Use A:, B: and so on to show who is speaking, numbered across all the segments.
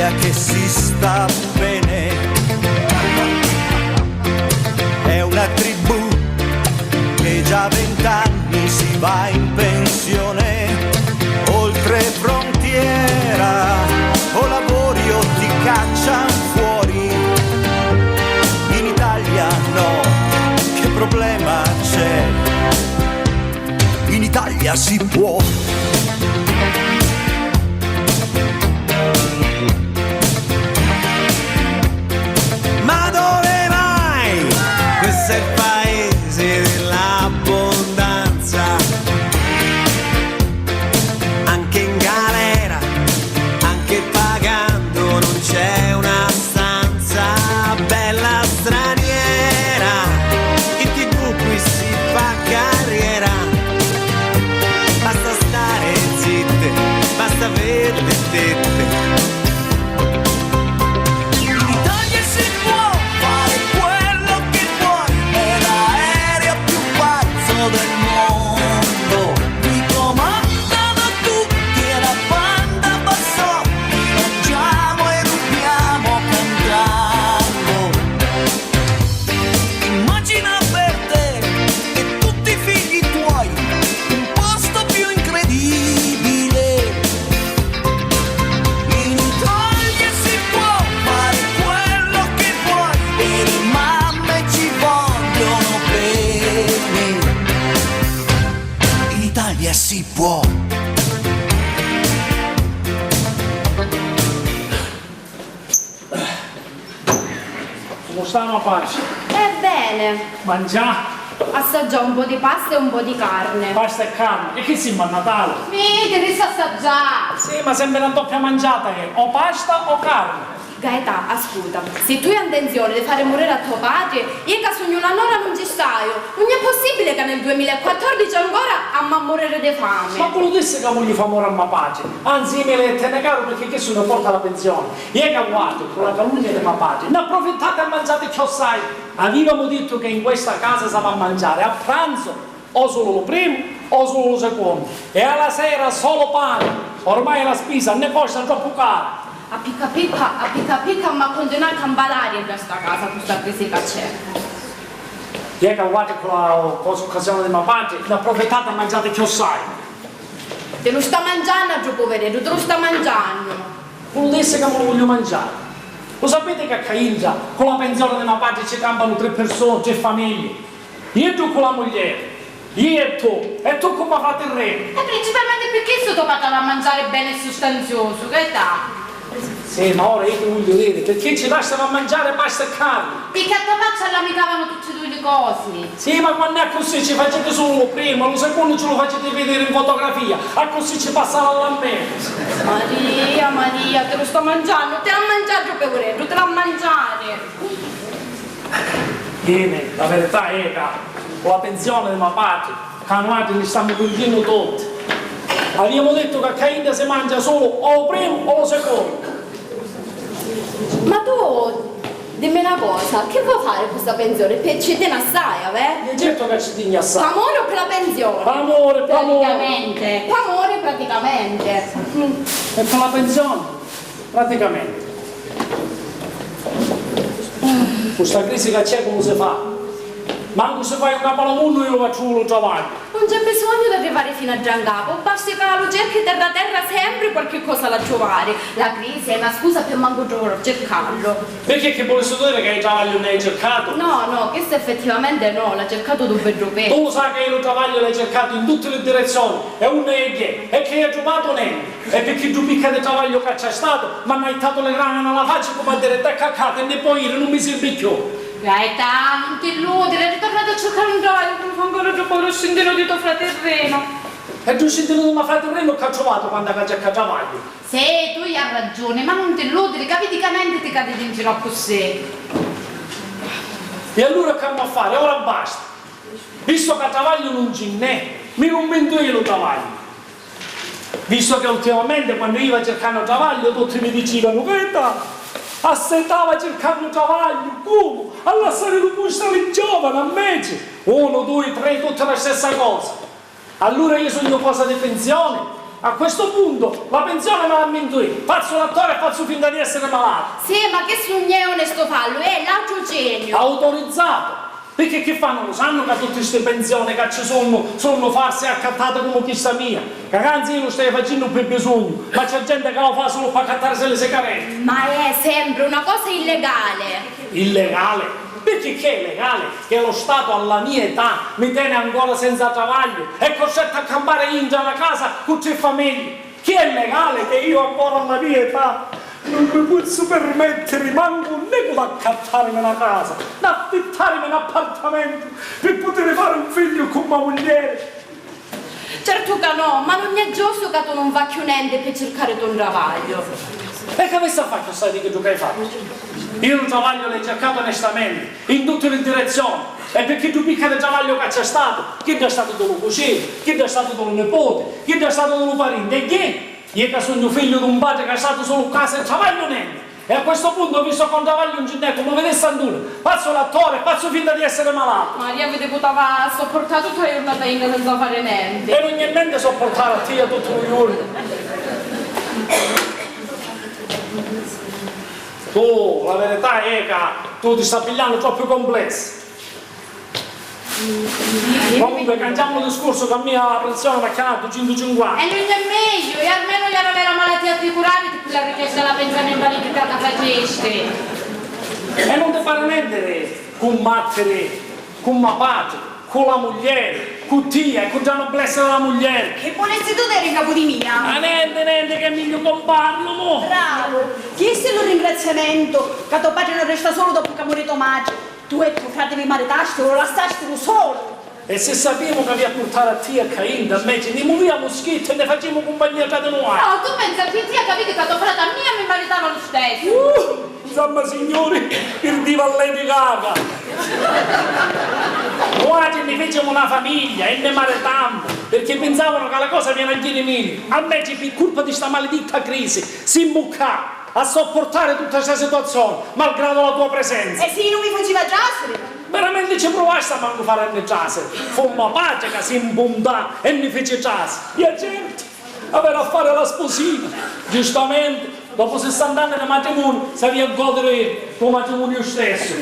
A: un'Italia che si sta bene, è una tribù che già 20 anni si va in pensione. Oltre frontiera o lavori o ti cacciano fuori. In Italia no, che problema c'è? In Italia si può. Ma dove vai? Questo è il paese dell'abbondanza. Anche in galera, anche pagando, non c'è una stanza bella straniera. In TV qui si fa carriera. Basta stare zitte, basta avere le tette. In Italia si può fare quello che vuoi, è l'aereo più pazzo del mondo. Mi comandano tutti e la banda Bassotti, mangiamo e rubiamo cantando. Immagina per te e tutti i figli tuoi un posto più incredibile. In Italia si può fare quello che vuoi e le mamme ci vogliono bene. In Italia si può.
B: Come stanno a pace?
C: Bene,
B: Mangiare?
C: assaggiò un po' di pasta e un po' di carne.
B: Pasta e carne. E che si a Natale?
C: Mi devi assaggiare.
B: Sì, ma sempre una doppia mangiata è o pasta o carne.
C: Gaetà, ascolta, se tu hai intenzione di fare morire a tuo padre, io che sogno un'ora non ci stai. Non è possibile che nel 2014 ancora a morire di fame.
B: Ma quello disse che non gli fa morire a mia pace. Anzi, mi le tenne caro perché che sono porta la pensione. Io che guardo con la calunnia di mia pace. Ne approfittate e mangiate che sai. Avevamo detto che in questa casa si va a mangiare a pranzo o solo lo primo o solo lo secondo. E alla sera solo pane. Ormai la spesa ne costa troppo cara.
C: A picca picca, ma continua a cambalare in questa casa, questa crisi che c'è.
B: Io che guardo con l'occasione di mia pace, ne approfittate e mangiate che sai.
C: Te lo sta mangiando, Gio poveretto, te lo sta mangiando.
B: Quello disse che non lo voglio mangiare. Lo sapete che a Caingia con la pensione di mia pace ci campano 3 persone, 3 famiglie. Io e tu con la moglie, io e tu come fratello.
C: E principalmente perché sto toccato a mangiare bene e sostanzioso, che età?
B: Sì, ma ora io ti voglio dire, perché ci lasciano a mangiare pasta e carne?
C: Perché a tua faccia l'amicavano tutte e due le cose.
B: Sì, ma quando è così ci facete solo lo primo, lo secondo ce lo facete vedere in fotografia, a così ci passa l'allamento.
C: Maria, te lo sto mangiando, te l'ha mangiato poveretto, te l'ha mangiare.
B: Bene, la verità è che con la pensione di mia parte, che li stanno perdendo tutti. Abbiamo detto che a Cainda si mangia solo o lo primo o lo secondo.
C: Ma tu, dimmi una cosa, che vuoi fare questa pensione? Per ci tieni assai,
B: E certo che ci tieni assai.
C: Amore o per la pensione?
B: Amore,
C: praticamente. Amore praticamente.
B: E per la pensione? Praticamente. Questa crisi che c'è come si fa? Manco se fai un capolamunno io lo faccio lo travaglio.
C: Non c'è bisogno di arrivare fino a Giancapo, basta che lo cerchi terra sempre qualche cosa da trovare. La crisi è una scusa per manco cercarlo.
B: Perché che volessi dire che il travaglio non hai cercato?
C: No, questo effettivamente no, l'ha cercato dove dove.
B: Tu lo sai che io il travaglio l'hai cercato in tutte le direzioni, e uno è che, e che hai trovato niente. E perché tu picca di travaglio che c'è stato, ma mi hai dato le grane nella faccia come a dire te caccate e ne poi non mi serve più.
C: Gaetà, non ti illudere, è ritornato a cercare un travaglio, come fa ancora dopo lo scendino di tuo fratello.
B: E tu scendino di mio fratello che ha trovato quando ha cercato travaglio?
C: Sì, tu hai ragione, ma non ti illudere, capiticamente ti cadi in giro così.
B: E allora che andiamo a fare? Ora basta. Visto che travaglio non ce n'è, mi convinto io lo travaglio. Visto che ultimamente quando io ivo cercando travaglio tutti mi dicevano Gaetà, aspettava cercando travaglio, come? A lasciare un busto alle giovani, a mezzo. 1, 2, 3, tutta la stessa cosa. Allora io sogno cosa di pensione, A questo punto la pensione me la ammento io. Faccio l'attore e faccio finta di essere malato.
C: Sì, ma che sugneo ne sto fallo, l'altro genio.
B: Autorizzato. Perché che fanno? Lo sanno che tutte queste pensioni che ci sono farse accattate come chissà mia. Che anzi io lo stai facendo per bisogno, ma c'è gente che lo fa solo per accattarsi le sigarette.
C: Ma è sempre una cosa illegale.
B: Illegale? Perché che è illegale? Che lo Stato alla mia età mi tiene ancora senza travaglio, è costretto a campare in già la casa con 3 famiglie. Che è legale che io ancora alla mia età non mi posso permettere manco un nego da accattarmi una casa, da affittarmi un appartamento per poter fare un figlio con mia moglie.
C: Certo che no, ma non è giusto che tu non vai chiudendo per cercare un travaglio.
B: E che avessi fatto, sai di che tu hai fatto? Io un travaglio l'ho cercato onestamente, in tutte le direzioni. E perché tu picca del travaglio che c'è stato? Chi è stato tuo cugino? Chi è stato tuo nipote? Chi è stato tuo parente? E chi? Io che sono figlio di un padre che è stato solo a casa e travaglio niente. E a questo punto ho visto con travaglio un ginecco, come vede Santuno, faccio l'attore, faccio finta di essere malato.
C: Maria avete potuto sopportare tutta la giornata in senza fare niente.
B: E non è niente sopportare a te tutto il giorno. Tu, la verità è che tu ti stai pigliando troppo complesso. Comunque cangiamo il discorso che a mia pensione mi ha chiamato 150.
C: E non è meglio, e almeno gli aveva la malattia assicurata per la richiesta della pensione invalidità faceste.
B: E non ti pare niente combattere con mia padre, con la moglie, con tia, con la noblezza della moglie.
D: Che volessi tu dare in capo di mia?
B: Ma niente che è meglio comparlo, mo.
D: Bravo! Chiesti un ringraziamento che tuo padre non resta solo dopo che muore tuo madre. Tu e tuo fratello vi maritaste o lo lasciaste solo.
B: E se sappiamo che vi a portare a tia Cainda, invece ne muoviamo schitto e ne facciamo compagnia tra di noi.
C: No, tu pensi che ti ha capito che tuo fratello mia mi maritava lo stesso.
B: Insomma signori, il diva a Lady Gaga. Noi ne facciamo una famiglia e ne maritammo, perché pensavano che la cosa viene a dire mille. Invece per colpa di sta maledetta crisi si imbucca a sopportare tutta questa situazione, malgrado la tua presenza.
D: E se non mi faceva già?
B: Veramente ci provasti a manco fare le giase. Fumma pace che si imbondà e ne fece giase. E a gente avere a fare la sposina. Giustamente, dopo 60 anni di matrimonio, si aveva a godere tuo matrimonio stesso.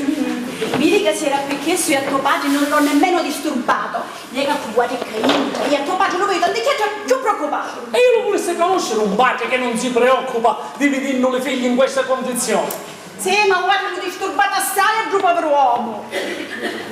D: Vedi che si era più chiesto e a tuo padre non l'ho nemmeno disturbato. Lei che tu guardi Cainda e a tuo padre lo vedo, non ti è già preoccupato.
B: E io lo volessi conoscere un padre che non si preoccupa di vedere le figlie in queste condizioni.
D: Sì, ma guarda, l'ho disturbato assai il povero uomo.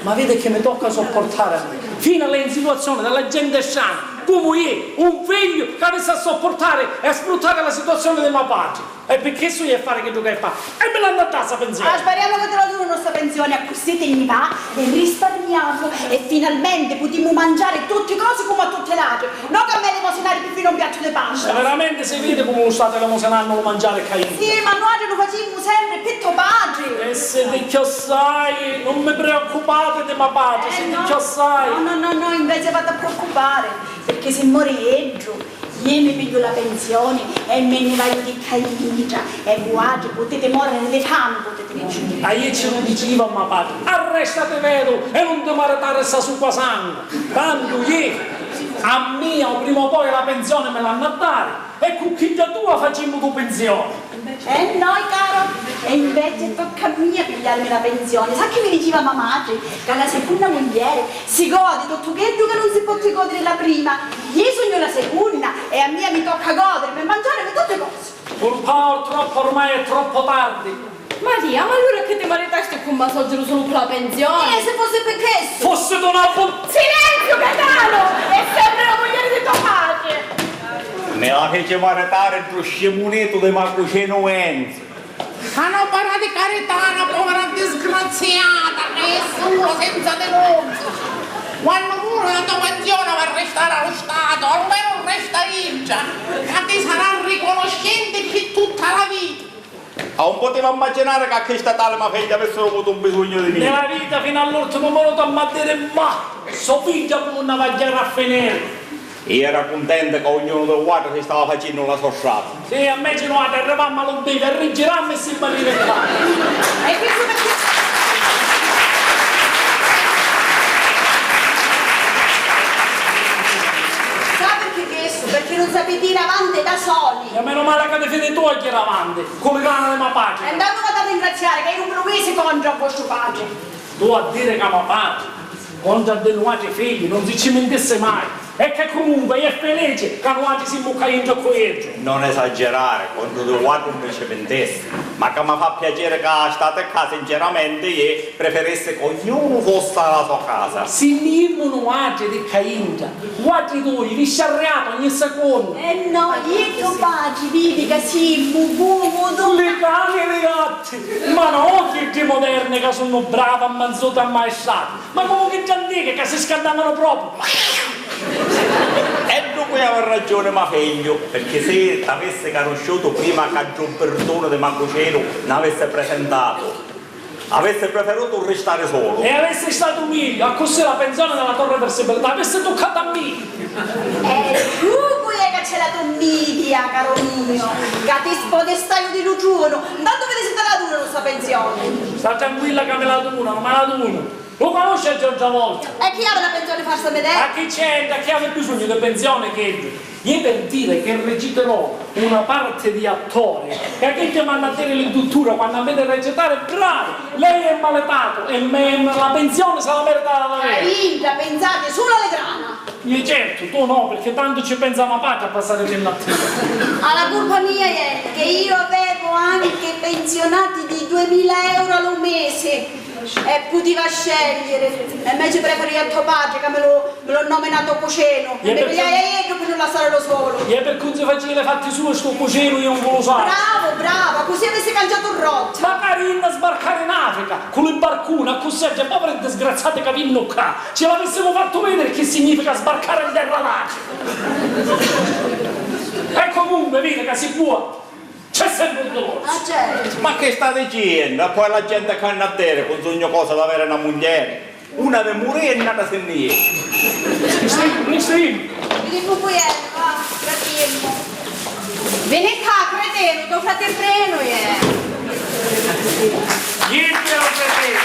B: Ma vede che mi tocca sopportare a me, fino alle insinuazioni della gente sana, come io, un figlio che avesse a sopportare e a sfruttare la situazione del mio padre. E perché so io a fare che tu che fai? E me l'hanno data questa pensione.
D: Speriamo che te la duro nostra pensione, acquistite in va e risparmiamo e finalmente potremo mangiare tutte cose come a tutte le altre. Non che a me lemosinare più fino a un piatto di
B: E
D: pasta.
B: veramente si vede come lo state lemosinando a mangiare Caino.
D: Sì, ma noi lo facciamo sempre per tuo padre.
B: E se ti chiassai, non mi preoccupate di mio padre, se ti chiassai.
D: No, invece vado a preoccupare, perché se morieggio, io mi piglio la pensione e me ne vai di Cainda e guardi, potete morire nelle fame, potete vincere.
B: A io ce lo diceva mio padre, arrestate vedo e non ti maritare sta sua sangue. Tanto io, a mia prima o poi la pensione me l'hanno a dare e con chi da tua facciamo tu pensione.
D: E noi caro, e invece tocca a me pigliarmi la pensione. Sa che mi diceva mia madre? Che la seconda moglie si gode tutto quello che non si può godere la prima. Io sogno la seconda e a me mi tocca godere per mangiare per tutte cose.
B: Purtroppo ormai è troppo tardi.
C: Maria, ma allora che ti maritaste con Masogero solo per la pensione?
D: E se fosse per questo?
B: Fosse donato.
C: Silenzio, Catano! È sempre la moglie di tuo padre!
E: Me la fece maritare il scemunetto di Marcuceno Enzo.
F: Hanno parlato di carità, una povera disgraziata che è solo senza denunzia. Quando uno la tua pensione va a restare allo Stato, almeno resta Ingia, che ti sarà riconoscente per tutta la vita.
E: Non poteva immaginare che a questa tale mia figlia avessero avuto un bisogno di me.
B: Nella vita fino all'ultimo minuto a mettere ma sua figlia come una vagliera a finire.
E: E era contenta che ognuno dei quattro si stava facendo la sua strada.
B: Sì, a me ci noi arrivammo all'obiettivo e rigirammo e si manifestava.
D: E questo perché? Sa perché questo? Perché non sapete dire avanti da soli.
B: E meno male che ti fidi tu a chi era avanti, con le grane di mia
D: E
B: pace.
D: andate a ringraziare che io non me lo contro a vostro padre.
B: Tu a dire che mia pace, quando ha denuato i figli, non si ci mentisse mai. E che comunque è felice che noi si muccaino in gioco.
E: Non esagerare, quando tu guardi non ci pentessi. Ma che mi fa piacere che state qua, sinceramente, io preferissi che ognuno fosse alla sua casa.
B: Se non oggi di Cainta, guardi tu, vi sciarriato ogni secondo.
D: No, io tuo padre, vedi che sì, bubudo.
B: Le cani e le gatti, ma no che moderne che sono brave a manzote ammaestrati, ma come che antiche che si scaldavano proprio.
E: E dunque aveva ragione mio figlio, perché se ti avesse conosciuto prima che Giobbertone di Macuceno ne avesse presentato, avesse preferito restare solo.
B: E avesse stato meglio, a così la pensione della Torre del Sebertà avesse toccato a me.
D: Tu che ce l'ha tu media, caro mio, che ti spodestaio di Luciuno, intanto vedete se te la dura questa pensione.
B: Sta tranquilla che me la duna, non me la duna. Lo conosce Giorgia Volta?
D: E chi ha la pensione farsa vedere?
B: A chi c'entra, chi aveva bisogno di pensione che io per dire che reciterò una parte di attore e che ti manda a dire l'induttura quando avete recitare, bravo, lei è maletato e la pensione se la meritava da lei.
D: Intra, pensate solo alle grana.
B: E certo, tu no, perché tanto ci pensa una parte a passare del mattino.
D: Alla colpa mia è che io avevo anche pensionati di 2000 euro al mese e poteva scegliere. E invece preferì a tuo padre che me l'ho nominato Cuceno. E mi pigliai io per non lasciarlo solo.
B: E per cui si faceva le fatti sue sto cucino io non lo so.
D: Bravo, così avessi cangiato un rotto.
B: Ma carina sbarcare in Africa con il barcone, così c'è povere disgraziate che vinno qua. Ce l'avessimo fatto vedere che significa sbarcare in terra lace. E comunque vedi che si può. C'è sempre un dolore.
D: Ah, certo.
E: Ma che state dicendo? Poi la gente che hanno a dire con sogno cosa da avere una moglie. Una di morire e un'altra se ne è.
B: Sì.
D: Vedi tu qui, va, fratello. Vieni qua, cretino, tuo fratello è.
B: Niente lo fratello.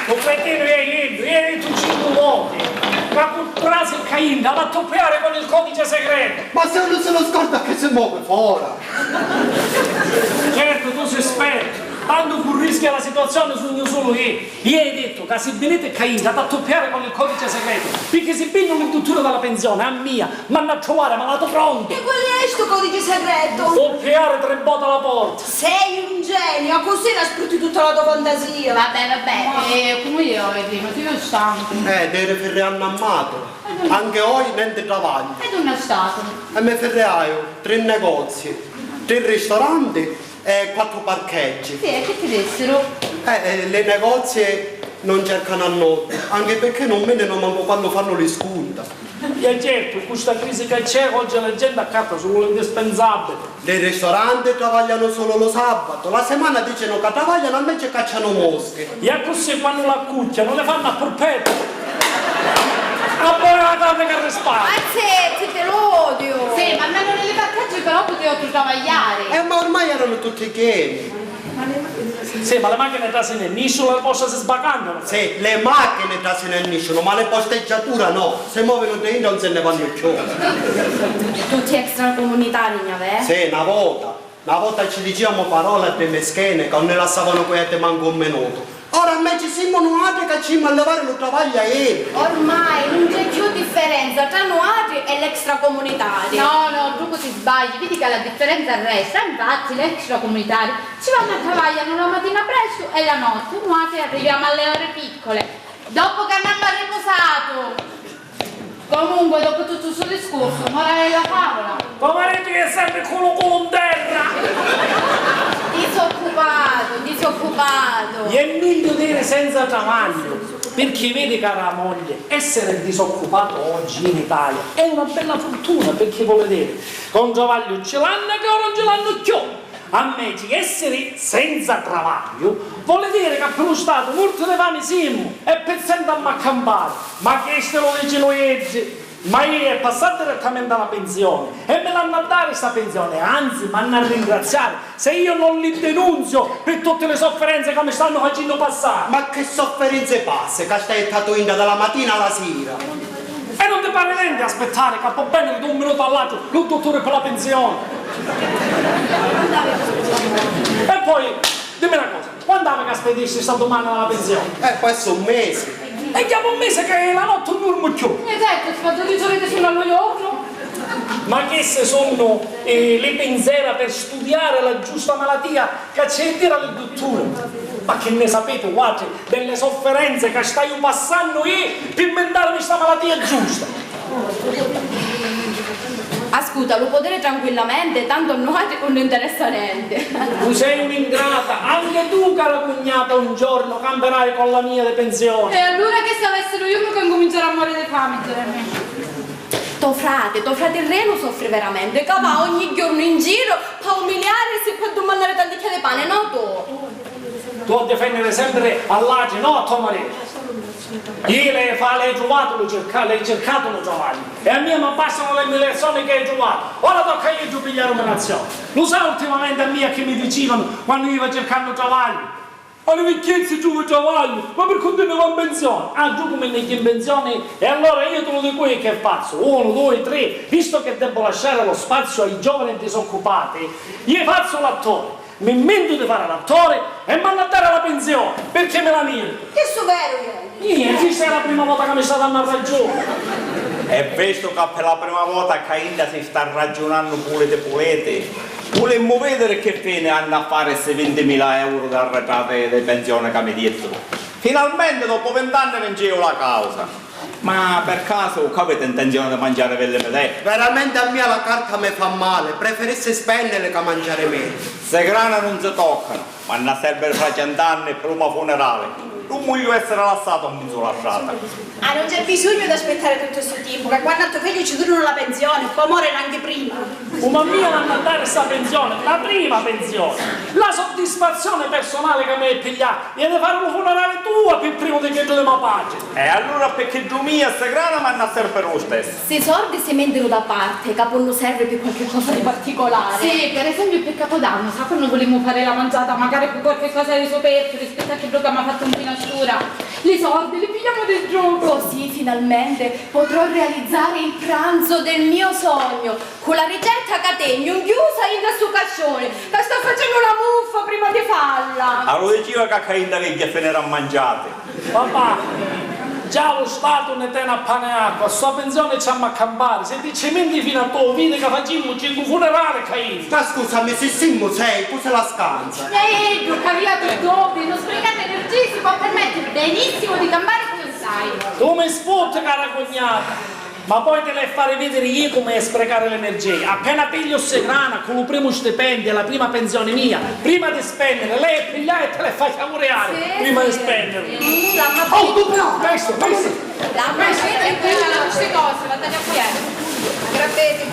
B: Lo fratello è niente, ieri tu 5 volte. Ma preso il Cain, va a toppiare con il codice segreto.
G: Ma se uno se lo scorda che si muove fuori.
B: Certo, tu sei esperto. Tanto più rischia la situazione sogno solo io. Io hai detto che se venite Cain, da toppiare con il codice segreto. Perché se vengono l'induttura dalla pensione, a mia, ma a trovare malato pronto.
D: E qual è sto codice segreto?
B: Toppiare 3 botte alla porta.
D: Sei un genio, così la sfrutti tutta la tua fantasia.
C: Vabbè, come io io stanco.
G: Deve ferre hanno amato. Anche oggi niente travaglio.
C: E tu non è stato?
G: E mi ferreaio 3 negozi, 3 ristoranti e 4 parcheggi.
C: Sì, e che ti dessero?
G: Le negozie non cercano a notte, anche perché non vengono manco quando fanno le sconta.
B: E certo, questa crisi che c'è oggi la gente accatta solo l'indispensabile.
G: Le ristoranti travagliano solo lo sabato, la settimana dicono che travagliano invece cacciano mosche.
B: E così quando la cucciano le fanno a porpetto. A poi la carne che risparmia.
C: Azzetti, te lo odio! Sì, ma almeno nelle parcheggi però potevo più travagliare.
G: Ma ormai erano tutti pieni.
B: Sì, ma le macchine trase nel nisso le poste si sbacandano.
G: Sì, le macchine si nessuno, ma le posteggiature no. Se muovono dentro non se ne vanno più.
C: Tutti extracomunitari, ne avete?
G: Sì, una volta ci dicevamo parole a te schene che non ne lasciavano quelle manco un minuto. Ora invece siamo nuati che ci a levare lo travaglio a ieri.
C: Ormai non c'è più differenza tra nuati e l'extracomunitario. No, tu ti sbagli, vedi che la differenza resta. Infatti l'extracomunitari ci vanno a travagliare la mattina presto e la notte, nuati arriviamo alle ore piccole. Dopo che abbiamo riposato. Comunque, dopo tutto il suo discorso, morale della favola.
B: Poveretti che è sempre culo in terra.
C: Disoccupato.
B: E è meglio dire senza travaglio, perché vede cara moglie, essere disoccupato oggi in Italia è una bella fortuna, perché vuol vedere, con travaglio ce l'hanno che ora non ce l'hanno più. A me essere senza travaglio vuol dire che per lo Stato molto ne vanno siamo e pensando a campare, ma che se lo dicono oggi? Ma io è passato direttamente alla pensione e me l'hanno a dare questa pensione, anzi mi hanno a ringraziare se io non li denunzio per tutte le sofferenze che mi stanno facendo passare.
G: Ma che sofferenze passe che stai tatuando dalla mattina alla sera?
B: E non ti pare niente aspettare che può bene di un minuto all'altro il dottore per la pensione. E poi, dimmi una cosa, quando avevi che spedisci sta domanda alla pensione?
G: Poi sono mesi.
B: E chiamo un mese che la notte non dormo più.
C: Esatto, si fa 12 ore fino allo giorno.
B: Ma che se sono le pensiere per studiare la giusta malattia che c'è dire al dottore? Ma che ne sapete, guardi, delle sofferenze che stai passando io per inventarmi questa malattia giusta?
C: Ascolta, lo potete tranquillamente, tanto a noi non interessa niente.
B: Tu sei un'ingrata, anche tu cara cognata un giorno camperai con la mia di pensione.
C: E allora che se avessero io che incomincerò a morire di fame, me. Tuo frate Reno soffre veramente, che va ogni giorno in giro per umiliare e si può domandare tanti di pane, no tu?
B: Tu a difendere sempre all'agio, no a tuo marito. Io l'hai trovato, l'hai cercato lo giovanni. E a me mi bastano le lezioni che hai trovato. Ora tocca io giù pigliare un'azione. Lo sai ultimamente a me che mi dicevano quando io ivo cercando cavalli? Alle vecchiezze giù i cavalli, ma per continuare in pensione? Ah, giù come negli in pensione, e allora io te lo dico io che faccio, 1, 2, 3, visto che devo lasciare lo spazio ai giovani disoccupati, io faccio l'attore, mi invento di fare l'attore e mi andare alla pensione, perché me la niente.
D: Che so vero
B: Io, questa è la prima volta che mi sta dando ragione.
E: E visto che per la prima volta che Inda si sta ragionando pulite, volemmo vedere che fine hanno a fare queste 20.000 euro da arretrate di pensione che mi dietro. Finalmente dopo 20 anni vincevo la causa. Ma per caso che avete intenzione di mangiare per le medie?
G: Veramente a me la carta mi fa male, preferisco spendere che mangiare meno.
E: Se grana non si toccano, ma ne serve fra 100 anni per una funerale. Non voglio essere lasciato in mezzo lasciata.
D: Ah, non c'è bisogno di aspettare tutto questo tempo, che quando a tuo figlio ci durano la pensione, può morire anche prima.
B: Come mia non andare questa pensione, la prima pensione, la soddisfazione personale che mi hai pigliato è di fare un funerale tua per primo di che tu mi pace.
E: E allora perché giù mia se grana ma ne serve lo stesso?
C: Se i soldi si mettono da parte, capo non serve per qualche cosa di particolare. Sì, per esempio per Capodanno, sa quando volevo fare la mangiata, magari per qualche cosa di superfluo rispetto a che quello che mi ha fatto un finastura. I soldi li pigliamo del gioco. Così finalmente potrò realizzare il pranzo del mio sogno. Con la ricetta che tengo chiusa in questo cascione. Che sto facendo la muffa prima di farla.
E: Allora diceva che Cainda che finirà mangiate.
B: Papà, già lo Stato ne tiene a pane e acqua, sta pensione ci a campare, se ti cementi fino a tu, vedi che facciamo 5 funerali, Caino.
G: Ma scusami, se Simmo sei, cosa la scansa?
C: Io che arrivato il doppio, non sprecate energie, si può permettere benissimo di campare come sai.
B: Tu mi sfotti, cara cognata. Ma poi te le fare vedere io come sprecare l'energia. Appena piglio segrana con il primo stipendio e la prima pensione mia, prima di spendere, lei piglia e te le fai favoreare prima di spendere. Oh, tu no, questo.
C: La macchina è queste cose, la tagliamo qui. Grazie.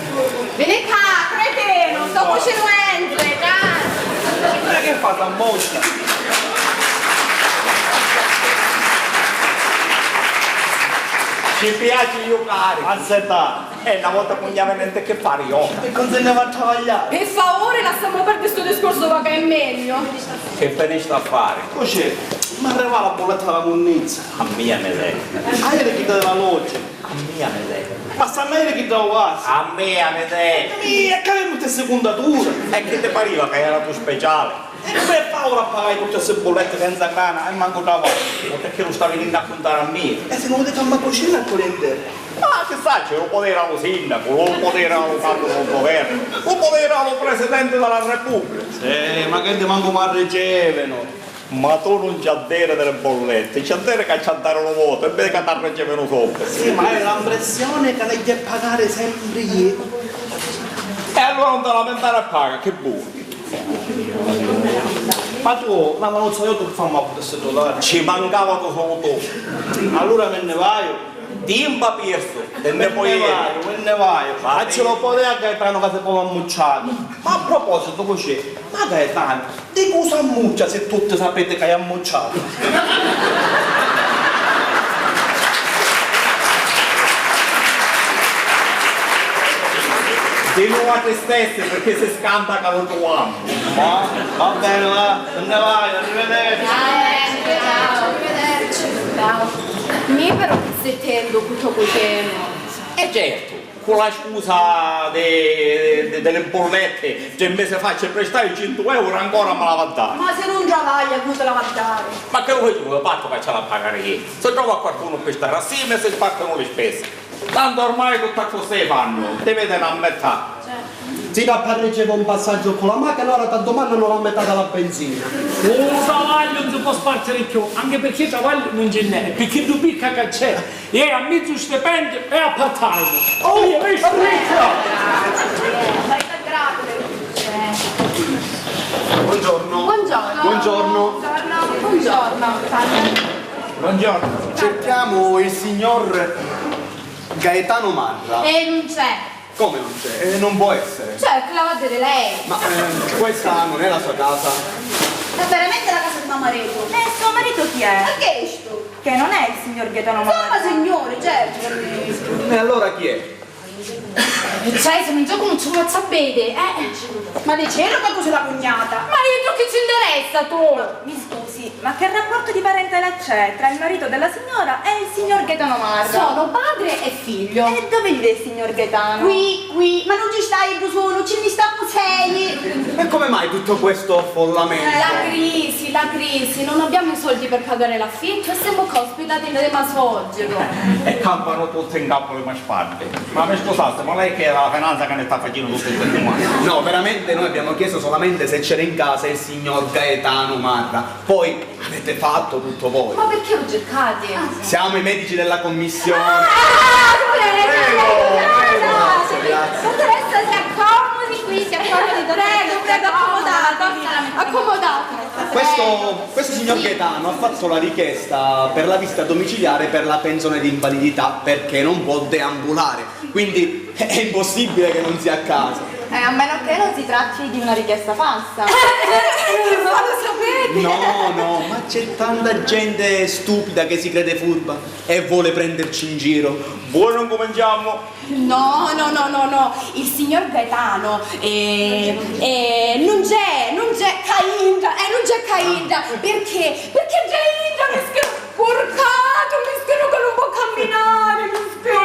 C: Vieni qua, cretino, sto cucino entre, dai.
E: Ma che fa la mostra? Ci piace giocare.
G: Aspetta.
E: Una volta che non aveva niente che fare io.
G: E continuiamo a travagliare.
C: Per favore, lasciamo perdere questo discorso che è meglio.
E: Che finisce a fare?
G: Cos'è? Ma arriva la bolletta della munnizia.
E: A mia me lei.
G: A ieri chi dava la noce.
E: A mia me lei.
G: Ma stanno ieri chi dava gas.
E: A mia me lei.
G: E che avevi tutte secondature.
E: E che ti pareva che era tu speciale?
G: E per paura a pagare tutte queste bollette senza grana e manco da
E: Perché lo stavi venendo a contare a me?
G: E se non potete fare una cucina a corrente.
E: Ma che sa, c'è un potere allo sindaco, un potere allo capo del governo, un potere allo presidente della repubblica.
G: Sì, ma che ti manco mi ricevono.
E: Ma tu non c'è dire delle bollette, c'è dire che c'è dare lo voto, e vedi che ti ricevono sopra.
G: Sì, ma è l'impressione che devi pagare sempre io.
E: E allora non te lamentare e paga, che buono.
G: Ma tu, ma non so io che fammi a questo dollaro.
E: Ci mancava tu solo tu.
G: Allora me ne vai.
E: Timba Pirso, te
G: Me
E: ne puoi
G: ne vai. Ma ce lo può dire a Gaetano che si può ammucciare. Ma a proposito così, ma Gaetano, di cosa ammuccia se tutti sapete che hai ammucciato?
E: Di nuovo a te stesse perché si scanta che lo troviamo.
G: Ma va bene, va, me ne vai, arrivederci.
C: Ciao, arrivederci. Ciao. Mi però stai sentendo tutto questo.
E: certo, con la scusa delle bollette, che un mese fa ci prestai 100 euro ancora me la va a dare.
D: Ma se non travaglia, come te la va a dare?
E: Ma che vuoi tu, fatto che ce la pagare io? Se trova qualcuno per stare assieme si spartono le spese. Tanto ormai tutta così fanno, ti vedono a metà.
G: Si capparreggeva un passaggio con la macchina, ora tanto mandano la metà della benzina.
B: Un travaglio non si può spargere più, anche perché travaglio non ce n'è, perché tu picca che c'è, e a mezzo stipendio e a part-time. Oh, io mi
G: Buongiorno.
C: Buongiorno.
G: Buongiorno.
C: Buongiorno.
E: Buongiorno.
G: Cerchiamo il signor Gaetano Marra.
C: E non c'è.
G: Come non c'è? Non può essere.
C: Certo, la va a vedere lei.
G: Ma questa non è la sua casa.
D: È veramente la casa di mio marito.
H: Suo marito chi è?
D: Ma che è sto?
H: Che non è il signor Gaetano
D: Insomma,
H: Marra.
D: signore, certo.
G: E allora chi è?
C: Cioè, se non gioco non ci vuoi sapere,
D: Ma dicevo che tu sei la cognata.
C: Ma io che ci interessa tu?
H: Mi scusi, ma che rapporto di parentela c'è tra il marito della signora e il signor Gaetano Marra?
C: Sono padre e figlio.
H: E dove vive il signor Gaetano?
D: Qui, ma non ci stai tu solo, ci ne sta sei.
G: E come mai tutto questo affollamento?
C: La crisi, non abbiamo i soldi per pagare l'affitto e siamo ospitati in Masogero.
E: E campano tutte in capo le mie spalle. Ma mi scusaste, ma lei che è la finanza che ne sta facendo tutte queste domande?
G: No, veramente noi abbiamo chiesto solamente se c'era in casa il signor Gaetano Marra. Poi avete fatto tutto voi.
C: Ma perché ho cercati?
G: Siamo i medici della commissione.
C: Dottoressa, si accomodi qui, si accomodi. Prego, accomodate.
G: Questo signor Gaetano ha fatto la richiesta per la visita domiciliare per la pensione di invalidità perché non può deambulare. Quindi è impossibile che non sia a casa.
H: A meno che non si tratti di una richiesta falsa.
C: Lo sapete?
G: No, ma c'è tanta gente stupida che si crede furba e vuole prenderci in giro.
E: Voi non cominciamo?
D: No, il signor Gaetano non c'è Cainda, perché Cainda mi scrive porcato, mi scrive che non può camminare, mi scrive.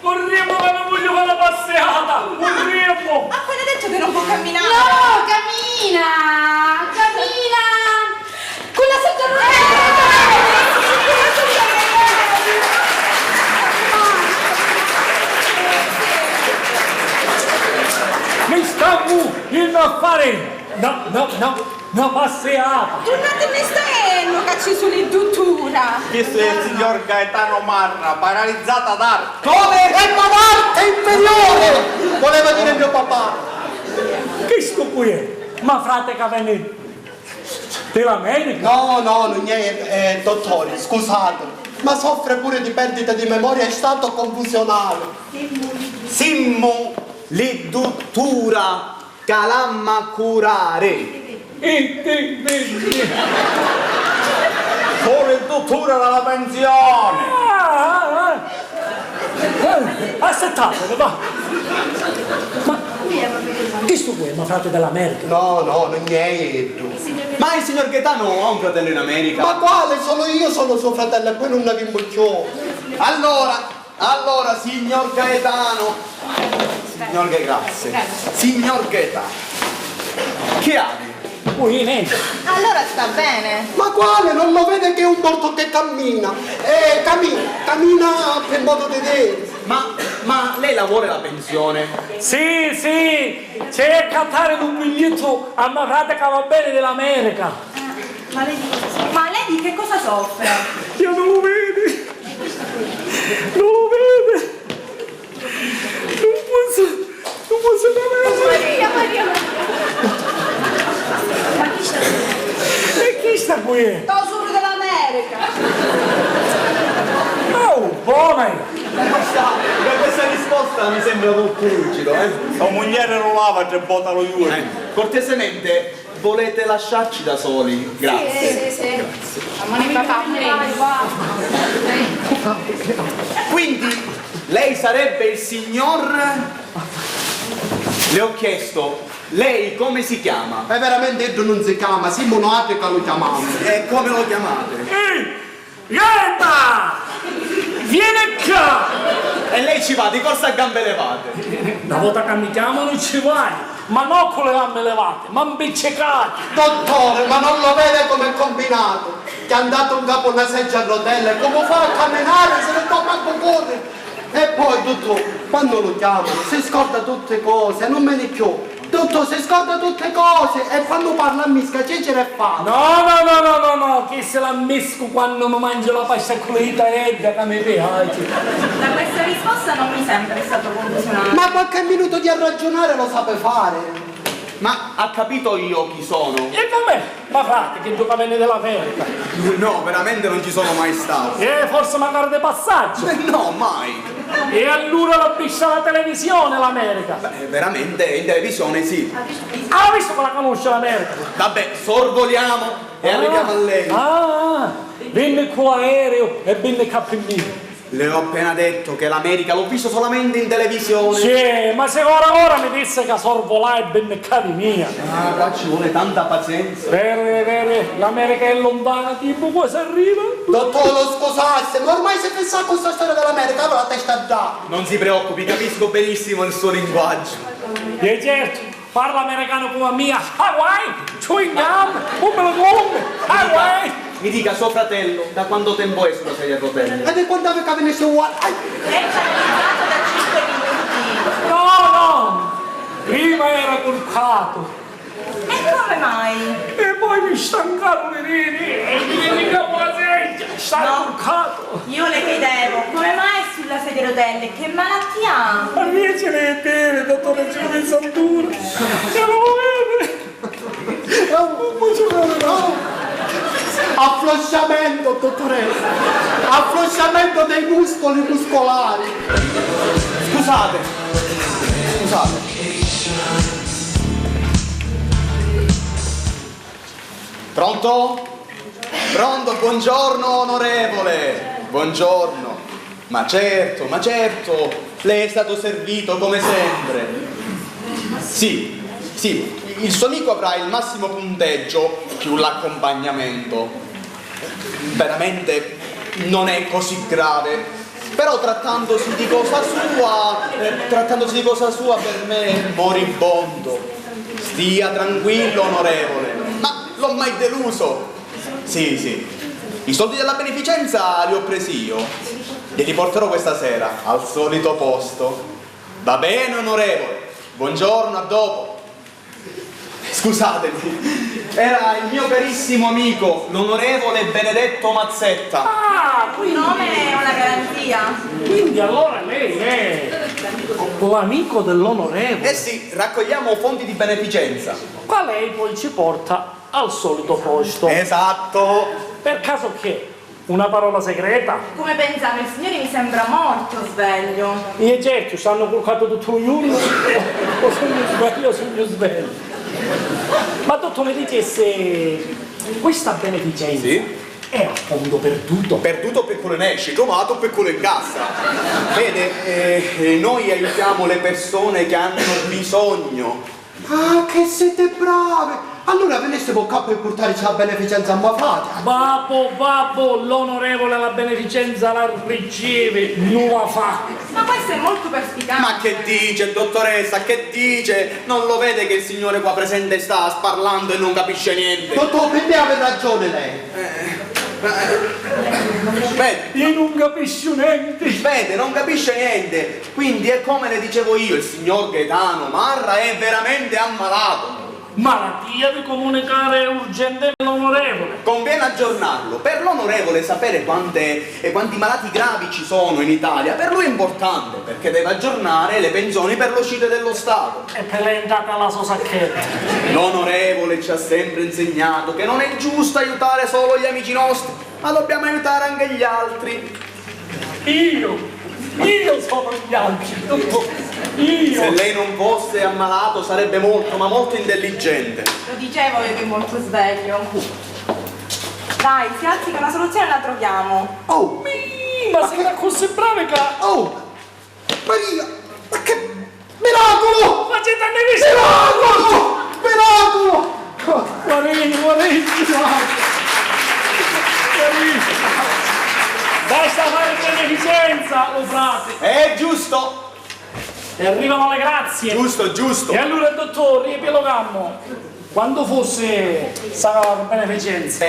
B: Corriamo che non voglio fare la passeata! Corriamo!
D: Ma quando ha detto che non può camminare?
C: No, cammina! Con la
B: Mi stiamo in a fare! No, passeata!
D: Tornate ne stai, cacci sull'induttura.
E: Questo è il signor Gaetano Marra, paralizzata d'arte.
G: Come? È l'arte inferiore! Voleva dire mio papà.
B: Che sto qui è? Ma frate che viene dell'America?
I: No, non è, dottore, scusate, ma soffre pure di perdita di memoria e stato confusionale.
G: Simmo l'induttura calamma curare.
E: Solo il dottore della pensione.
B: Aspettate, va! Ma che sto qui? Ma frate dell'America?
I: No, non è.
G: Ma il signor Gaetano ha un fratello in America.
I: Ma quale? Solo io sono suo fratello e poi non ne rimboccò.
G: Allora, signor Gaetano. Signor grazie. Signor Gaetano. Che hai?
B: Qui niente.
H: Allora sta bene.
I: Ma quale? Non lo vede che è un morto che cammina? Cammina per modo di dire.
G: Ma lei lavora la pensione?
B: Sì, c'è a cattare un biglietto a mia frate che va bene dell'America.
H: Ma lei di che cosa soffre?
B: Io non lo vede. Non lo vede. Non posso vedere.
C: Maria.
B: E chi sta qui?
D: Tosuro dell'America.
B: Oh, buona!
G: Questa risposta mi sembra un po' lucido,
E: La moglie lo lava e botta lo iure.
G: Cortesemente, volete lasciarci da soli? Grazie.
C: Sì. Amore papà,
G: Quindi, lei sarebbe il signor... Le ho chiesto, lei come si chiama?
I: Ma veramente non si chiama, Simone Africa lo chiamiamo.
G: E come lo chiamate?
B: Ehi! Gamba! Vieni qua!
G: E lei ci va di corsa a gambe levate.
B: Una volta che mi chiamano ci vai, ma non con le gambe levate, ma impiccicati.
I: Dottore, ma non lo vede come è combinato? Che è andato un capo una sedia a rotelle, come fa a camminare se ne tocca a correre? E poi, dottore, quando lo chiamano si scorda tutte cose, non me ne più. Dottore, si scorda tutte cose e quando parla a misca cicere e fa.
B: No, che se la mesco quando mi mangio la pasta con le itaedda che mi piace.
H: Da questa risposta non mi sembra stato confusionato.
I: Ma qualche minuto di ragionare lo sape fare.
G: Ma ha capito io chi sono?
B: E com'è? Ma frate, che tu vieni dell'America.
G: No, veramente non ci sono mai stato.
B: Forse magari di passaggio.
G: No, mai.
B: E allora l'ha vista la televisione l'America.
G: Beh, veramente in televisione sì.
B: Ha visto che la conosce l'America?
G: Vabbè, sorvoliamo e arriviamo a lei.
B: Venne qua aereo e venne KP.
G: Le ho appena detto che l'America l'ho visto solamente in televisione.
B: Sì, ma se ora mi disse che sorvolai e venne casa mia.
G: Qua ci vuole tanta pazienza.
B: Vero, l'America è lontana, tipo poi si arriva.
I: Dottore, lo scusasse, ma ormai si pensa con questa storia dell'America, avrà la testa già.
G: Non si preoccupi, capisco benissimo il suo linguaggio.
B: E certo, parla americano come mia. Hawaii, chewing gum, Hawaii.
G: Mi dica, suo fratello, da quanto tempo è sulla sedia a rotelle?
I: E di quando aveva venuto uguale?
H: Lei ci ha analizzato da 5 minuti.
B: No, prima era curcato.
H: E come mai?
B: E poi mi stancarono verini e mi dimenticavo la sedia, stava curcato.
H: Io le chiedevo, come mai è sulla sedia a rotelle? Che malattia ha?
B: Ma riesce a vedere, dottore Giovanni Santuro. Se lo vede.
I: È un po' no? Afflosciamento, dottoressa. Afflosciamento dei muscoli muscolari.
G: Scusate. Pronto? Pronto, buongiorno onorevole. Buongiorno. Ma certo, lei è stato servito come sempre. Sì, il suo amico avrà il massimo punteggio più l'accompagnamento. Veramente non è così grave. Però trattandosi di cosa sua per me è moribondo. Stia tranquillo, onorevole. Ma l'ho mai deluso? Sì. I soldi della beneficenza li ho presi io. Li riporterò questa sera al solito posto. Va bene, onorevole. Buongiorno, a dopo. Scusatemi, era il mio carissimo amico, l'onorevole Benedetto Mazzetta.
H: Il nome è una garanzia.
B: Quindi allora lei è l'amico dell'onorevole.
G: Eh sì, raccogliamo fondi di beneficenza.
B: Ma lei poi ci porta al solito posto.
G: Esatto.
B: Per caso che? Una parola segreta?
H: Come pensavo, il signore mi sembra morto, sveglio.
B: E certo, ci hanno curcato tutto il giorno. O sogno sveglio. Ma dottore, mi dicesse, questa beneficenza è a fondo perduto?
G: Perduto per quello ne esce, trovato per quello in cassa. Vede, noi aiutiamo le persone che hanno bisogno.
I: Ah, che siete brave! Allora veniste con capo e portarci la beneficenza a Mafate.
B: Babbo, l'onorevole la beneficenza la riceve, non la fa.
H: Ma questo è molto perspicace.
G: Ma che dice, dottoressa, che dice? Non lo vede che il signore qua presente sta sparlando e non capisce niente?
I: Dottore, per me aveva ragione lei.
G: Vede?
B: Io non capisco niente.
G: Vede, non capisce niente. Quindi è come le dicevo io, il signor Gaetano Marra è veramente ammalato.
B: Malattia di comunicare urgente all'onorevole.
G: Conviene aggiornarlo. Per l'onorevole sapere quanti malati gravi ci sono in Italia, per lui è importante, perché deve aggiornare le pensioni per l'uscita dello Stato.
B: E per lei è andata la sua sacchetta.
G: L'onorevole ci ha sempre insegnato che non è giusto aiutare solo gli amici nostri, ma dobbiamo aiutare anche gli altri.
B: Io sono gli altri, dottore. Io.
G: Se lei non fosse ammalato sarebbe molto, ma molto intelligente.
H: Lo dicevo io che è molto sveglio. Dai, si alzi che una soluzione la troviamo.
I: Oh!
B: Ma sei così brava che...
I: Oh! Maria! Ma che miracolo!
B: Ma c'è tante
I: Miracolo!
B: Guarino! Basta fare beneficenza, lo frate!
G: È giusto!
B: E arrivano le grazie.
G: Giusto, giusto.
B: E allora, dottore, riepilogammo. Quando fosse la beneficenza?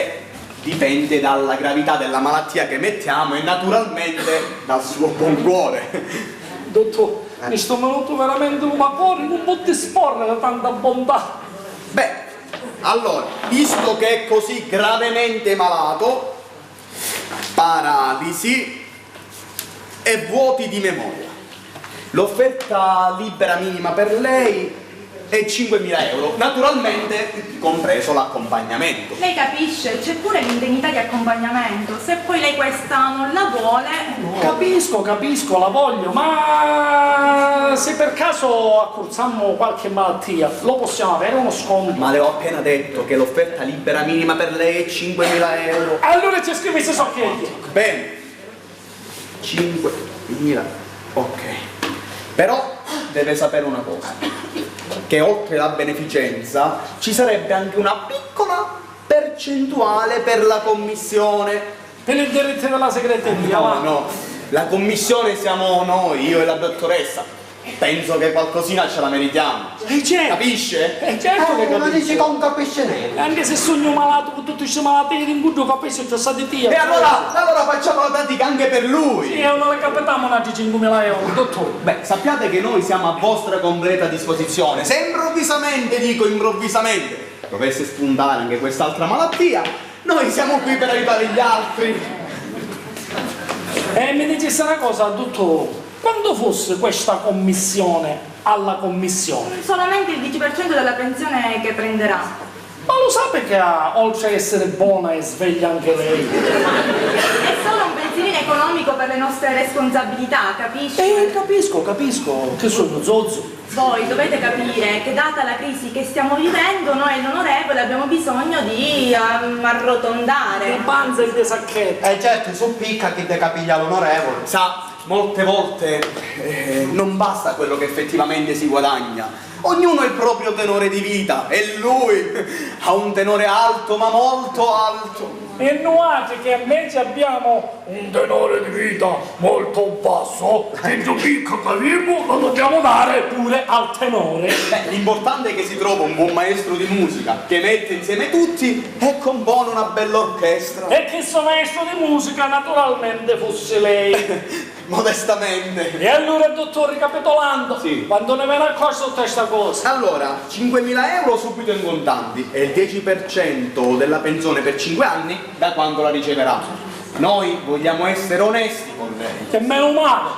G: Dipende dalla gravità della malattia che mettiamo e naturalmente dal suo buon cuore.
B: Dottor, mi sto venuto veramente un cuore, non può disporre da tanta bontà.
G: Beh, allora, visto che è così gravemente malato, paralisi e vuoti di memoria. L'offerta libera minima per lei è 5.000 euro, naturalmente compreso l'accompagnamento.
H: Lei capisce, c'è pure l'indennità di accompagnamento. Se poi lei questa non la vuole...
B: Capisco, la voglio, ma se per caso accurziamo qualche malattia, lo possiamo avere uno sconto?
G: Ma le ho appena detto che l'offerta libera minima per lei è 5.000 euro.
B: Allora ci scrivi se socchetti.
G: Bene, 5.000, ok. Però deve sapere una cosa, che oltre alla beneficenza ci sarebbe anche una piccola percentuale per la commissione.
B: Per il diritto della segreteria,
G: No, la commissione siamo noi, io e la dottoressa. Penso che qualcosina ce la meritiamo.
B: Certo.
G: Capisce?
B: Certo che
I: Ma
B: capisco.
I: dici che non capisce niente.
B: Anche se sogno malato con tutte queste malattie di cui capisco che sono di
G: E allora facciamo la pratica anche per lui.
B: Sì, non le capitiamo una di 5.000 euro, dottore.
G: Beh, sappiate che noi siamo a vostra completa disposizione. Se improvvisamente, dico improvvisamente, dovesse spuntare anche quest'altra malattia, noi siamo qui per aiutare gli altri.
B: E mi dicesse una cosa, dottore, quando fosse questa commissione alla commissione?
H: Solamente il 10% della pensione che prenderà.
B: Ma lo sa che oltre a essere buona e sveglia anche lei?
H: È solo un pensierino economico per le nostre responsabilità, capisci?
B: Capisco, che sono zozzo.
H: Voi dovete capire che data la crisi che stiamo vivendo, noi l'onorevole abbiamo bisogno di arrotondare.
B: Il panza e il sacchetti.
I: Certo, su picca chi te capiglia l'onorevole.
G: Sa, molte volte non basta quello che effettivamente si guadagna. Ognuno ha il proprio tenore di vita e lui ha un tenore alto, ma molto alto.
B: E noi che invece abbiamo un tenore di vita molto basso, se tu picco capirmo, lo dobbiamo dare pure al tenore.
G: Beh, l'importante è che si trova un buon maestro di musica che mette insieme tutti e compone una bella orchestra.
B: E che suo maestro di musica naturalmente fosse lei.
G: Modestamente.
B: E allora, dottore, ricapitolando,
G: Sì.
B: quando ne viene accorso tutta questa cosa?
G: Allora, 5.000 euro subito in contanti e il 10% della pensione per 5 anni da quando la riceverà. Noi vogliamo essere onesti con lei.
B: Che meno male.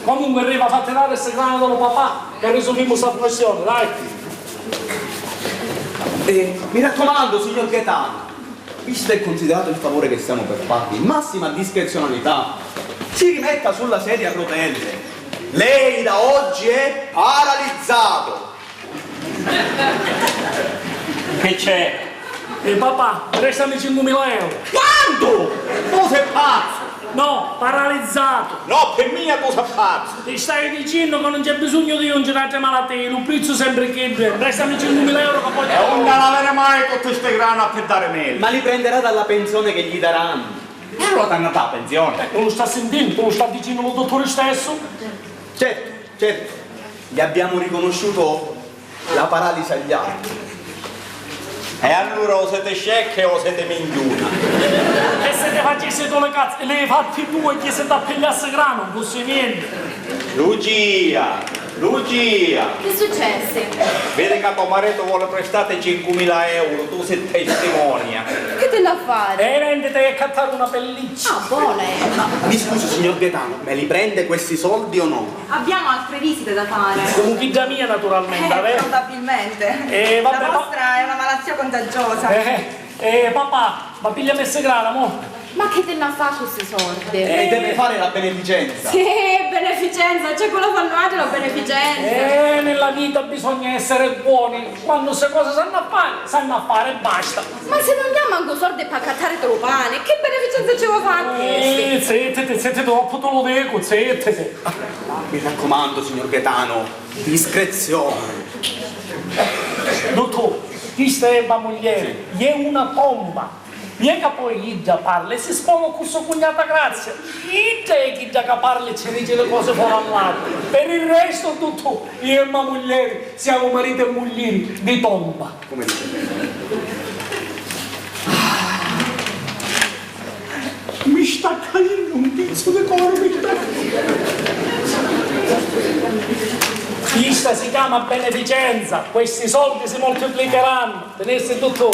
B: Comunque arriva, fate dare il grano dello papà che risolviamo questa questione, dai.
G: E mi raccomando, signor Gaetano, visto e considerato il favore che stiamo per farvi, massima discrezionalità, si rimetta sulla sedia a rotelle. Lei da oggi è paralizzato.
E: Che c'è?
B: E papà, restami 5.000 euro.
E: Quanto? Tu sei pazzo!
B: No, paralizzato.
E: No, per mia tu sei pazzo!
B: Ti stai dicendo che non c'è bisogno di un girato malattie, lo prezzo sempre che restami 5.000 euro che poi
E: E non lavare mai tutte queste grane per dare meglio.
G: Ma li prenderà dalla pensione che gli daranno.
E: E allora ti hanno dato la pensione?
B: non lo sta sentendo, lo sta dicendo lo dottore stesso.
G: Certo, gli abbiamo riconosciuto la paralisi agli altri.
E: E allora o siete sceicche o siete minchiuna?
B: E se te facessi tu le cazzo, le hai fatti tu e chi se ti appigliasse grano, non fosse niente.
E: Lucia!
C: Che successe?
E: Vedi che tuo marito vuole prestare 5.000 euro, tu sei testimonia.
C: Che te da fare?
B: E rendete a cattare una pelliccia.
C: Ah, buona
G: Mi scusi, signor Gaetano, me li prende questi soldi o no?
H: Abbiamo altre visite da fare.
B: Come figlia mia naturalmente, vero?
H: Probabilmente.
B: vabbè,
H: La vostra è una malattia contagiosa.
B: Papà, ma piglia messe grana, mo?
C: Ma che te ne fa queste soldi?
G: E deve fare la beneficenza.
C: Sì, beneficenza, c'è quello fanno anche la beneficenza.
B: Nella vita bisogna essere buoni. Quando se cose sanno a fare e basta.
C: Ma se non diamo anche soldi per cattare troppo pane, che beneficenza ci vuoi fare?
B: Siete troppo te lo dico, siete.
G: Mi raccomando, signor Gaetano, discrezione.
B: Dottore, questa è mia moglie, è una tomba. mica poi chi già parla e si spoma con sua cognata Grazia. Chi già che parla e ci dice le cose fuori all'altro. Per il resto tutto, io e mia moglie siamo marito e moglie di tomba.
G: Come dice?
B: Mi sta cadendo un pizzo di coro, mi sta Questa si chiama beneficenza, questi soldi si moltiplicheranno, tenersi tutto.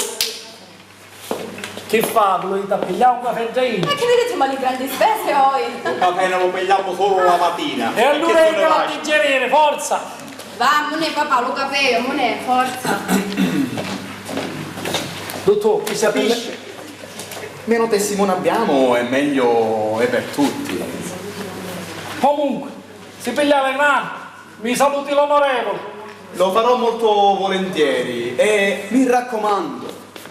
B: Che fa? Volete pigliare un caffè già in?
H: Ma che vedete ma le grandi spese poi?
E: Il caffè non lo pigliamo solo la mattina.
B: E allora è che la digerire, forza!
C: Va, monè papà, lo capivo, monè, forza.
B: Dottor, chi si capisce?
G: Meno testimone abbiamo e meglio è per tutti.
B: Comunque, si piglia le mani, mi saluti l'onorevole.
G: Lo farò molto volentieri e mi raccomando,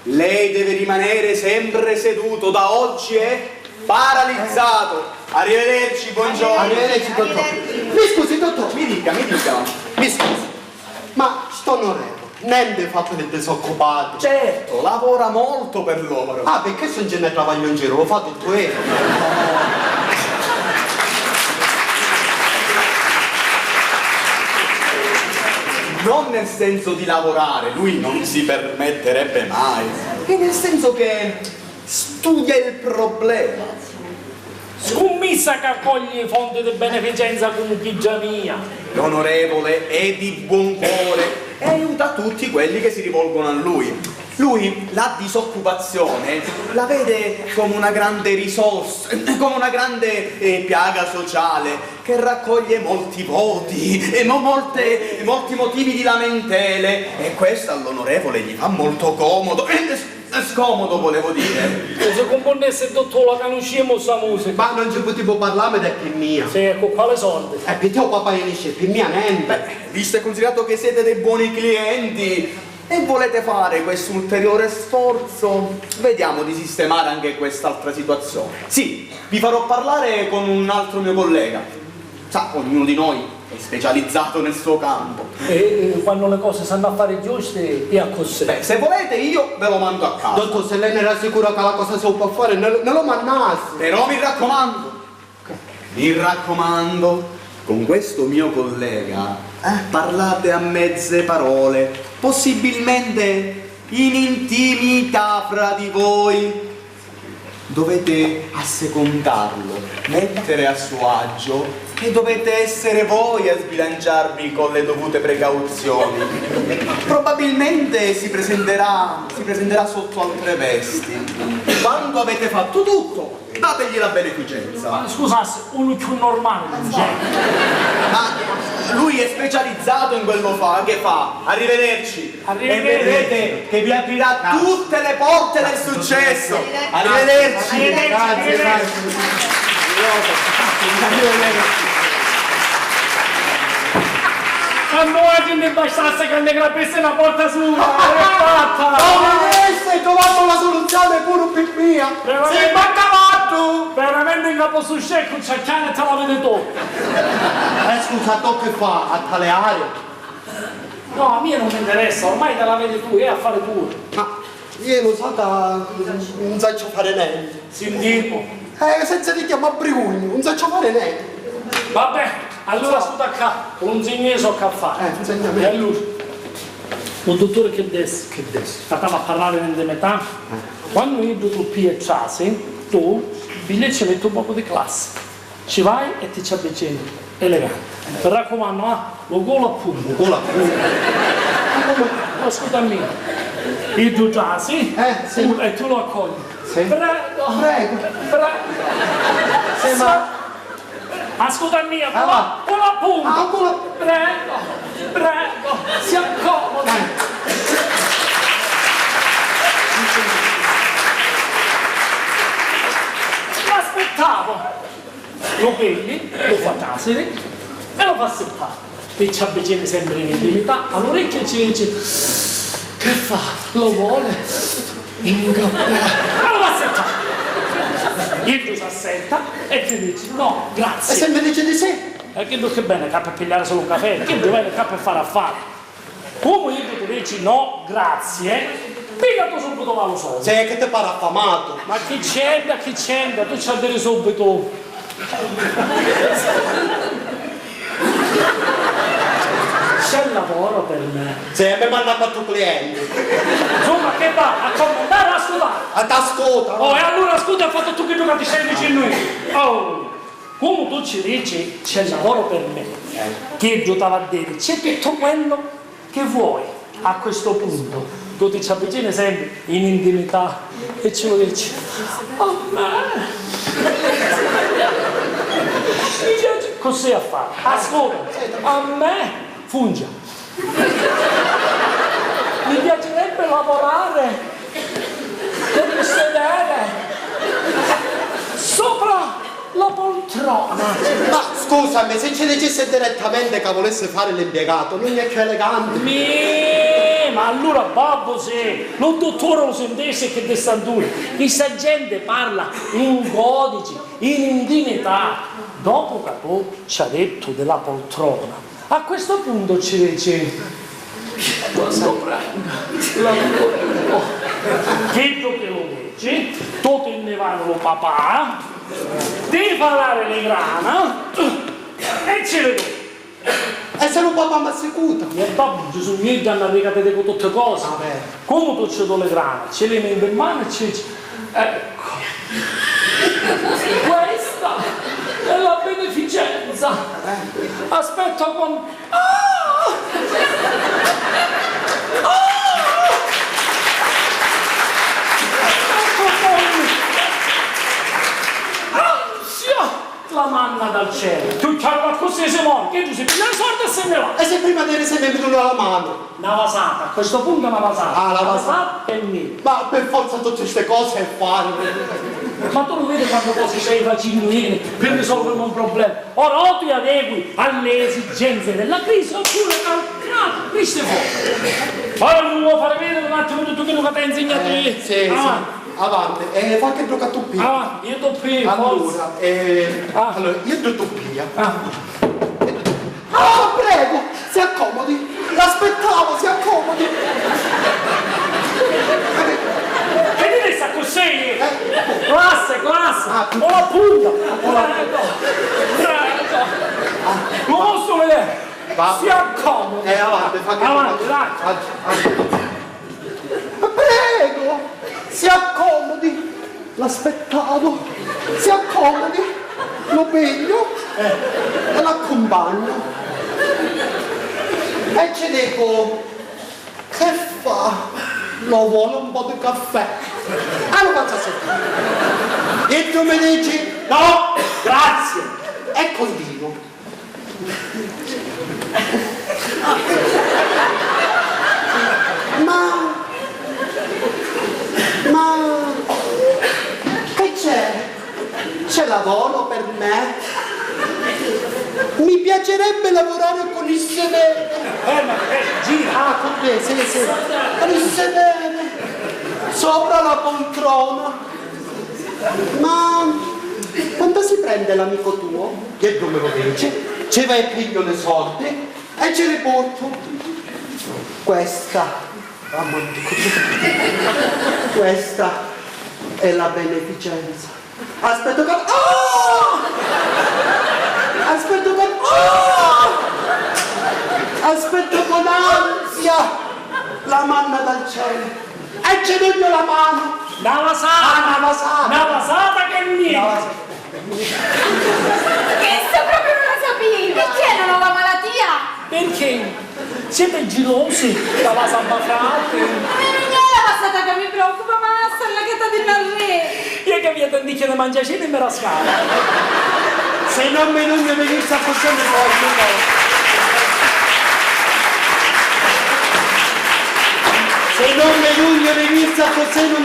G: lei deve rimanere sempre seduto, da oggi è paralizzato. Arrivederci, buongiorno.
I: Arrivederci, dottor. Mi scusi, dottor.
G: Mi dica.
I: Mi scusi. Ma sto onorevole, niente fa per il disoccupato.
G: Certo, lavora molto per loro.
I: Ah, perché se non ce ne travaglio in giro, lo fa tutto io.
G: Non nel senso di lavorare, lui non si permetterebbe mai. È nel senso che studia il problema.
B: Scommessa che accoglie i fondi di beneficenza come chi già mia.
G: L'onorevole è di buon cuore e aiuta tutti quelli che si rivolgono a lui. Lui la disoccupazione la vede come una grande risorsa, come una grande piaga sociale che raccoglie molti voti e molti motivi di lamentele, e questo all'onorevole gli fa molto comodo. Scomodo volevo dire.
B: Se compondesse il dottore che non usciamo sta musica.
I: Ma non ci potevo parlare da più mia.
B: Sì, ecco, quale soldi?
I: Per te papà dice, per mia niente.
G: Visto e considerato che siete dei buoni clienti e volete fare questo ulteriore sforzo, vediamo di sistemare anche quest'altra situazione. Sì, vi farò parlare con un altro mio collega. Sa, ognuno di noi è specializzato nel suo campo.
B: E quando le cose sanno a fare giuste, e a cos'è?
G: Beh, se volete io ve lo mando a casa.
I: Dottor, se lei ne era sicura che la cosa si può fare, ne lo mandassi.
G: Però mi raccomando, con questo mio collega parlate a mezze parole, possibilmente in intimità fra di voi. Dovete assecondarlo, mettere a suo agio e dovete essere voi a sbilanciarvi con le dovute precauzioni. Probabilmente si presenterà sotto altre vesti. Quando avete fatto tutto, dategli la beneficenza.
B: Ma scusassi, uno più normale non c'è.
G: Ma lui è specializzato in quello che fa. Arrivederci. E vedrete che vi aprirà tutte le porte del successo. Arrivederci.
I: Grazie.
B: A noi ne bastasse che ne grapesse una porta su, è fatta!
I: Hai trovato la soluzione pure per mia.
B: Sei baccavato! Veramente in capo sul scecco, cercare e te la vede tu.
I: Scusa, tu che fa? A tale area?
B: No, a me non mi interessa, ormai te la vedi tu, è a fare tu.
I: Ma io lo so che non so fare niente.
B: Sentiamo.
I: Senza ti chiamo a brigugno, non so fare niente.
B: Vabbè, allora scusa qua, con un zignese so che fare.
I: Insegna a me.
B: E allora, un dottore che adesso stava a parlare nelle metà, quando io tu piacciassi, tu biglietti metti un poco di classe, ci vai e ti ci avvicini, elegante. Mi raccomando, lo golo a punto. Ascoltami, io tu già, sì?
I: Sì.
B: E tu lo accogli.
I: Sì.
B: Prego.
I: Sì, ma...
B: Ascolta mia, con la punta. Prego, si accomodi. L'aspettavo. Lo pigli, lo fa tasere e lo fa settare. E ci avvicini sempre in intimità, all'orecchio e ci dice: che fa? Lo vuole? Incappare. E lo fa settare. Io ti si assetta e ti dici no, grazie.
I: E se mi dice di sì?
B: E che che bene, capo a pigliare solo un caffè, che deve capo a fare affari. Come io ti dici no, grazie, Mica tu subito va lo so.
I: Sei che ti pare affamato.
B: Ma chi c'entra, tu ci andrai subito. C'è lavoro per me.
I: Se a me mi hanno fatto clienti.
B: Insomma, che va? A commentare o a scudare?
I: A t'ascolta.
B: Oh, e allora scusa, hai fatto tu che ti sei vicino a lui. Oh, come tu ci dici, c'è lavoro per me. Che io ti va a dire, c'è tutto quello che vuoi. A questo punto, tu ti ci avvicini sempre in intimità e ce lo dici. Oh, ma... Mi piace così a fare. Ascolta, a me funge. Mi piacerebbe lavorare per sedere sopra la poltrona.
I: Ma scusami, se ci dicesse direttamente che volesse fare l'impiegato, non è più elegante.
B: Ma allora babbo se non dottore lo sentisse che di stantura. Questa gente parla in codice, in intimità. Dopo che tu ci ha detto della poltrona, a questo punto ci dice quando prendo lavoro che tu che lo dici, tu te ne vai con lo papà, devi parlare le grana e ce le do.
I: E se non papà mi assecuta?
B: E babbo Gesù niente hanno arrivato di tutte cose. Come tu ci do le grana, ce le metti in mano e ci dici ecco, questa è la beneficenza. Aspetta con... Ansia! La manna dal cielo. Tu c'hai qualcosa di Simone, che tu si piglia le sorte e se ne va.
I: E se prima di se mi venuto la mano?
B: Una vasata, a questo punto una vasata.
I: Ah, la vasata.
B: E niente.
I: Ma per forza tutte queste cose è fare.
B: Ma tu lo vedi quando cose sei vaccini per risolvere un problema? Ora o ti adegui alle esigenze della crisi oppure al Cristo fuori. Ora non vuoi fare vedere un attimo tutto quello che ti ha insegnato io.
I: Sì. Avanti, e qualche gioca tu pia.
B: Avanti, io do più.
I: Allora, allora, io do tu pia. Prego, si accomodi. L'aspettavo, si accomodi.
B: Che ti resta così? Classe. Ho la punta. Prego. Lo posso vedere? Si accomodi.
I: Avanti, fa che
B: avanti, dai.
I: Prego, si accomodi. L'aspettavo. Si accomodi. Lo piglio e l'accompagno. E ci dico, che fa? Lo vuole un po' di caffè. Lo faccio sentire. E tu mi dici, no, grazie. E continuo. Ma che c'è? C'è lavoro per me? Mi piacerebbe lavorare con il sedere.
B: Gira.
I: Con me, sì. Con il sedere. Sopra la poltrona. Ma quando si prende l'amico tuo, che tu me lo dici, ci vai e piglio le soldi e ce le porto. Questa è la beneficenza. Aspetto con ansia la manna dal cielo e ci doglio la mano.
B: Una vasata che niente.
C: Questo proprio non la sapevo! Perché è una nuova malattia?
B: Perché? Siete gelosi da la sambafrate?
C: Ma non è la passata che mi preoccupa, ma sta la gatta di Narre.
B: Io che vi ho detto di mangiare e mi rascare.
I: Se non mi venisse a portare fuori, se non mi venisse a portare non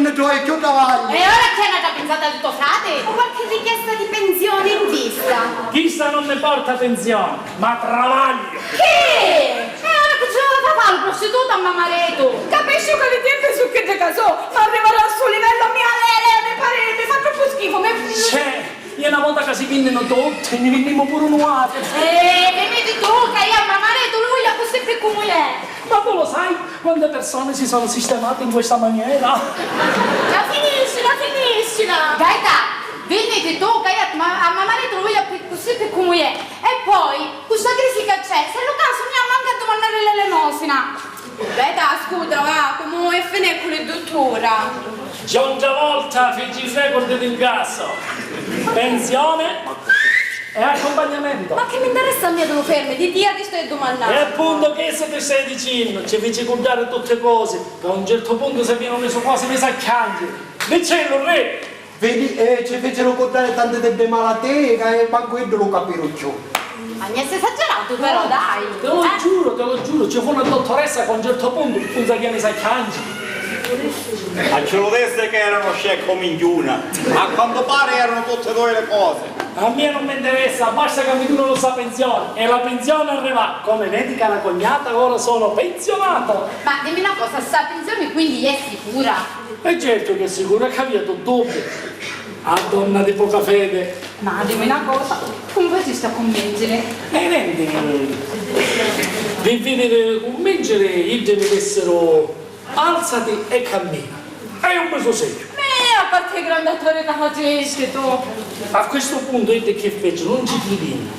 I: ne trovai più cavalli.
C: E ora che è una pensata al tuo frate? Ho qualche richiesta di pensione in vista.
B: Chissà non ne porta pensione, ma travaglio.
C: Che? Ora che ce la fa il prostituto a mamareto. Capisci che le tempi su che te casò? Ma arrivare al suo livello mi mi fa troppo schifo.
B: Io una volta che si vinnono tutti, ne venimmo pure nuovi.
C: Vedi tu che io a mamareto lui a questo sempre come è.
B: Ma tu lo sai quante persone si sono sistemate in questa maniera?
C: La finiscila! Gaeta, vedi che tu, Gaeta, ma a mia marito lo voglio così per come è. E poi, questa crisi che c'è, se lo caso mi ha mancato mandare l'elemosina. Gaeta, scusa, va, come è finita con il dottore?
B: Già una volta feci il record d'incasso. Pensione e accompagnamento.
C: Ma che mi interessa a me dove fermi? Di dia ti stai domandando.
B: E appunto che se ti stai dicendo, ci feci guardare tutte cose, che a un certo punto se viene messo quasi mi s'accangi. Dicello, re!
I: Vedi, ci fecero contare tante delle malattie che manco quello lo capirò più.
C: Ma mi hai esagerato però, dai!
B: Te lo giuro, ci fu una dottoressa che a un certo punto punta che mi s'accangi.
E: Ma ce lo disse che erano scecco minchiuna. A quanto pare erano tutte e due le cose.
B: A me non mi interessa, basta che mi durano la pensione. E la pensione arriva. Come vedi che la cognata ora sono pensionato.
C: Ma dimmi una cosa, sta pensione quindi è sicura?
B: E certo che è sicuro, è capito doppio. A donna di poca fede.
C: Ma dimmi una cosa, come ti sta a convincere?
B: E rendi. Vi vedere convincere, io mi dissero alzati e cammina. E un preso segno.
C: A parte i grandi attori da facesche tu.
B: A questo punto io che fece, non ci credino.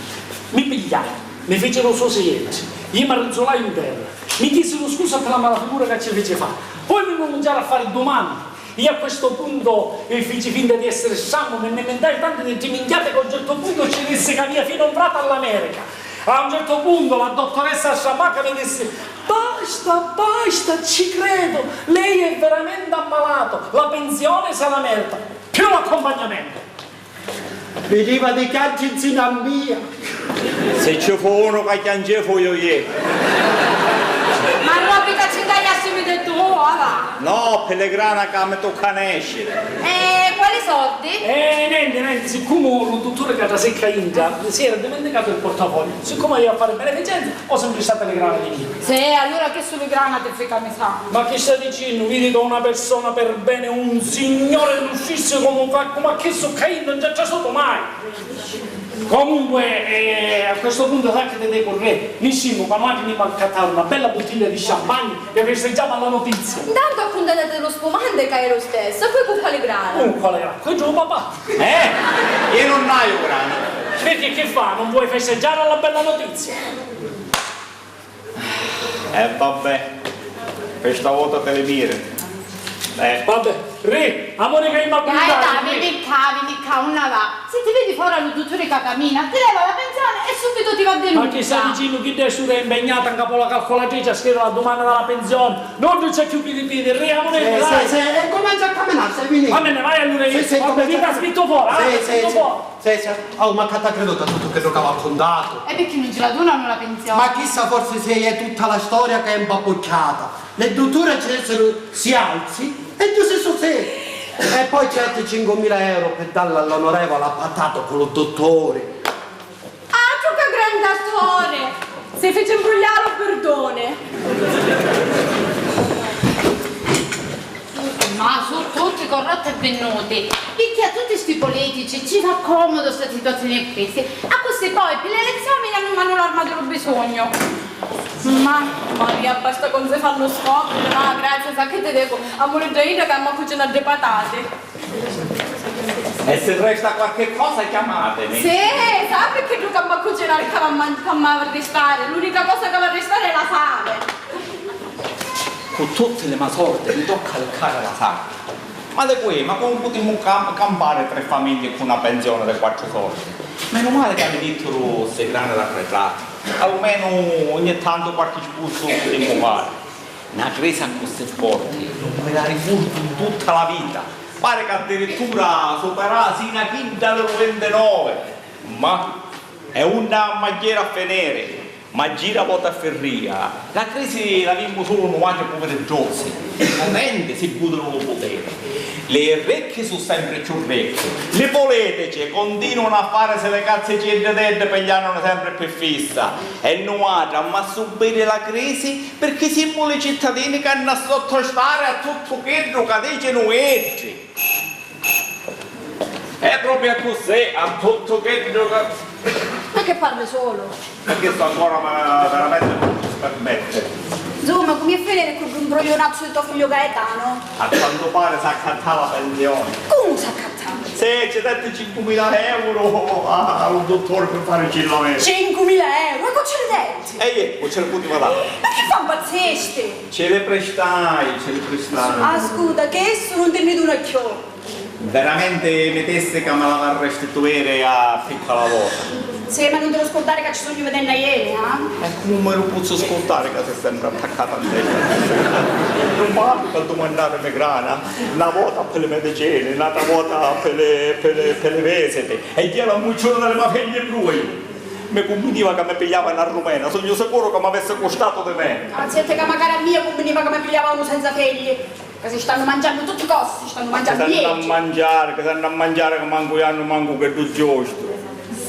B: Mi pigliarono, mi fecero sosietti, io mi arrezzolai in terra, mi chiesero scusa per la malafigura che ci fece fare. Poi mi cominciarono a fare domande. Io a questo punto feci finta di essere sano, me ne inventai tante di minchiate che a un certo punto ci disse che mia figlia è entrata all'America. A un certo punto la dottoressa Sciamacca mi disse: basta, ci credo, lei è veramente ammalato, la pensione se la merita, più l'accompagnamento.
I: Veniva dei cacci in sinambia.
E: Se ci fu uno che chiangefo io ieri.
C: Ma Robby che ci tagliassimi di tu, va?
E: No, Pellegrana che mi tocca nascere.
C: E quali soldi?
B: Niente, siccome un dottore che da secca India si era dimenticato il portafoglio, siccome io a fare beneficenza ho sempre stato le grana di mio.
C: Sì, allora che sulle grana ti frega mi sa.
B: Ma che stai dicendo? Vedi che una persona per bene, un signore riuscisse come a che so Caino non c'è stato mai. Comunque, a questo punto sai che te devo correre. Niscimo, ma mangi a cattare una bella bottiglia di champagne e festeggiamo la notizia.
C: Intanto accontentate lo spumante che è lo stesso, e poi con quale grana?
B: Quale grana? Quello papà.
E: Io non ho grana.
B: Perché che fa? Non vuoi festeggiare la bella notizia?
E: Vabbè, questa volta te le mire.
B: Vabbè, re, amore che
C: Gaeta, vieni qua, una va. Se ti vedi fuori al dottore che cammina, ti leva la pensione e subito ti va denuncia.
B: Ma che stai dicendo che adesso è impegnata in capo alla calcolatrice a scrivere la domanda della pensione? Non c'è più di piedi, re, amore, dai.
I: E comincia a camminare, sei finito.
B: Va bene, vai allora, ti ha scritto fuori,
I: Sì. Oh, ma che ti credo da tutto quello che aveva raccontato.
C: E perché non ce la donano la pensione?
I: Ma chissà, forse se è tutta la storia che è imbappoccata. Le dotture ci dessero si alzi e tu sei su te. E poi certi 5.000 euro per darla all'onorevole ha patato con lo dottore.
C: Ah, tu che grande storia! Si fece imbrogliare o perdone. Ma sono tutti corrotti e venuti. Perché a tutti sti politici ci fa comodo questa situazione di crisi. A questi poi per le elezioni non hanno l'armato bisogno. Ma Maria, basta con se fanno scopo, no, grazie, sa che te devo. Amore Giaina che abbiamo cucinato le patate.
E: E se resta qualche cosa chiamatemi.
C: Sì, sa perché tu che abbiamo cucinato che va a restare? L'unica cosa che va a restare è la fame.
E: Con tutte le masorte mi tocca leccare la sacca. Ma di qui, ma come potremmo campare 3 famiglie con una pensione di 4 soldi? Meno male che mi dicono queste grandi arretrate. Almeno ogni tanto qualche spuzzo potremmo fare. Una crisi così forte non me la ricordo in tutta la vita. Pare che addirittura superassi una quinta del 29. Ma è una maggiera a venire. Ma gira volta a ferria. La crisi la vimmo solo 90 poveri giossi. Veramente si buttano lo potere. Le ricche sono sempre più ricche. Le politiche continuano a fare se le cazze cedete per gli anni sempre più fissa. E non hanno a subire la crisi perché siamo i cittadini che hanno a sottostare a tutto quello che dicono oggi. È proprio così, a tutto quello che...
C: Ma che parli solo?
E: Perché sto ancora veramente permettere.
D: Insomma, come è finire con un broglionazzo di tuo figlio Gaetano?
E: A quanto pare si accattava la pensione.
D: Come si accattava?
E: Se ci date 5.000 euro al dottore per fare il cillamento.
D: 5.000 euro? E cosa ce le detti?
E: Ecco, ce le poteva dare.
D: Ma che fa impazziste?
E: Ce le prestai.
D: Ascolta, che esso non te ne dà una chiò.
E: Veramente mettesse che me la va a restituire a piccola volta.
D: Sì, ma non te lo scordare che ci sono io vedendo ieri, eh?
E: E come lo posso ascoltare che sei sempre attaccata a te? Non vado per domandare me grana, una volta per le medicine, un'altra volta per le vesete, e io la mucciona delle mie figlie lui. Mi conveniva che mi pigliava una rumena, sono sicuro che mi avesse costato di me.
D: Anzi, che magari a mia conveniva che mi pigliava uno senza figli. Che si stanno mangiando tutti i costi, si stanno mangiando
E: Che stanno a mangiare, che manco hanno manco che tu giusto.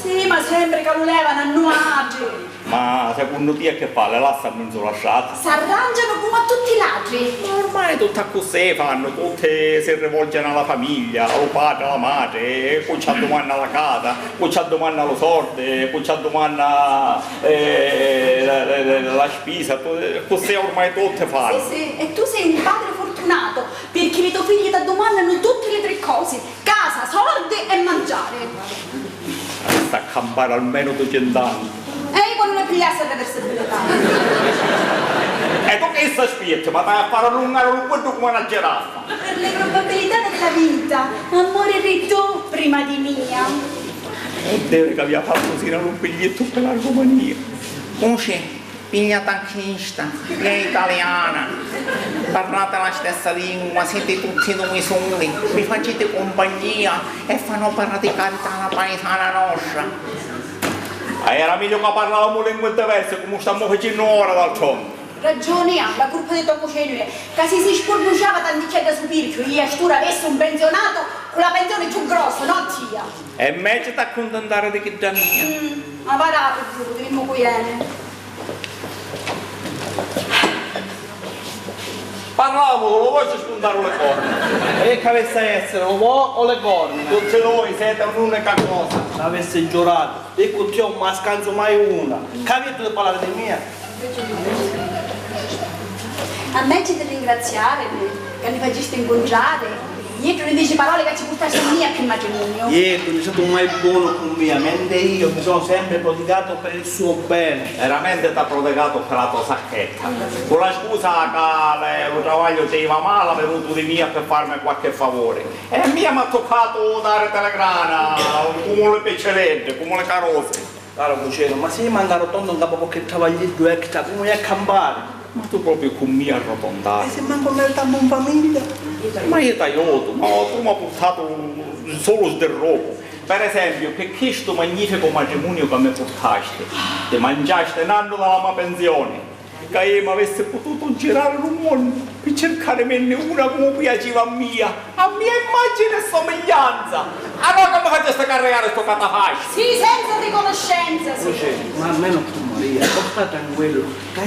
D: Sì, ma sempre che lo levano a nuage.
E: Ma secondo te che fa? Le lasciano in sola lasciata?
D: Si arrangiano come a tutti i ladri.
E: Ma ormai tutte così fanno, tutte si rivolgono alla famiglia, al padre, alla madre, poi ci domanda alla casa, poi ci domanda lo sorte, poi ci domanda la spesa, così ormai tutte fanno.
D: Sì, sì, e tu sei un padre fortunato, perché i tuoi figli ti domandano tutte le tre cose: casa, soldi e mangiare.
E: Sta a campare almeno 200 anni.
D: E io quando le pigliassi a versatilità.
E: E tu che sta spietta? Ma vai a fare allungare un guardo come una giraffa.
D: Per le probabilità della vita, morirei tu prima di mia.
E: E deve che aveva fatto sino a un biglietto per la Romania.
F: Conosci? Piglia taxista, è italiana, parlate la stessa lingua, siete tutti noi soli, vi facete compagnia e fanno praticare la paesana nostra.
E: Era meglio che parlavamo lingue diverse come stiamo facendo ora d'altronde.
D: Ragione ha, la colpa di tuo cucino è che si sporbuciava tanticchia da subire, io e tu avessi un pensionato con la pensione più grossa, no tia?
E: E meglio ti accontentare di che già mia.
D: Ma va giuro, dimmo qui viene.
E: Parlavamo, lo voglio spuntare le corna.
I: E che avesse essere, lo vuoi o le corna?
E: Tutti noi siete un'unica cosa.
I: Avesse giurato, e con te non mi scanso mai una. Capito di parlare di mia?
D: A me c'è da ringraziare che mi faceste incontrare. Dietro le 10 parole che ci portaste a mia più matrimonio.
I: Dietro, non è stato mai buono con me, mentre io mi sono sempre prodigato per il suo bene.
E: Veramente ti ha protegato per la tua sacchetta. Con la scusa che lo travaglio ti va male, è venuto di mia per farmi qualche favore. E mia mi ha toccato dare telegrana, come le peccelette, come le carrozze.
I: Caro cucino, ma se mi mancano tonto un capo che travaglietto extra, come è campare?
E: Ma tu proprio con me arrotondato.
I: E se manco nel tampo in famiglia?
E: Ma io ti aiuto, ma tu mi hai portato solo del robo. Per esempio, per questo magnifico matrimonio che mi portaste, ti mangiaste un anno dalla mia pensione, che io mi avessi potuto girare il mondo per cercare menne una come piaceva a mia immagine e somiglianza. Allora come faceste carregare sto catafascio?
D: Sì, senza riconoscenza, sì.
I: Cucino, ma almeno tu Maria, sta tranquillo, che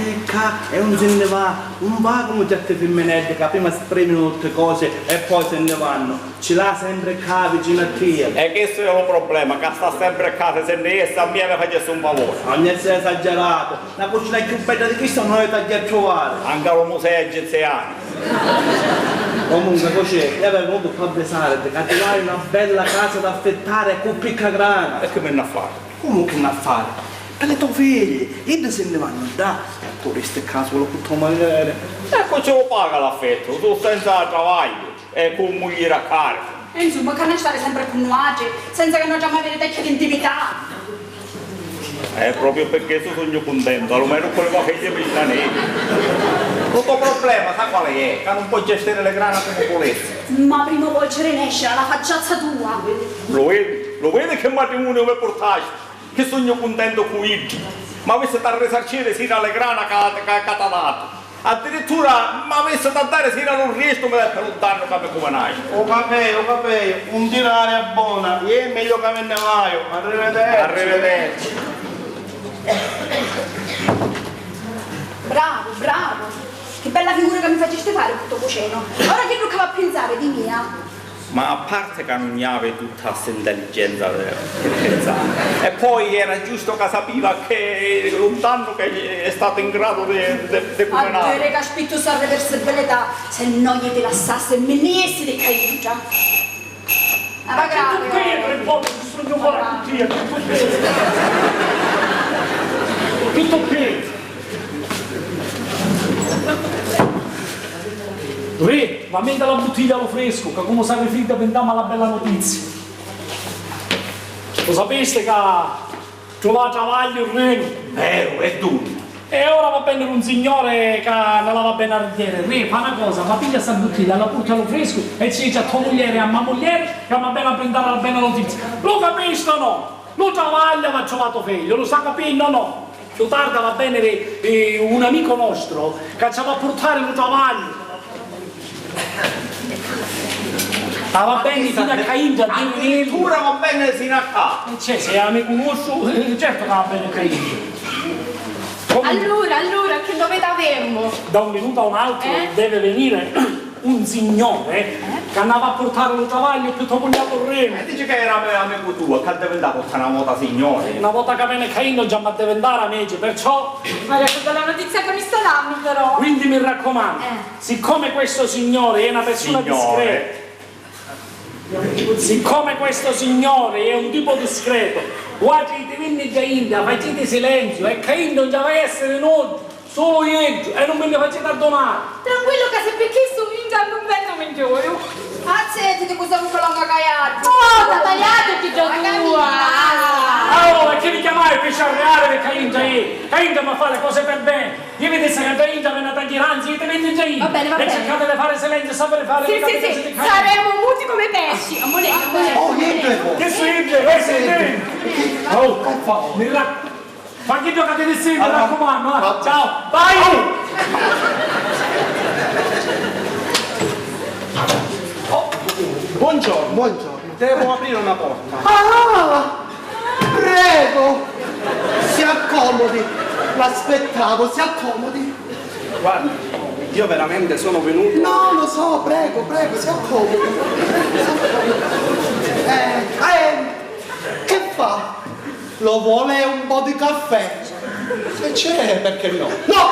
I: e non se ne va come certe femminette che prima spremono tutte le cose e poi se ne vanno. Ce l'ha sempre qua vicino a te.
E: E questo è il problema, che sta sempre a casa, se ne essa a me mi facesse un favore.
I: Non essere esagerato, la cucina più bella di questo non è da a trovare.
E: Anche lo museo egiziano.
I: Comunque così, io avevo voluto far pensare che ti vai una bella casa da affittare con picca grana.
E: E che me ne a fare?
I: Comunque non a fare? Per le tue figlie, e se ne vanno da turisti caso lo può magari.
E: Ecco ce lo paga l'affetto, tu senza travaglio e con moglie a carico.
D: E insomma, che non stare sempre con noi, senza che noi già mai avere di intimità.
E: È proprio perché sono contento, almeno quello che figlia mi sta nero. Il tuo problema, sa qual è? Che non puoi gestire le grane come volessi.
D: Ma prima o poi ci rinesce la facciazza tua.
E: Lo vedi che matrimonio mi portaste? Che sono contento con il ma avesse da risarcire sino alle grane che ti ha dato. Addirittura mi avesse da dare sino a non riesco per un danno che mi come nasce.
I: Ho capito, un tirare a buona, e è meglio che me ne vai. Arrivederci.
E: Arrivederci.
D: Bravo, bravo. Che bella figura che mi faceste fare tutto cucino. Ora che va a pensare di mia?
E: Ma a parte che non avevi tutta questa intelligenza per pensare. E poi era giusto che sapeva che lontano che è stato in grado di
D: A
E: comunare.
D: dire che spitto serve per serbellità, se no gli te lassasse e me ne essi di caiuccia.
B: Ma che tu per il popolo che sono fuori a cucina, tutto qui. Re, ma metta la bottiglia allo fresco, che come sarà fredda pendiamo alla bella notizia. Lo sapeste che ha trovato a Vaglio il Reno?
E: Vero, e tu?
B: E ora va bene un signore che non la va bene a dire. Re, fa una cosa, ma piglia sta bottiglia, la porta allo fresco e ci dice a tua moglie e a mia moglie che va bene a prendere la bella notizia. Lo capisci o no? Lo travaglia ma ha trovato figlio, lo sta capendo o no? Più tardi va bene un amico nostro che ci va a portare un travaglio. Ah, va bene fino a Cainta,
E: addirittura va bene fino a qua.
B: Cioè, se amico nostro, certo che va bene Cainta.
C: Allora, che dovete avermo?
B: Da un minuto a un altro deve venire un signore che andava a portare un travaglio più togliato il remo.
E: E dice che era amico tuo, che deve andare a portare una volta signore.
B: Una volta che viene Caino già mi deve andare amici, perciò...
C: Ma è tutta la notizia che mi sta dando però.
B: Quindi mi raccomando, siccome questo signore è una persona discreta, siccome questo signore è un tipo discreto, guardi ti vieni da India, facete silenzio e Caino non deve essere noi, solo io e non me ne facete addonare.
C: Tranquillo che se perché sto vinta non vengo migliore.
D: Accetti di questo culo cagagliato.
C: Oh, da tagliato ti già tua.
B: Allora, che mi chiamai per sciarreare per Caino è? Caino mi fa le cose per bene. Io vedete che Caino viene a tagliare, anzi, io ti vendi già io.
C: Va bene.
B: E cercate di fare silenzio, sapete fare le cose di Caino.
C: Saremo muti come pesci. Amore.
I: Oh, niente!
B: Che siete? Oh, mi raccomando. Ma che giocate di sì, mi raccomando. Ciao, vai!
G: Buongiorno. Devo aprire una porta.
I: Ah! Prego! Si accomodi! L'aspettavo, si accomodi!
G: Guarda, io veramente sono venuto.
I: No, lo so, prego, si accomodi! Che fa? Lo vuole un po' di caffè?
G: Se c'è, perché no?
I: No!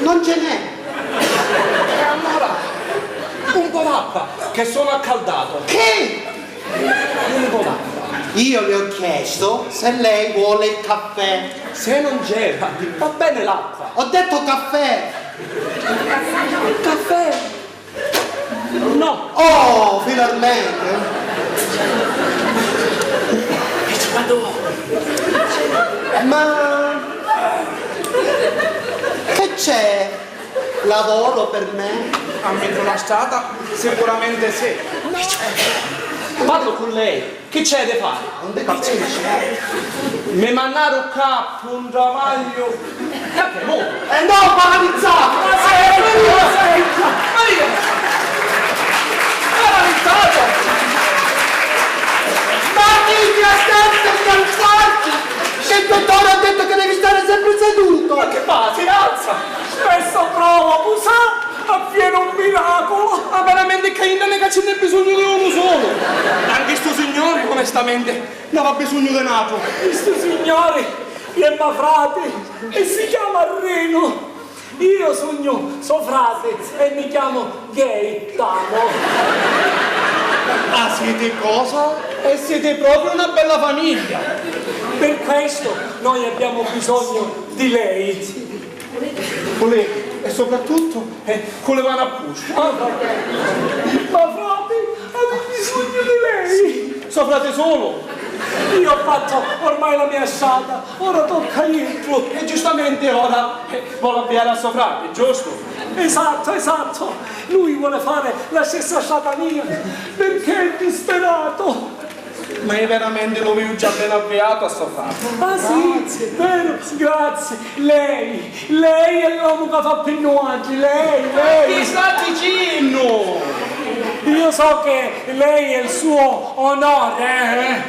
I: Non ce n'è!
G: E allora, un po' d'acqua, che sono accaldato.
I: Che?
G: Un po' d'acqua.
I: Io le ho chiesto se lei vuole il caffè.
G: Se non c'era, va bene l'acqua.
I: Ho detto caffè!
G: Caffè? No.
I: Oh, finalmente! Ma che c'è? Lavoro per me?
G: Ammetto una stata, sicuramente sì. Parlo con lei, che c'è da fare?
I: Non te capisci?
G: Mi mandare un capo, un travaglio. Che mo?
I: No, paralizzato!
G: Ma io! Paralizzato!
I: Ma chi ti ha detto che alzarti? Se il dottore ha detto che devi stare sempre seduto!
G: Ma che fa? Si alza!
B: Questo provo, Musa, avviene un miracolo.
G: Ma veramente che non ne c'è bisogno di uno solo! Anche sto signore, onestamente, non aveva bisogno di nato!
B: Questo signore è mio frate e si chiama Reno. Io sogno suo frate e mi chiamo Gaetano.
G: Ah, siete cosa? E siete proprio una bella famiglia!
B: Per questo noi abbiamo bisogno di lei.
G: Volete? E soprattutto con le mani a posto.
B: Ma frate, avevo bisogno di lei.
G: Suo frate solo!
B: Io ho fatto ormai la mia scelta, ora tocca io.
G: E giustamente ora vuole avviare a suo frate, giusto?
B: Esatto. Lui vuole fare la stessa scelta mia perché è disperato.
G: Ma è veramente lo vedo già ben avviato a suo frate.
B: Ah sì, vero, grazie. Lei è l'uomo che fa pignoaggi, lei.
G: Ti sta vicino!
B: Io so che lei è il suo onore,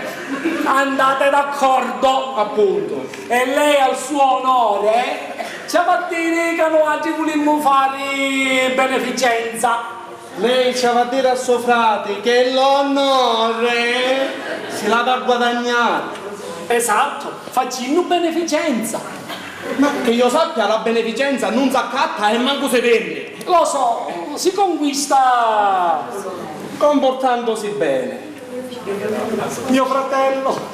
B: andate d'accordo,
G: Appunto.
B: e lei al suo onore ci va a dire che noi oggi vogliamo fare beneficenza.
I: Lei ci va a dire a suo frate che l'onore si l'ha da guadagnare.
B: Esatto, facciamo beneficenza.
I: Ma che io sappia, la beneficenza non si accatta e manco si vende.
B: Lo so, si conquista
I: Comportandosi bene.
B: mio fratello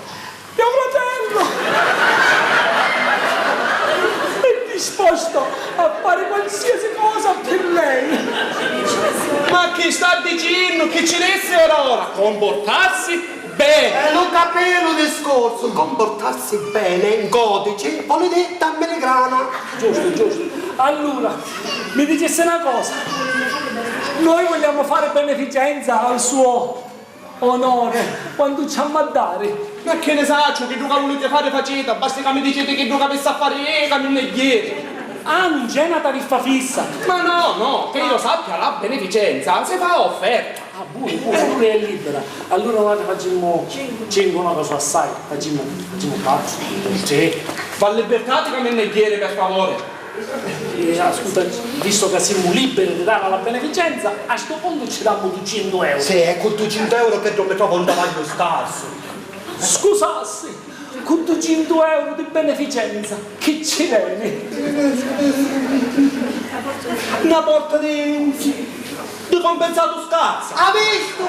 B: è disposto a fare qualsiasi cosa per lei.
I: Ma chi sta dicendo che ci desse ora? Comportarsi bene.
J: Non capivo il discorso, comportarsi bene in codice, vuole dire a melegrana.
B: Giusto. Allora, mi dicesse una cosa. Noi vogliamo fare beneficenza al suo onore quando ci a dare.
I: Ma che ne saccio, che tu volete fare faceta, basta che mi dicete che tu capisci a fare che non è ieri.
B: Ah, non c'è una tariffa fissa.
I: Ma no, che io sappia, la beneficenza si fa offerta.
B: Ah, pure è libera. Allora guarda, facciamo 5, una cosa assai. Facciamo 4. Sì.
I: Va libertà che non è ieri, per favore.
B: Ascolta, visto che siamo liberi di dare la beneficenza, a sto punto ci diamo 200 euro.
J: Sì, è con 200 euro che non mi trovo un davaglio scarso.
B: Scusassi, con 200 euro di beneficenza, che ci viene?
I: Una porta di compensato scarso.
J: Ha visto?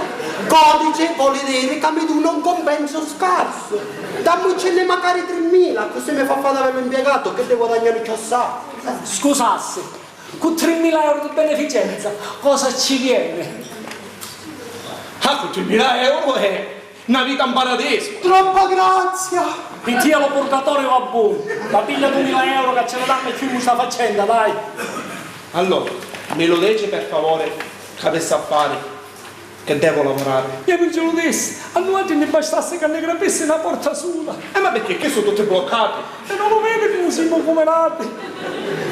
J: Codice vuole dire che mi do un compenso scarso. Dammi magari 3.000, così mi fa fare averlo impiegato, che devo guadagnare assai.
B: Scusassi, con 3.000 euro di beneficenza, cosa ci viene?
I: Ah, con 3.000 euro è una vita in paradiso.
J: Troppa grazia.
B: Pittia lo portatore va buono, la piglia 2.000 euro che ce ne danno e chiude questa faccenda, dai.
I: Allora, me lo dice per favore, che adesso a fare, che devo lavorare.
B: Io non ce lo dissi, a noi ne bastasse che ne grapesse una porta sola.
I: Ma perché? Che sono tutte bloccate?
B: E non lo vede come siamo come nati.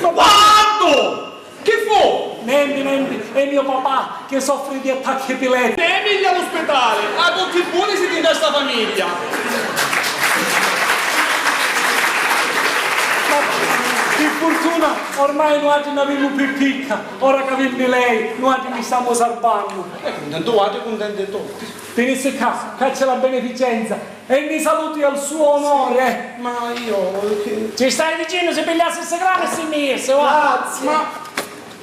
I: Guardo! Che fu?
B: Nendi, è mio papà che soffre di attacchi epilettici.
I: Emigli all'ospedale, a tutti i buoni siete in questa famiglia.
B: Per fortuna ormai noi non abbiamo più picca, ora che viene lei, noi mi stiamo salvando.
I: Contenti tutti.
B: Tenesse caso, che c'è la beneficenza e mi saluti al suo onore.
I: Ma io...
B: Ci stai dicendo se pigliasse queste grane e si messe, va?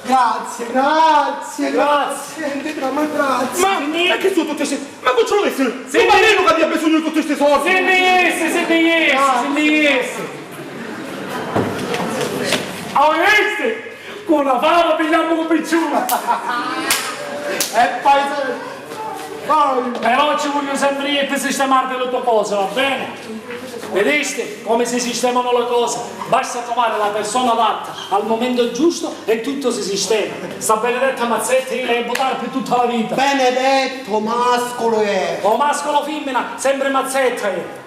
J: Grazie.
B: Grazie.
J: Ma grazie.
I: Ma che sono tutte queste... Ma non ce lo desse? Non va bene che abbia bisogno di tutti questi soldi.
B: Se ne jesse. Avete? Con la fava pigliamo con picciuna.
J: E poi...
B: Però ci vogliono sempre io per sistemare le tue cose, va bene? Vedete come si sistemano le cose? Basta trovare la persona adatta al momento giusto e tutto si sistema. Sta benedetta Mazzetta io lei buttare per tutta la vita.
J: Benedetto, mascolo è.
B: O mascolo o femmina, sempre Mazzetta io.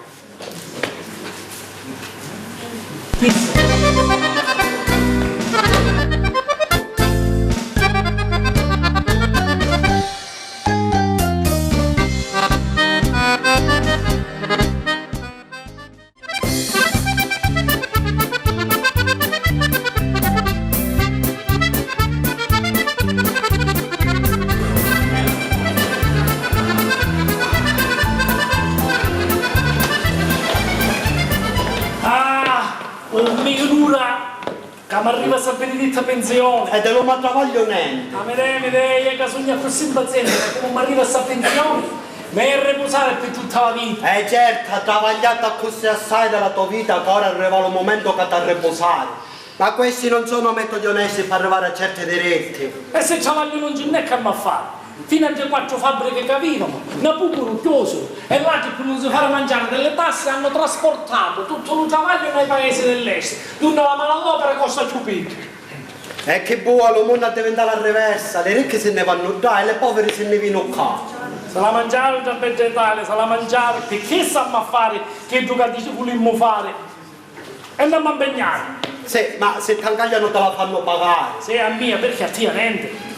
B: Che mi arriva questa benedetta pensione.
J: E te lo ma travaglio niente.
B: Ma mi dai, che sogna così impaziente, come mi arriva questa pensione, mi è riposare per tutta la vita.
J: Certo, ha travagliato così assai della tua vita che ora arriva il momento che ti ha riposare. Ma questi non sono metodi onesti per arrivare a certi diritti.
B: E se ciavaglio non ce n'è che mi fare. Fino a 4 fabbriche che vivono, ne pucano chiuso e là che per non si fare mangiare delle tasse hanno trasportato tutto il ciavaglio nei paesi dell'est. Tutta la manodopera costa più piccola.
J: E che buono, il mondo è diventato alla reversa, le ricche se ne vanno là e le povere se ne vanno qua.
B: Se la mangiare già vegetale, se la mangiare, perché stiamo a fare che tu che dici volimmo fare? E andiamo a impegnare.
J: Sì, ma se t'angagliano te la fanno pagare.
B: Se è a mia, perché a te rende?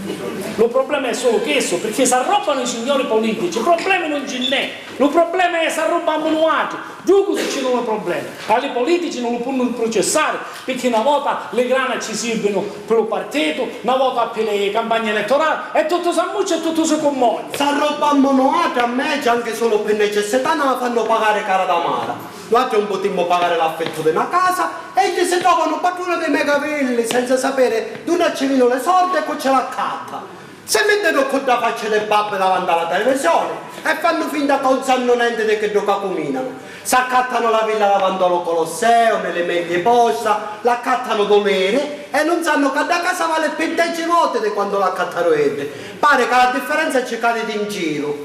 B: Il problema è solo questo, perché si arrobano i signori politici, il problema non ce n'è, il problema è che si arrobano noi, giù se c'è un problema. Ai politici non lo possono processare, perché una volta le grane ci servono per il partito, una volta per le campagne elettorali, e tutto si ammuccia e tutto si commoglia.
J: Si arrobano noi a me, anche solo per necessità, non la fanno pagare cara da mara. Noi non potremmo pagare l'affetto di una casa e gli si trovano padrone dei megavilli senza sapere dove ci vengono le soldi e poi ce l'accatta. Si mettono con la faccia del babbo davanti alla televisione e fanno finta che non sanno niente di che gioca combinano. Si accattano la villa davanti allo Colosseo, nelle medie posta, l'accattano dolere e non sanno che da casa vale più 10 volte di quando l'accattano ebbe. Pare che la differenza è cercare in giro.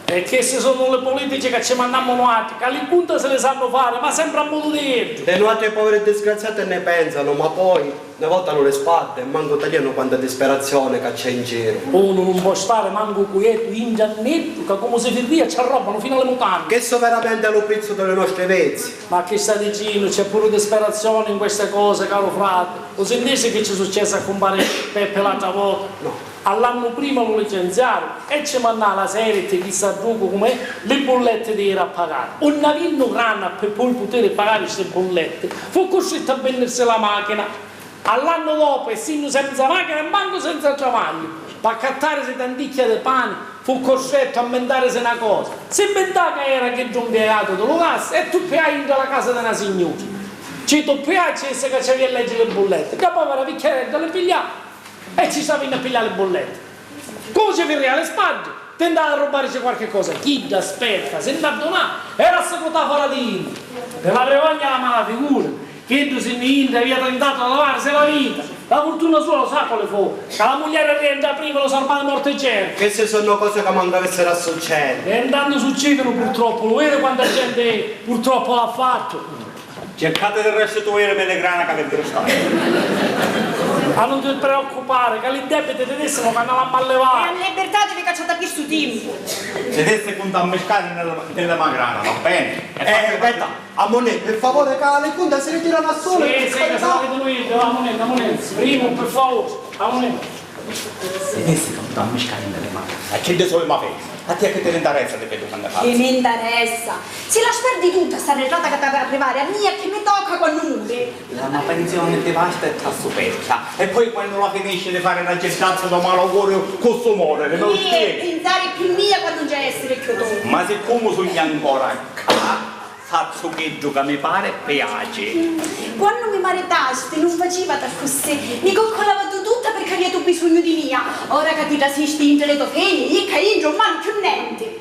B: E queste sono le politiche che ci mandiamo noi, che alle punte se le sanno fare, ma sempre a modo di dirlo.
J: Le nostre povere disgraziate ne pensano, ma poi ne voltano le spalle e manco tagliano quanta disperazione che c'è in giro.
B: Uno non può stare manco quieto, in giannetto, che come se via ci arrobano fino alle mutande.
J: Che so veramente lo pizzo delle nostre vezze.
B: Ma che sta dicendo? C'è pure disperazione in queste cose, caro frate. Lo sentite che ci è successo a compare Peppe l'altra volta?
J: No.
B: All'anno prima lo licenziarono e ci mandava la serie di chissà giù come le bollette di era a pagare. Un navino grande per poi poter pagare queste bollette fu costretto a vendersi la macchina. All'anno dopo, essendo senza macchina e manco senza travaglio, per accattare se tanticchia di pane, fu costretto a inventarsi una cosa. Si inventava che era che un impiegato dello gas e tu piai dalla casa di una signora. Ci tu piai c'è che ci a leggere le bollette. Dopo aveva picchiaretto le pigliava e ci stava a pigliare le bollette. Come ci ferri alle spalle, tentava a rubarci qualche cosa. Chi da aspetta, se non donà, era secotato fuori di India. Per la vergogna la mala figura, che tu se in India aveva tentato di lavarsi la vita. La fortuna sua lo sa quale fu, che la moglie rientra prima lo salvava di morte certa.
J: Queste sono cose che manca essere a succedere.
B: E intanto succedono purtroppo, lo vede quanta gente purtroppo l'ha fatto.
E: Cercate di restituire per le grane che avrebbero state.
B: Ma non ti preoccupare, che l'indebito tedesco non vanno a mallevare.
D: La libertà devi cacciare per su tempo.
E: Siete conto a mescare nella magrana, va bene?
J: Aspetta, a Monet, per favore, che le punte si ritirano a solo.
B: Sì, che se la vedo lui, a Monet, primo, per favore, a Monet.
E: Siete conto a mescare nelle magrane. A chi de sole ma fai? A te che te ne interessa di vedo quando fai?
D: Che mi interessa? Se la perdi tutta sta retrata che deve arrivare a mia che mi tocca quando muore.
E: La pensione ti basta e ti superca. E poi quando la finisci di fare una gestanza da malaugurio con suo muore, me lo spieghi?
D: Pensare più mia quando già essere chiuso.
E: Ma siccome sogni ancora faccio che gioca mi pare piace.
D: Quando mi maritasti non faceva da così, mi coccolava tutta perché avevi tu bisogno di mia. Ora che ti rasisti in le tue figlie, io che io non mangio più niente.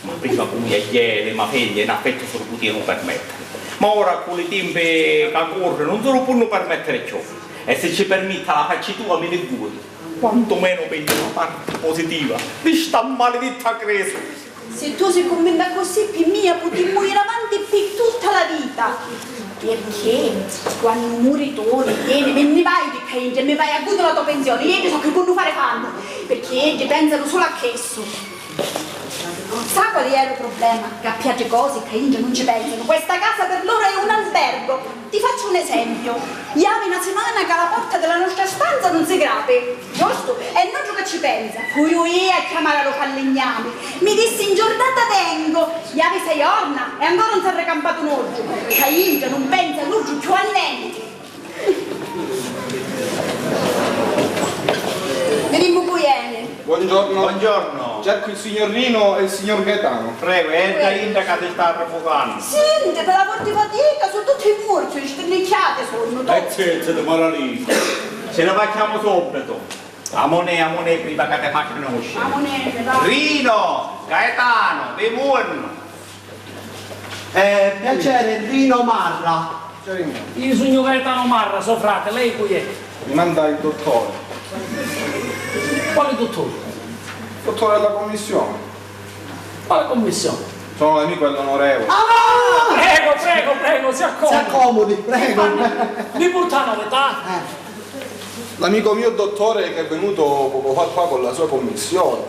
E: Ma prima come ieri, ma figlie, in affetto se lo potevano permettere. Ma ora con le tempe che corrono non se lo possono permettere ciò. E se ci permette la faccia tua me ne figuri. Quanto meno per una parte positiva di sta maledetta crisi.
D: Se tu sei convinta così, più mia, potremmo ir avanti per tutta la vita. Perché quando muori tu, ne vai di gente, mi vai a godere la tua pensione, io so che possono fare fanno, perché pensano solo a questo. Sa qual è il problema? Che a piace cose che non ci pensano. Questa casa per loro è un albergo. Ti faccio un esempio. Iami una settimana che alla porta della nostra stanza non si grape, giusto? E non che ci pensa. Fui io a chiamare lo falegname. Mi disse in giornata vengo. Iami sei orna e ancora non si è recampato un oggi. Che non pensa all'oggi più a niente. Vediamo Buiene.
K: Buongiorno.
E: Buongiorno.
K: Cerco il signor Rino e il signor Gaetano.
E: Prego, entra Inda che ti sta rafogando.
D: Senti, per la porti fatica, sono tutti i murci, strillicciate sono.
E: Zitto, moralista. Ce la facciamo subito. Amone, prima che ti facciano uscire.
D: Amone, dai.
E: Rino, Gaetano, Bemurno.
J: Piacere, Rino Marra.
B: Io sono Gaetano Marra, suo frate, lei qui è?
K: Mi manda il dottore.
B: Quale dottore?
K: Dottore della commissione.
B: Quale commissione?
K: Sono l'amico dell'onorevole.
B: Prego, si accomodi.
J: Si accomodi, prego.
B: Mi porta la novità?
K: L'amico mio dottore che è venuto poco fa qua con la sua commissione.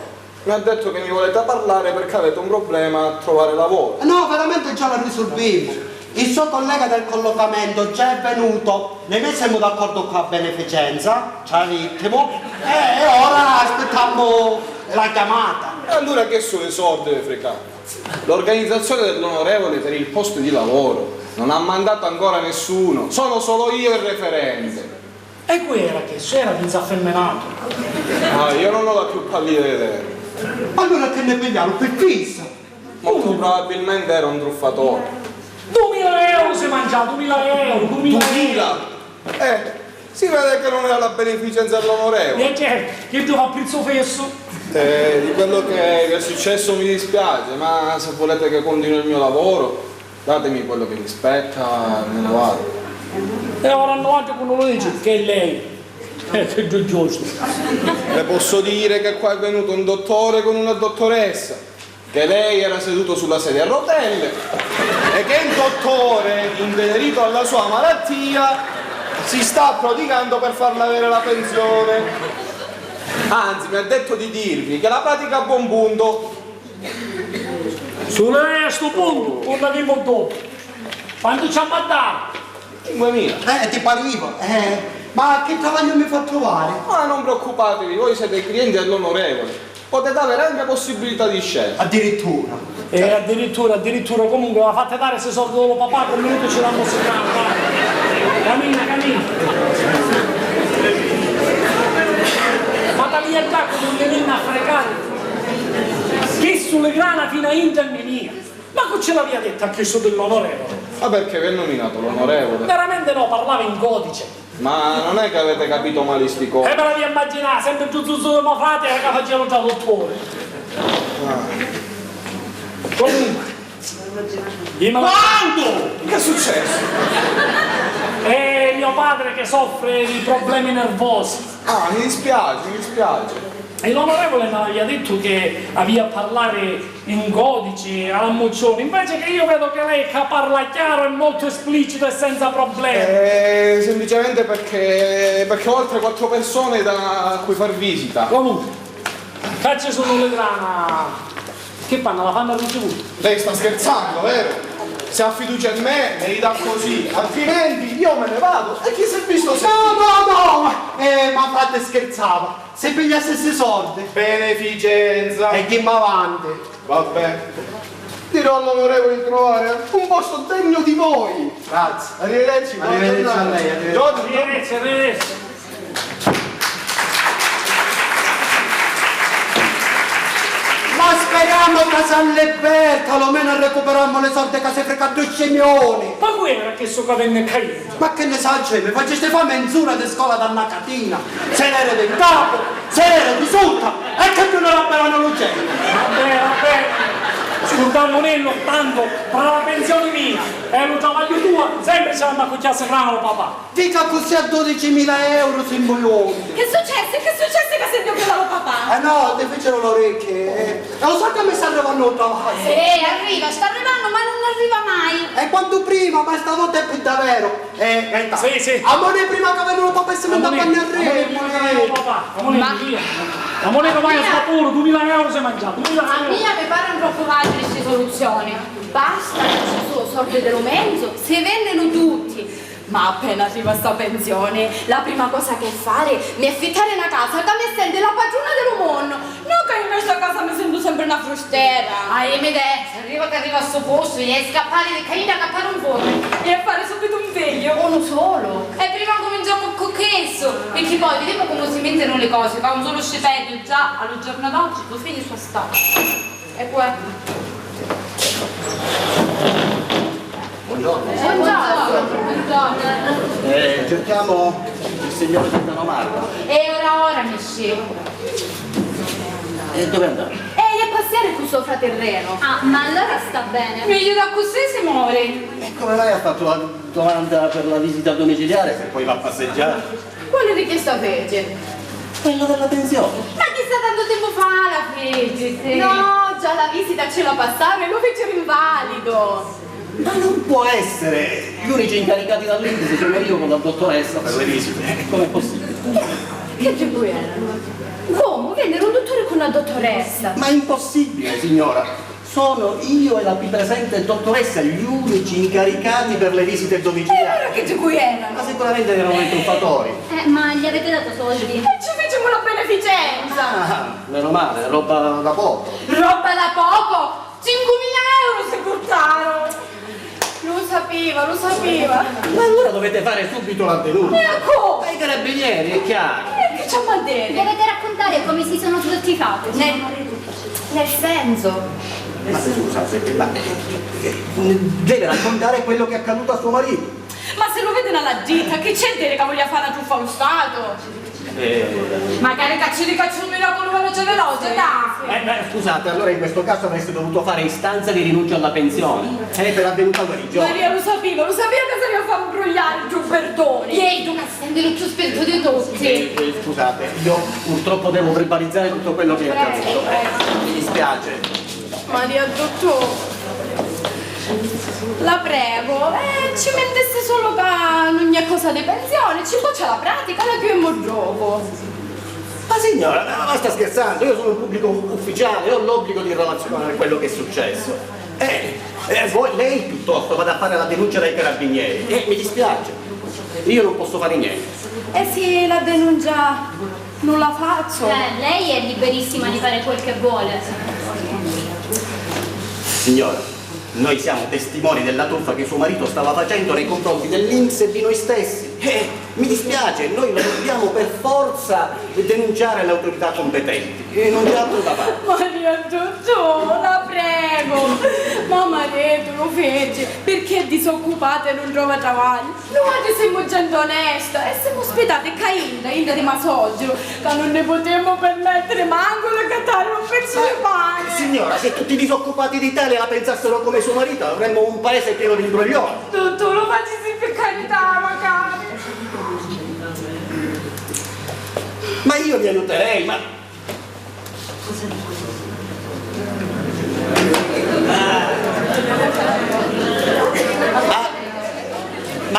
K: Mi ha detto che mi volete parlare perché avete un problema a trovare lavoro.
J: No, veramente già la risolvevo. Il suo collega del collocamento già è venuto, ne siamo d'accordo qua a beneficenza, ci ha detto, e ora aspettiamo la chiamata.
K: E allora che sono i soldi deve fregare? L'organizzazione dell'onorevole per il posto di lavoro non ha mandato ancora nessuno, sono solo io il referente.
B: E qui era che era disaffemmenato.
K: Ah, io non ho la più pallida idea.
J: Allora che ne pigliamo per fissa?
K: Molto probabilmente era un truffatore.
B: 2000 euro si è mangiato, 2000 euro, 2000 euro.
K: 2000? Si vede che non era la beneficenza dell'onorevole.
B: E certo, che tu fa pizzo fesso?
K: Di quello che è successo mi dispiace, ma se volete che continui il mio lavoro, datemi quello che mi spetta e me ne vado.
B: E ora hanno anche quello lo dice che è lei. Che è giusto.
K: Le posso dire che qua è venuto un dottore con una dottoressa, che lei era seduto sulla sedia a rotelle e che il dottore, intenerito alla sua malattia, si sta prodigando per farle avere la pensione. Anzi, mi ha detto di dirvi che la pratica a buon punto.
B: Su lei a sto punto, torneremo dopo. Quanto ci ha mandato?
K: 5.000.
J: Ti pariva? Ma che travaglio mi fa trovare?
K: Ma non preoccupatevi, voi siete clienti dell'onorevole. Potete avere anche possibilità di scelta.
J: Addirittura.
B: E addirittura, comunque la fate dare se soldi dello papà, per un minuto ce l'hanno segato, cammina. Ma da lì a tacco non mi viene a fregare. Che sulle grana fino a intervenire. Ma che ce l'aveva detto a chiesto dell'onorevole?
K: Ma perché vi è nominato l'onorevole?
B: Veramente no, parlava in codice.
K: Ma non è che avete capito male sti cose.
B: E me la devi immaginare, sempre giù di mio frate che facevano già dottore. Comunque,
K: quando? Che è successo?
B: È mio padre che soffre di problemi nervosi.
K: Ah, mi dispiace.
B: E l'onorevole mi aveva detto che aveva a parlare in codice alla Moccione, invece che io vedo che lei che parla chiaro e molto esplicito e senza problemi.
K: Semplicemente perché ho altre 4 persone a cui far visita.
B: Comunque, cacce sono le grana. Che fanno? La fanno ricevuta?
K: Lei sta scherzando, vero? Se ha fiducia in me, me li dà così, altrimenti io me ne vado. E chi si è visto se...
J: No, ma fate scherzava. Se pigliasse questi soldi.
K: Beneficenza.
J: E chi avanti?
K: Vabbè. Dirò all'onorevole di trovare un posto degno di voi.
J: Grazie.
K: Arrivederci.
J: Arrivederci a lei.
B: Arrivederci.
J: Ma speriamo che si alleberta, almeno recuperiamo le soldi che si frega 2 scemioni.
B: Ma guarda che so che venne caduto.
J: Ma che ne sa, mi faceste fare mezz'ora di scuola da una catina, se n'era di capo, se n'era di sotto, e che più non la non c'è.
B: Vabbè. Scordando nello tanto per la pensione mia e lo travaglio tua, sempre ce l'hanno accucciato grano papà.
J: Dica così a 12.000 euro si imboglioni.
C: Che successe? Che sentito che lavo papà?
J: No, ti fecero le orecchie. E lo so che mi sta arrivando il travaglio.
C: Arriva, sta arrivando, ma non arriva mai.
J: E quanto prima, ma stavolta è più davvero.
B: Sì.
J: Amore prima che vengono papà e si mette a panni a re.
B: La moneta vai a spapuro, 2.000 euro si è mangiato.
C: A mia mi pare troppo facile queste soluzioni. Basta che ci sono soldi dell'aumento, si vendono tutti. Ma appena arriva sta pensione, la prima cosa che fare è affittare una casa che mi sente la padrona del mondo. Non che in questa casa mi sento sempre una frustera. Mi se arriva che arriva a sto posto e scappare di caina a cappare un po' e a fare subito un figlio. Uno solo. E prima cominciamo con questo. Perché poi vediamo come si mettono le cose. Fa un solo stipendio già al giorno d'oggi, tuo figlio sua sta. E poi.
I: Buongiorno.
C: Buongiorno.
I: Cerchiamo il signore Gaetano Marra.
C: E ora mi scemo.
I: E dove andare?
C: Ehi, a passeare con suo fratello. Ah, ma allora sta bene. Meglio da così si muore.
I: E come mai ha fatto la domanda per la visita domiciliare se poi va a passeggiare?
C: Quale richiesta fece?
I: Quello della pensione.
C: Ma chissà tanto tempo fa la fece? No, già la visita ce la passarono e lo fecero invalido.
I: Ma non può essere! Gli unici incaricati dall'Indice sono io con la dottoressa per le visite. Com'è possibile?
C: Che tempo erano? Come? Vennero un dottore con una dottoressa.
I: Ma è impossibile, signora. Sono io e la qui presente dottoressa gli unici incaricati per le visite domiciliari.
D: Che di cui erano?
I: Ma sicuramente erano i truffatori.
C: Ma gli avete dato soldi?
D: E ci facciamo una beneficenza!
I: Ah, meno male, roba da poco.
D: Roba da poco! 5.000 euro si buttarono! Lo sapeva!
I: Ma allora dovete fare subito la denuncia.
D: E a come?
I: Ai carabinieri, è chiaro.
D: E che c'ha a dire?
C: Dovete raccontare come si sono tutti fatti.
D: Nel senso?
I: Ma scusate, deve raccontare quello che è accaduto a suo marito.
D: Ma se lo vedono alla gita, che c'è dire che voglia fare una truffa allo Stato? Magari cacci un miracolo veloce, dai!
I: Scusate, allora in questo caso avreste dovuto fare istanza di rinuncia alla pensione. Per avvenuta guarigione.
D: Maria lo sapeva che se ne fa imbrogliare giù perdoni.
C: Ehi, tu nascendi lo più spirito di tutti.
I: Scusate, io purtroppo devo verbalizzare tutto quello che è accaduto. Mi dispiace.
D: Maria dottore, la prego, ci mettesse solo che non è cosa di pensione, ci faccia la pratica, la più in gioco.
I: Ma signora, ma sta scherzando, io sono un pubblico ufficiale, ho l'obbligo di relazionare quello che è successo. Voi, lei piuttosto vada a fare la denuncia dai carabinieri. Mi dispiace, io non posso fare niente.
D: E se la denuncia non la faccio?
C: Lei è liberissima di fare quel che vuole.
I: Signora, noi siamo testimoni della truffa che suo marito stava facendo nei confronti dell'Inps e di noi stessi. Mi dispiace, noi lo dobbiamo per forza denunciare alle autorità competenti. Non c'è altro da fare.
D: Maria Giorgio, la prego. Mamma detto lo fece perché disoccupata e non trova lavoro. Noi siamo gente onesta e siamo ospitati Inda di Masogiro, che non ne potremmo permettere manco di cattare un pezzo di pane.
I: Signora, se tutti i disoccupati d'Italia la pensassero come suo marito, avremmo un paese pieno di imbroglioni.
D: Tutto lo facci per carità, magari.
I: Ma io vi aiuterei, ma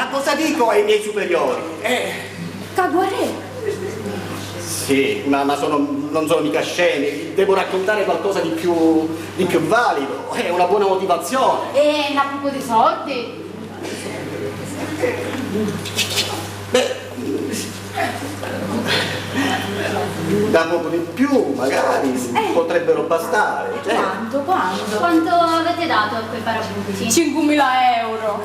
I: cosa dico ai miei superiori?
D: Caguaré.
I: Sì, ma non sono mica scemi, devo raccontare qualcosa di più valido, è una buona motivazione.
C: Un appunto di soldi.
I: Da poco di più, magari, potrebbero bastare.
C: Quanto? Quanto avete dato a quei parabutti?
D: 5.000 euro.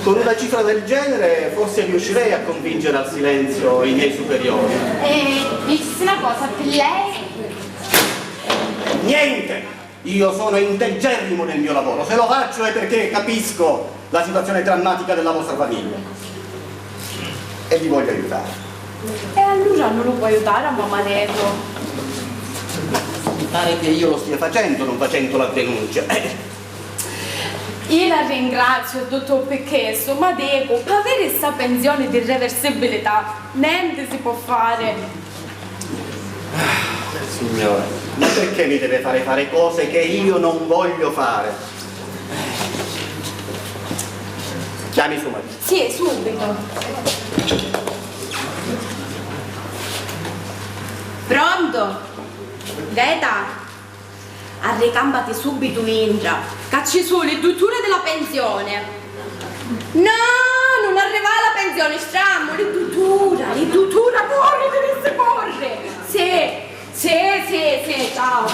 I: Con una cifra del genere forse riuscirei a convincere al silenzio i miei superiori.
C: Dicessi una cosa, per lei?
I: Niente! Io sono integerrimo nel mio lavoro, se lo faccio è perché capisco la situazione drammatica della vostra famiglia e vi voglio aiutare.
D: E allora non lo puoi aiutare a mamma Neto?
I: Mi pare che io lo stia facendo, non facendo la denuncia.
D: Io la ringrazio, dottor Pecchesso, ma devo, per avere questa pensione di reversibilità, niente si può fare.
I: Signora, ma perché mi deve fare cose che io non voglio fare? Chiami suo marito.
D: Sì, subito. Pronto? Gaeta? Arrecambati subito Indra, cacci su le dotture della pensione. No, non arriva la pensione, stiamo, le dotture, corri, deve correre. Sì, ciao.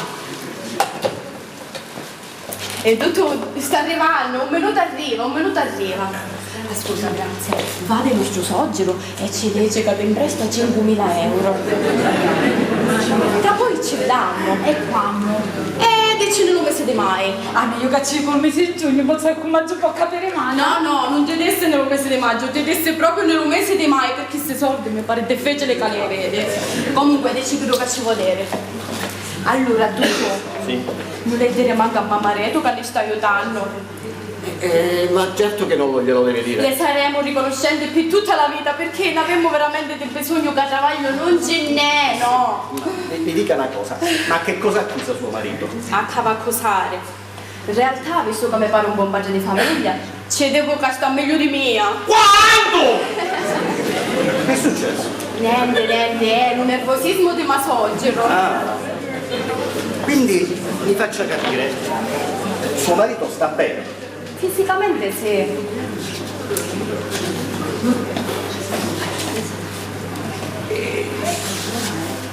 D: E tu sta arrivando, un minuto arriva. Scusa, grazie. Va del nostro Sogiro e ci dice che in presta 5.000 euro. Da poi ci vediamo. E quando? Dici non lo mese di mai. Meglio che ci col mese di giugno, posso che maggio può capire mai. No, non ti desse nello mese di maggio, ti desse proprio nello mese di mai, perché questi soldi mi pare difficile che li vede. Comunque, dici quello che ci vuol dire. Allora, tu non le dire manco a mamma Reto che li sta aiutando.
I: Ma certo che non glielo deve dire.
D: Le saremo riconoscenti per tutta la vita perché ne abbiamo veramente di bisogno che Travaglio non ce n'è, no?
I: Mi dica una cosa, ma che cosa accusa suo marito?
D: Accava accusare. In realtà, visto che mi pare un buon padre di famiglia, ci devo che sta meglio di mia.
I: Quando?
J: Che è successo?
C: Niente, è un nervosismo di masogero.
J: Quindi mi faccia capire, suo marito sta bene?
C: Fisicamente sì.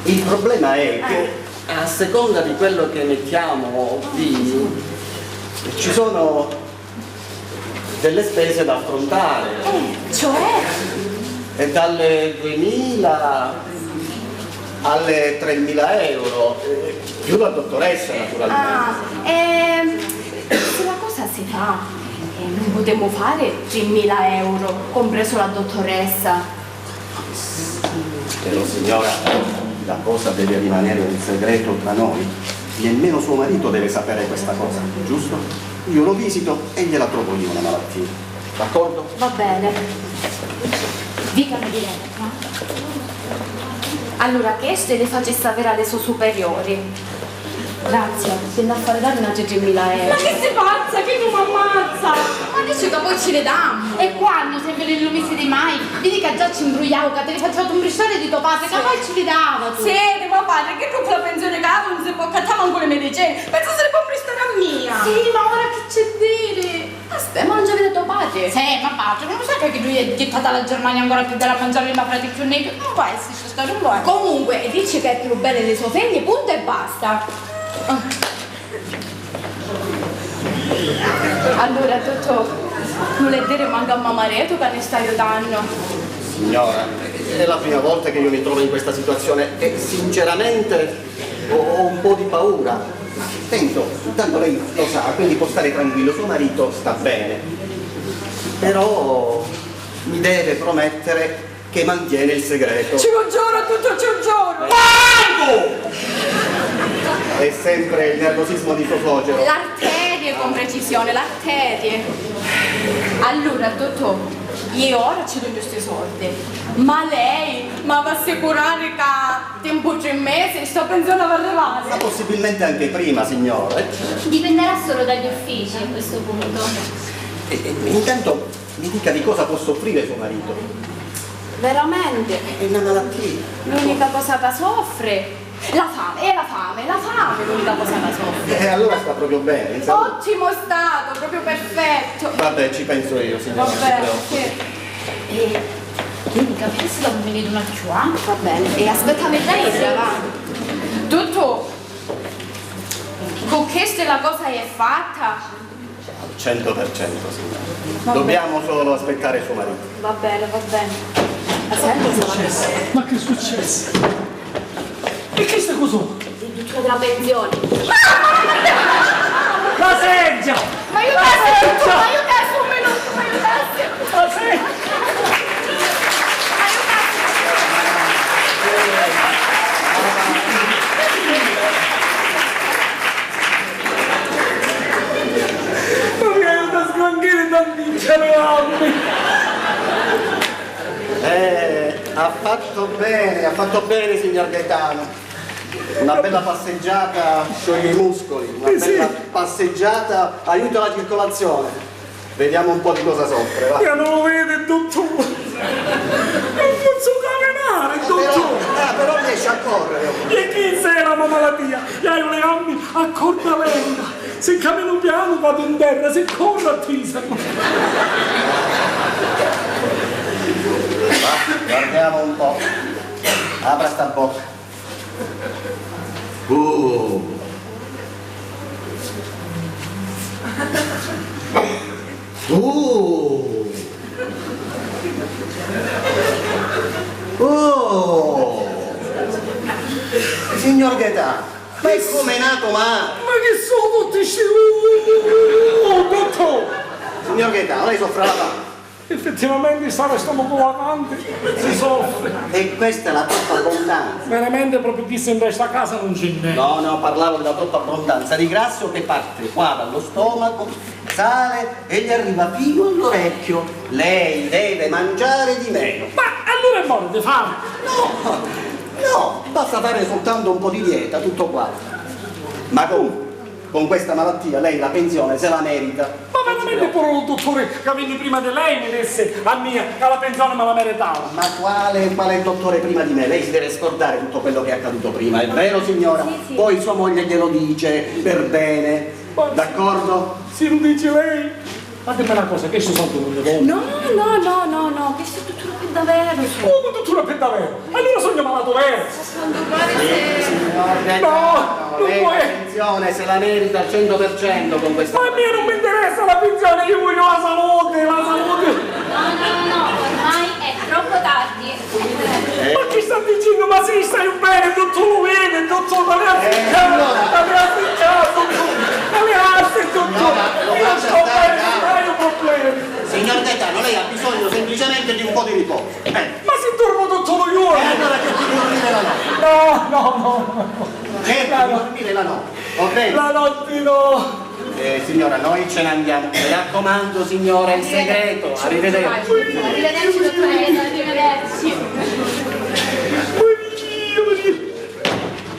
J: Il problema è che a seconda di quello che mettiamo lì ci sono delle spese da affrontare.
C: Cioè?
J: E dalle 2.000 alle 3.000 euro, più la dottoressa naturalmente.
C: Se la cosa si fa, non potremmo fare 3.000 euro, compreso la dottoressa.
J: Però signora, la cosa deve rimanere un segreto tra noi. Nemmeno suo marito deve sapere questa cosa, giusto? Io lo visito e gliela trovo io una malattia. D'accordo?
C: Va bene. Dicami diretta. Allora, che se le facesse avere alle sue superiori? Grazie, tendo a fare dare una 3.000 euro.
D: Ma che sei pazza? Che tu mi ammazza?
C: Ma dice che poi ce le dammo. E quando sempre le lumisi di mai? Vedi che già ci imbrugliavo, che te ne facciamo un briciare di tuo padre, che poi ci li dava tu.
D: Sì, di mio padre, che tu con la pensione caro non si può accattare manco le medicine. Penso se ne può prestare a mia.
C: Sì, ma ora che c'è dire? Aspetta, ma non già vedo tuo padre? Sì, ma padre, non lo sai che lui è gettata la Germania ancora più della mangiare ma frati più neri? Non può esserci, sta non vuoi. Comunque, dici che è più bella delle sue figlie, punto e basta. Allora, Totò, non le dire manca a mamma Reto che ne stai aiutando.
J: Signora, è la prima volta che io mi trovo in questa situazione e sinceramente ho un po' di paura. Penso, tanto lei lo sa, quindi può stare tranquillo, suo marito sta bene. Però mi deve promettere che mantiene il segreto.
D: Ci un giorno, tutto ci un giorno.
J: È sempre il nervosismo di suo suocero.
C: L'arterie con precisione, l'arterie. Allora, Totò, io ora ci do questi soldi, ma lei mi va a assicurare che tempo 3 mesi sto pensione a arrivare.
J: Ma possibilmente anche prima, signore.
C: Dipenderà solo dagli uffici a questo punto.
J: Intanto mi dica di cosa può soffrire suo marito.
C: Veramente?
J: È una malattia.
C: L'unica cosa che soffre. La fame, è la fame è l'unica cosa che soffre.
J: E allora sta proprio bene, insomma.
C: Ottimo stato, proprio perfetto.
J: Vabbè, ci penso io, signora.
C: Vabbè, sì. Quindi capisci che non venite un altro, va bene. E aspettami lei, va. Tutto. Con questa la cosa è fatta.
J: 100%, signora. Dobbiamo solo aspettare suo marito.
C: Va bene, va bene. Aspetta,
B: Ma che è successo? E che sta cosa?
C: il della pensione.
B: La seggiola!
C: Ma aiutassi un minuto, ma aiutassi!
B: La seggiola! Ma mi aiuta a sgranchire da vincere
J: ha fatto bene, signor Gaetano. Una bella passeggiata scioglie i muscoli, una bella passeggiata aiuta la circolazione. Vediamo un po' di cosa soffre, va.
B: Io non lo vede, dottore! Non posso camminare, dottore!
J: Però riesce a correre.
B: E chi sei la malattia? Io ho le gambe a corda lenta. Se cammino piano vado in terra, se corro attisano.
J: Guardiamo un po'. Apra sta bocca. Signor Gaetano, ma è come è nato ma?
B: Ma che sono tutti questi... dottore!
J: Signor Gaetano, lei soffre la fame.
B: Effettivamente stare stomaco vacante, si soffre.
J: E questa è la troppa abbondanza.
B: Veramente proprio chi in questa casa non c'è niente.
J: No, parlavo della troppa abbondanza di grasso che parte qua dallo stomaco, sale e gli arriva fino all'orecchio. Lei deve mangiare di meno.
B: Ma allora è buono di fame.
J: No, basta fare soltanto un po' di dieta, tutto qua. Ma comunque,
I: con questa malattia lei la pensione se la merita.
B: Ma veramente pure un dottore che venne prima di lei mi disse a mia che la pensione me la meritava.
I: Ma quale dottore prima di me? Lei si deve scordare tutto quello che è accaduto prima, è vero signora?
C: Sì.
I: Poi sua moglie glielo dice per bene, d'accordo?
B: Sì, lo dice lei. Fatemi una cosa, che sto soldo non le
C: No, questo è tutto per davvero.
B: Come dottora per davvero? Allora sono malato vero.
I: Signore,
B: No, non
I: lei
B: può
I: la pensione se la merita al 100% con questa.
B: Ma a me non mi interessa la pensione, io voglio la salute, la salute.
C: No, ormai è troppo tardi.
B: Ma chi sta dicendo? Ma sì, stai bene, dottor lo vede, dottor, ma le ha seccato, io sto bene, non hai un problema.
I: Signor Gaetano, lei ha bisogno semplicemente di un po' di riposo.
B: Ma si dormo tutto lo giorno.
I: E allora cerchi di dormire la notte.
B: No.
I: Cerchi di dormire la notte, ok?
B: La notte no.
I: Signora, noi ce ne andiamo. Mi raccomando, signora, è il segreto. Arrivederci.
C: Arrivederci, dottoressa, arrivederci.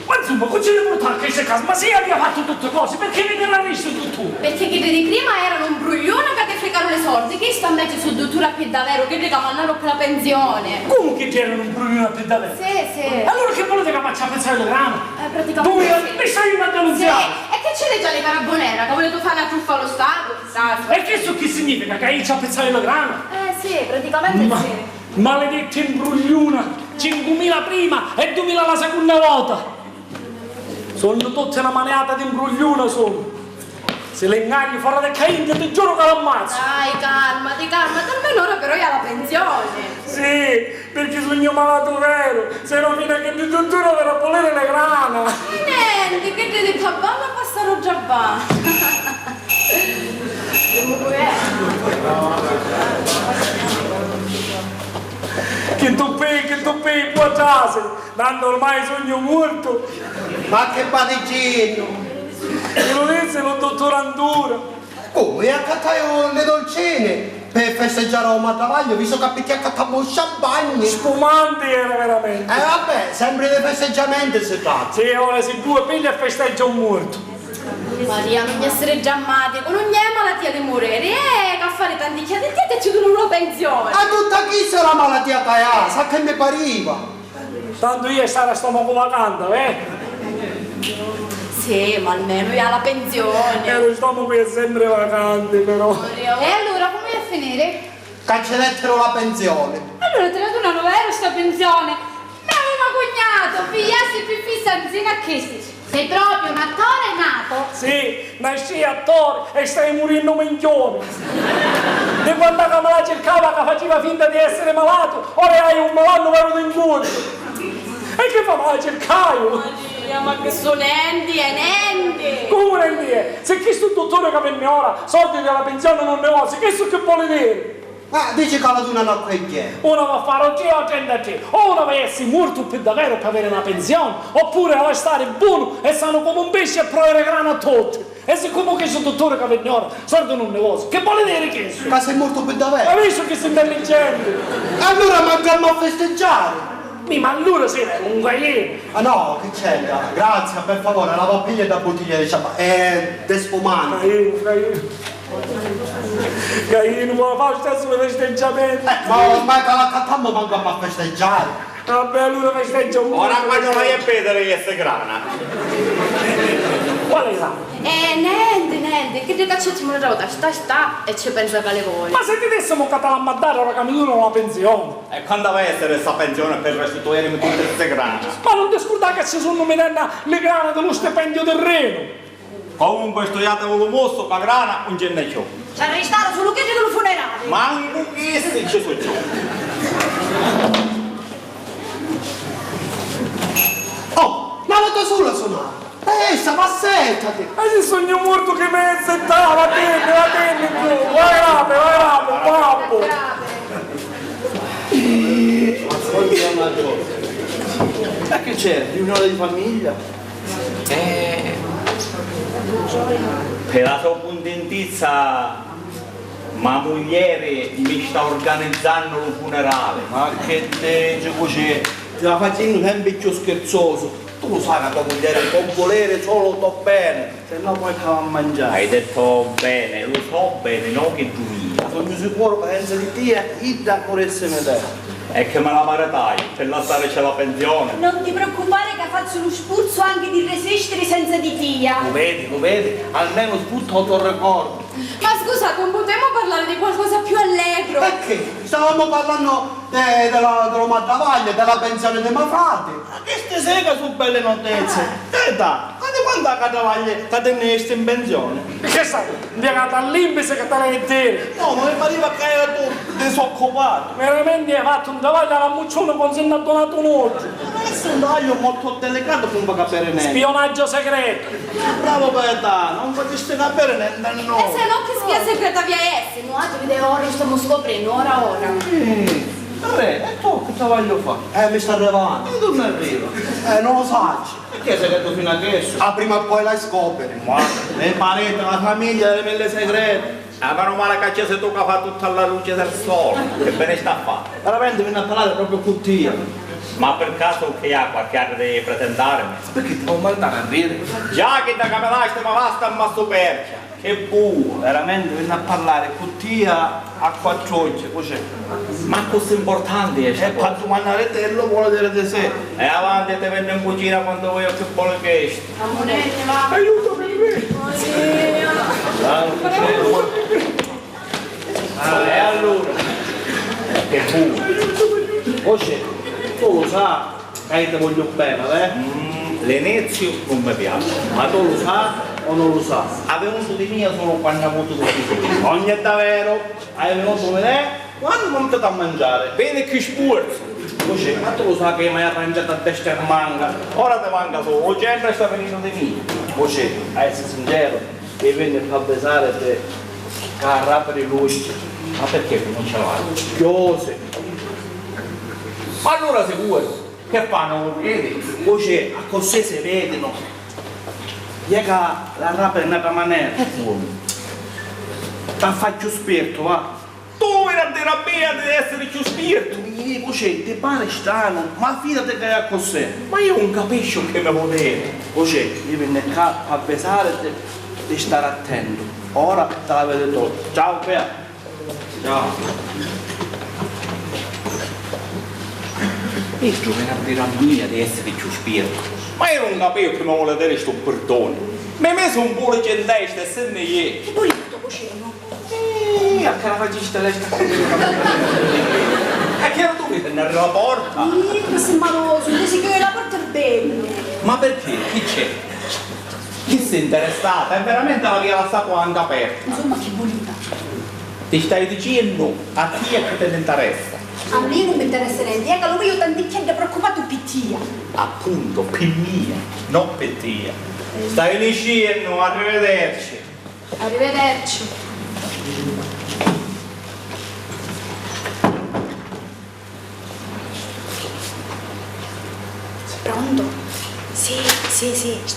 B: Ma insomma, come ce ne portare a queste case? Ma se abbia fatto tutte cose, perché mi deve visto tutto?
C: Perché che di prima erano un bruglione che ti fregano le soldi, che sta invece su dottura per davvero, che regala mannaro per la pensione.
B: Come che c'erano un bruglione per davvero?
C: Sì.
B: Allora che volete che faccia pensare le grana?
C: Praticamente
B: Dove
C: sì.
B: mi stai una denunziata?
C: Sì, e che ce l'hai già le carabonera? Che volete fare una truffa allo Stato?
B: E che significa? Che io ci ho pensato le grana?
C: Sì, praticamente sì.
B: Maledetta imbrugliona, 5.000 prima e 2.000 la seconda volta. Sono tutte una maniata di imbrugliona sono. Se le ingagli fuori del Cain, ti giuro che l'ammazzo.
C: Dai, calmati, almeno ora però hai la pensione.
B: Sì, perché sono malato vero, se non viene che di tutto per a volere le grana.
C: Niente, che ti dico, balla passano già va.
B: Che tu pei, può giase, tanto ormai sogno morto.
I: Ma che padeggino!
B: E lo disse lo dottor Andura.
I: Come? Accattaio le dolcine per festeggiare un matavaglio, visto che perché accattavo un champagne.
B: Spumanti era veramente.
I: Vabbè, sempre dei festeggiamenti si tratta.
B: Sì, ora si due piglia e festeggia un morto.
C: Maria, non mi essere giammati, con ogni malattia di morire, che a fare tanti chiedi e ci danno una pensione.
I: A tutta chi se la malattia che ha? Sa che mi pariva?
B: Tanto io stare a stomaco vacante,
C: Sì, ma almeno io ha la pensione.
B: Lo stomaco è sempre vacante, però.
C: E allora come vai a finire?
I: Cancellettero la pensione.
C: Allora te la donano vero sta pensione? Mio cognato, figliassi più fissanzina a che sei proprio un attore nato?
B: Sì, nasci attore e stai morendo minchione. Di quando che me la cercava che faceva finta di essere malato, ora hai un malato vero d'incontro. E che fa male cercaio?
C: Maria, ma che sono enti e nenti!
B: Come enti è? Se questo dottore che venne ora, soldi della pensione non ne ho, che vuole dire?
I: Ah, dici che la donano a quel che?
B: Uno va a fare oggi o 33, o uno va a essere morto per davvero per avere una pensione, oppure va a stare buono e stanno come un pesce e provare grano a tutti. E siccome questo dottore che venne ora, soldi non ne vuole, che vuole dire questo?
I: Ma sei morto per davvero?
B: Hai visto che sei intelligente?
I: Allora mandiamo a festeggiare!
B: Ma allora sei un guagliere.
I: Ah no, che c'è? Grazie, per favore, la bottiglia da bottiglia di champagne. È spumante.
B: Che non vuole fare stesso le festeggiamenti.
I: Ma che la cattammo manco a festeggiare.
B: Vabbè, allora festeggia un po'.
E: Ora quando vai a vedere che sei grana.
B: Qual è la?
C: Niente, che ti cacciamo una volta, sta e ci pensa che le vuole.
B: Ma se ti dessimo che te la mandare ora che mi donano una pensione?
E: E quando vai a essere questa pensione per restituirmi tutte queste grane?
B: Ma non ti scordare che ci sono nominate le grane dello stipendio del Reno?
E: Comunque studiatevo mosso, ma grana non ce n'è più.
D: Ci arrestato solo che dello funerale.
E: Manco che si ci sono.
I: Oh, ma la tua sola suonata. Sta passettati.
B: Ma se sogno morto che mi insettava, va bene, vai rapido, babbo.
G: Ma che c'è? Riunione di famiglia?
E: Per la tua contentizza, ma moglie mi sta organizzando un funerale.
G: Ma che te dice così? Ti la facendo sempre più scherzoso. tu lo sai che tua moglie può volere solo tuo bene, se no poi che va a mangiare.
E: Hai detto bene, lo so bene, non che giuria.
G: Sono sicuro che senza di te, Ida vorresse vedere.
E: E che me la maritai, per lasciare c'è la pensione.
D: Non ti preoccupare che faccio lo spuzzo anche di resistere senza di tia.
G: Lo vedi, almeno sputto il tuo ricordo.
C: Ma scusate, non potremmo parlare di qualcosa più allegro?
J: Perché? Stavamo parlando della Maddavaglia, della pensione dei Mafrati.
G: Ma che ste sega su belle notizie? Verità, ma di quando la Maddavaglia ti teneste in pensione?
B: Che sai? Andiamo all'imbese che te l'hai detto.
G: No, ma mi pareva che era tu disoccupato.
B: Veramente hai fatto un tavallo alla muccione con se ne ha donato un oggi.
G: Ma questo è un taglio molto delicato per non capire niente.
B: Spionaggio segreto.
G: Bravo Gaetano, non poteste capire niente da
C: E
G: noi.
C: se no che spia segreta via essere? Noi altri video ora stiamo scoprendo, ora.
G: Vabbè, e tu che te voglio fare?
J: Mi sta arrivando.
G: Ma tu non arriva.
J: Non lo sai.
G: Perché sei detto fino adesso?
J: Ah, prima o poi la scopri.
G: Guarda, le pareti, la famiglia, le mille segrete.
E: Meno male che c'è se tu che fa tutta la luce del sole. Che bene sta a fare.
G: Veramente viene a parlare proprio con tia.
E: Ma per caso che ha qualche arte di presentarmi?
G: Perché ti può mandare a ridere?
E: Già che da cameraste ma basta ma supercia. Che buono.
G: Veramente viene a parlare con tia a quattro occhi, così.
E: Ma così importante è
G: E quando mandaretelo vuole dire di sé.
E: E avanti te vendo in cucina quando vuoi che vuole che
C: Ammonete, va.
G: Aiutami me! E allora?
E: Che buono.
G: Così, tu lo sai che ti voglio bene,
E: L'inizio non mi piace.
G: Ma tu lo sai o non lo sai?
E: Ha venuto di mia solo quando ha avuto tutti.
G: Non è davvero, hai venuto a me quando non ti dà a mangiare.
E: Bene che spurzo.
G: Così, ma tu lo sai che mi hai arrangiato a destra e manca.
E: Ora ti manca solo, o gente sta venendo di mia.
G: Così, a essere sincero, mi viene a pensare che carra per i luci.
E: Ma perché non ce l'hai?
G: Chiose.
E: Ma allora sicuro, che fanno? Vedi?
G: Così, a così si vedono. Llega la rapa in un'altra maniera. Ti faccio spirito, va?
E: Tu vieni a dire a me di essere più spirito.
G: Mi così, ti pare strano, ma fidati che è così.
E: Ma io non capisco che mi vuol dire.
G: Così, io vengo qua a pesare di stare attento. Ora te la vedo tutto. Ciao, Pea. Ciao.
E: E tu vieni a dire a me di essere più spirito. Ma io non capisco che mi vuole dire sto perdone. Mi hai messo un po' di testa e se ne è.
D: Che poi tutto cucino.
E: A che la faciste lei sta E che era tu che te ne arriva la porta?
D: Mi sembra maloso, mi si chiude la porta bene.
E: Ma perché? Chi c'è? Chi si è interessata? È veramente la via la sta quando aperta.
D: Insomma, che bonita.
E: Ti stai dicendo a chi è che te ne interessa?
D: A me non mi interessa niente, è che lo vedo tanti gente preoccupato per tia.
E: Appunto, per mia, non per tia. Stai dicendo, arrivederci.
C: Arrivederci.
D: Pronto? Sì,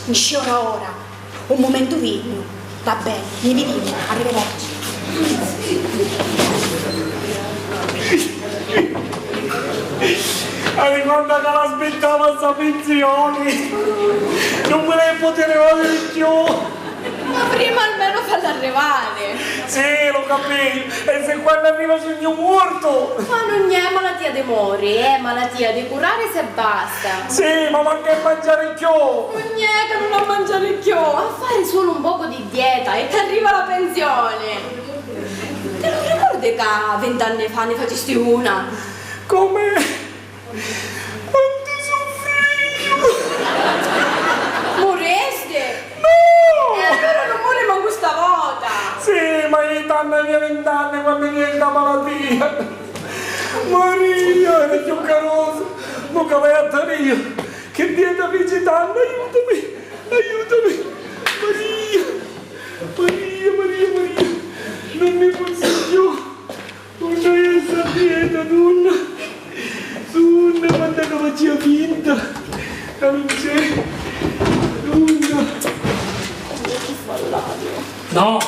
D: mi sciora ora. Un momento vigno. Va bene, mi vediamo, arrivederci.
B: Ricorda che l'aspettava questa pensione. Non me ne poteva più.
C: Ma prima almeno farla arrivare.
B: Sì, lo capisco. E se quando arriva sul mio morto?
C: Ma non è malattia di mori, è malattia di curare se basta.
B: Sì, ma manca a mangiare più.
C: Non è che non a mangiare più, a fare solo un poco di dieta e ti arriva la pensione. Te lo ricordi che 20 anni fa ne facesti una?
B: Come? Quanto soffrivo!
C: Moreste?
B: No!
C: E allora non muore manco stavolta!
B: Sì, ma io tanto avevo 20 anni quando mi è la malattia. Maria, era più carosa. Non che vai a tenere. Che dieta visitando, aiutami! Aiutami! Maria! Non mi posso più! Non ho questa dieta, donna! Donna, quando che faceva finta! Che non c'è! Donna! No!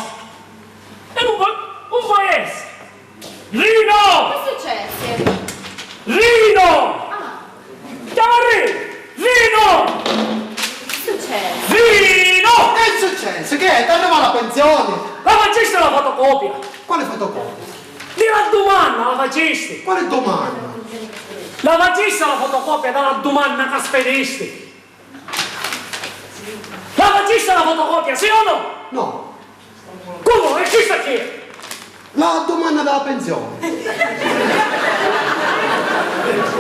B: E non può essere! Rino!
C: Che è successo?
B: Rino!
C: Ah,
B: Chiama Rino!
I: che? T'arriva la pensione?
B: La faceste la fotocopia?
I: Quale fotocopia?
B: Di la domanda la faceste?
I: Quale domanda?
B: La faceste la fotocopia della domanda che spediste? La faceste la fotocopia, sì o no?
I: No.
B: Come? E questa chi è?
I: La domanda della pensione.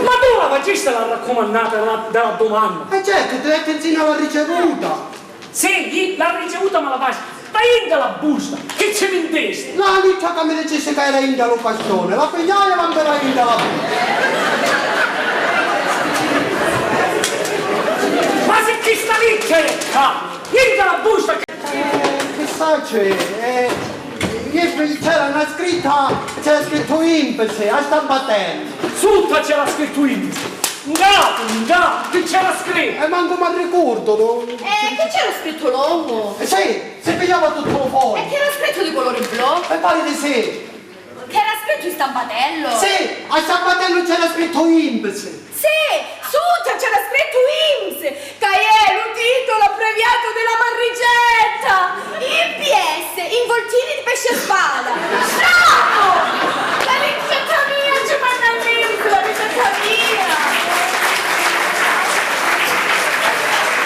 B: Ma tu la faceste la raccomandata della domanda?
I: Certo, ti detto insieme alla ricevuta.
B: Sì, la ricevuta me la fai. Ma inda la busta, che ci vendeste?
I: La liccia che mi dicesse che era inda l'occasione, la pigliai e mandava inda la busta.
B: Ma se chi sta liccia è? Inda la busta che...
I: Che sa c'è? C'era una scritta, c'era scritto Impese, a stampatello.
B: Sutta c'era scritto Impese. No, che c'era scritto?
I: Manco mi ricordo, no?
C: Che c'era scritto l'uomo?
I: Sì, si pigliava tutto fuori.
C: E che era scritto di colore blu?
I: E pare di sì.
C: Che era scritto in stampatello?
I: Sì, a stampatello c'era scritto Impese.
C: Sì, sotto c'era scritto INPS, che è il titolo abbreviato della marricetta. IPS, involtini di pesce a spada. Bravo! La ricetta mia ci manda l'INPS, la ricetta mia.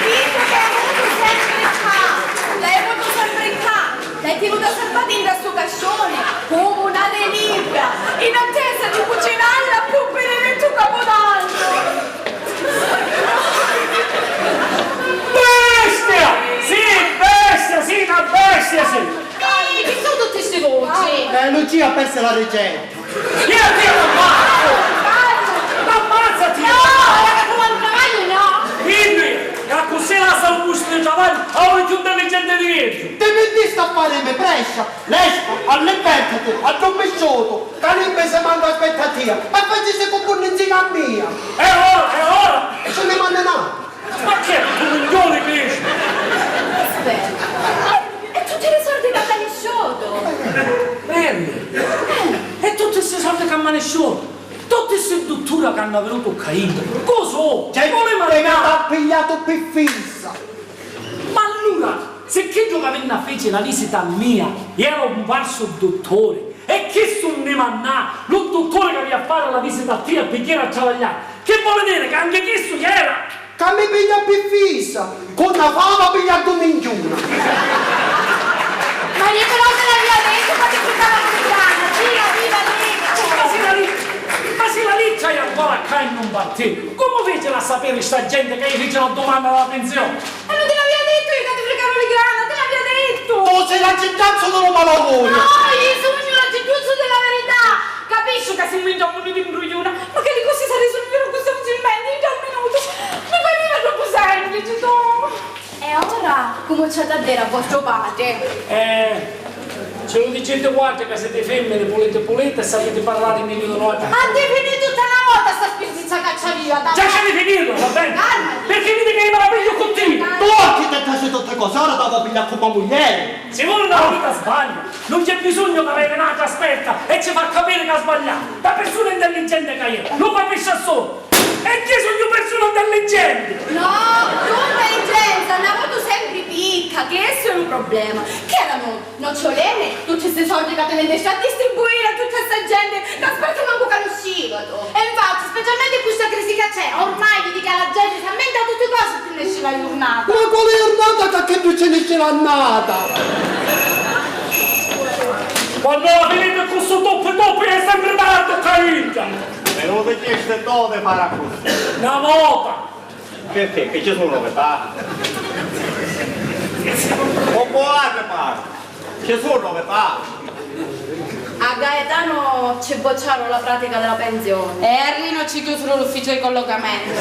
C: Visto che hai avuto sempre qua, l'hai avuto sempre qua, l'hai tenuta salvatina da sto cascione, come una delibera, in attesa di cucinarla più benedetto capodanno.
B: Bestia! Sì, una bestia, sì!
C: Chi sono tutte queste voci?
I: Lucia ha perso la ricetta.
B: Io ti ammazzo! Ammazzati!
C: No, era come un cavallo, no?
B: Dimmi! Che così la salvusta del cavallo a un più intelligente di dietro!
I: Te mettiste a fare me prescia, l'esca, all'invertite, al trombesciotto, carimbe se manca aspettativa, e facesse con insieme a mia.
B: È ora!
I: E ce ne manda no.
B: Ma che coglione che esce?
C: Aspetta. E tutti i soldi che abbiamo sciolto?
B: E tutti questi soldi che mi hanno sciolto? Tutte queste dotture che hanno venuto caendo? Cosa?
I: C'è
B: come
I: che ha pigliato per fissa.
B: Ma allora, se che giocavano a fece la visita mia, era un falso dottore, e che sono ne mannà, lo dottore che aveva a fare la visita a te perché era a travagliare, che vuole dire che anche questo che era?
I: Che mi piglia per fissa, con una fava pigliato un minchiuna.
C: Ma io però te l'aveva detto quando giocava con Gianna, viva!
B: Ma se la liccia è ancora qua in un partito, come fece a sapere sta gente che gli fece la domanda della pensione?
C: E non te l'aveva detto io che ti fregavo le grana, te l'aveva detto!
I: Tu sei la cittazzo dello malaugurio!
C: No, io sono la cittuzzo della verità! Capisco che se mi giocano di imbrugliona, ma che di così si risolvero così facilmente in 2 minuti? Mi pareva troppo semplice, tu! E ora cominciate a dire a vostro padre.
B: Ce lo dicete guarda che siete femmine, volete e sapete parlare in minuto noi.
C: Ha definito tutta una volta sta spizzizza cacciavia, dai!
B: Già c'è di finirlo, va bene? Perché dite che me la piglio continuo?
I: Tu che ti hai tutte cose, ora devo pigliare come moglie.
B: Se vuole una vita sbaglia, non c'è bisogno che avete un'altra aspetta e ci fa capire che ha sbagliato. La persona intelligente che è, lo capisce solo. E che sono io persona intelligente?
C: No, tu intelligenza, una volta sempre picca, che questo è un problema. Che erano nocciolene, tutti questi soldi che te vendeste a distribuire a tutta questa gente che aspetta manco che lo uscivano. E infatti, specialmente questa crisi che c'è, ormai vedi che la gente si ammenta a tutte cose e ne esce la giornata.
I: Ma quale giornata che tu ce ne c'è l'annata?
B: Quando la finite con questo top è sempre tardi, carinca!
E: Me lo chieste dove farà così?
B: Una volta!
E: Perché? Che ci sono novità? Non può fare, ci sono novità.
C: A Gaetano ci bocciarono la pratica della pensione. E a Rino ci chiusero l'ufficio di collocamento.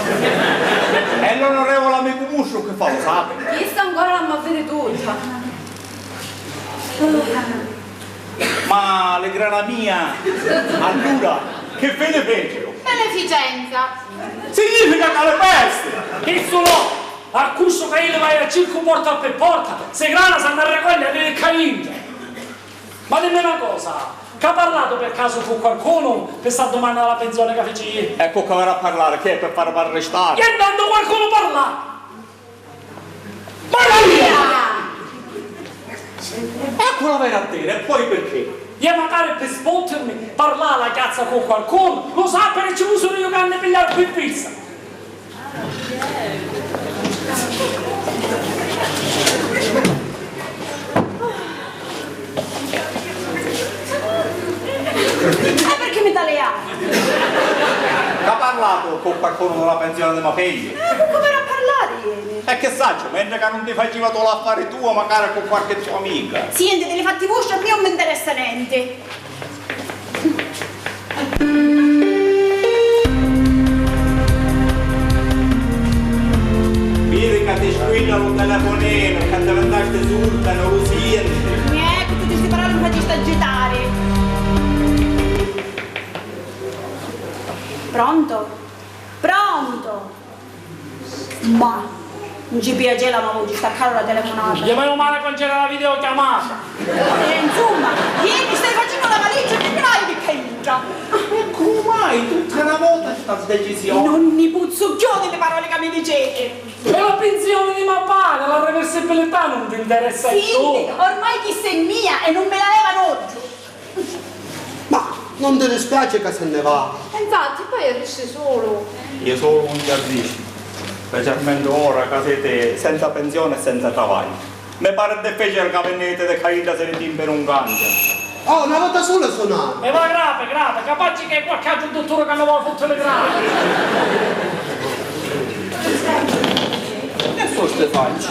E: E l'onorevole amico Muscio che fa, lo sapete?
C: Chi sta ancora la vedere tutta?
E: Ma le grana mia, allora, che fede fecero?
C: Beneficenza.
E: Significa che le peste!
B: Che sono? A questo che io vai a circo porta per porta, se grana si andrà a raccogliere nel cainto. Ma dimmi una cosa, che ha parlato per caso con qualcuno per questa domanda della pensione che feci ieri?
E: Ecco che verrà a parlare, che è per farmi arrestare?
B: E intanto qualcuno parla!
C: Maria!
E: Ecco la vera a dire, e poi perché?
B: E magari per sfottermi, parlare la cazzo con qualcuno, lo sa perché ci sono io che hanno pigliato più fissa.
D: Perché mi dà le ali?
E: Ha parlato con qualcuno della pensione di mia figlia?
D: Come era a parlare ieri?
E: E che saggio, mentre che non ti faceva tu l'affare tuo, magari con qualche tua amica.
D: Senti, te li fatti vostri, a me non mi interessa niente.
E: Vedi che ti squillano un telefonino, che ti vendaste surda, non lo senti.
D: Ecco, tutte queste parole mi faceste agitare. Pronto? Pronto? Ma non ci piace la voce, staccare la telefonata.
B: Gli meno male che c'era la videochiamata.
D: Insomma, ieri stai facendo la valigia e ne vai di che entra.
E: E come mai tutta una volta questa decisione?
D: Non mi puzzucchioni le parole che mi dicete.
B: E la pensione di mia padre, la reversibilità non ti interessa
D: Sì,
B: tu.
D: ormai chi sei mia e non me la levano oggi.
J: Ma non ti dispiace che se ne va?
C: Infatti, poi esce solo.
E: Io sono un giardino, specialmente ora che siete senza pensione e senza travaglio. Mi pare difficile che venite da caire se ne timpe non cambia.
J: Oh, una volta sola suonare.
B: E va grave, capace che qualche altro dottore che non vuole fottere le grave.
K: Che sono ste facce?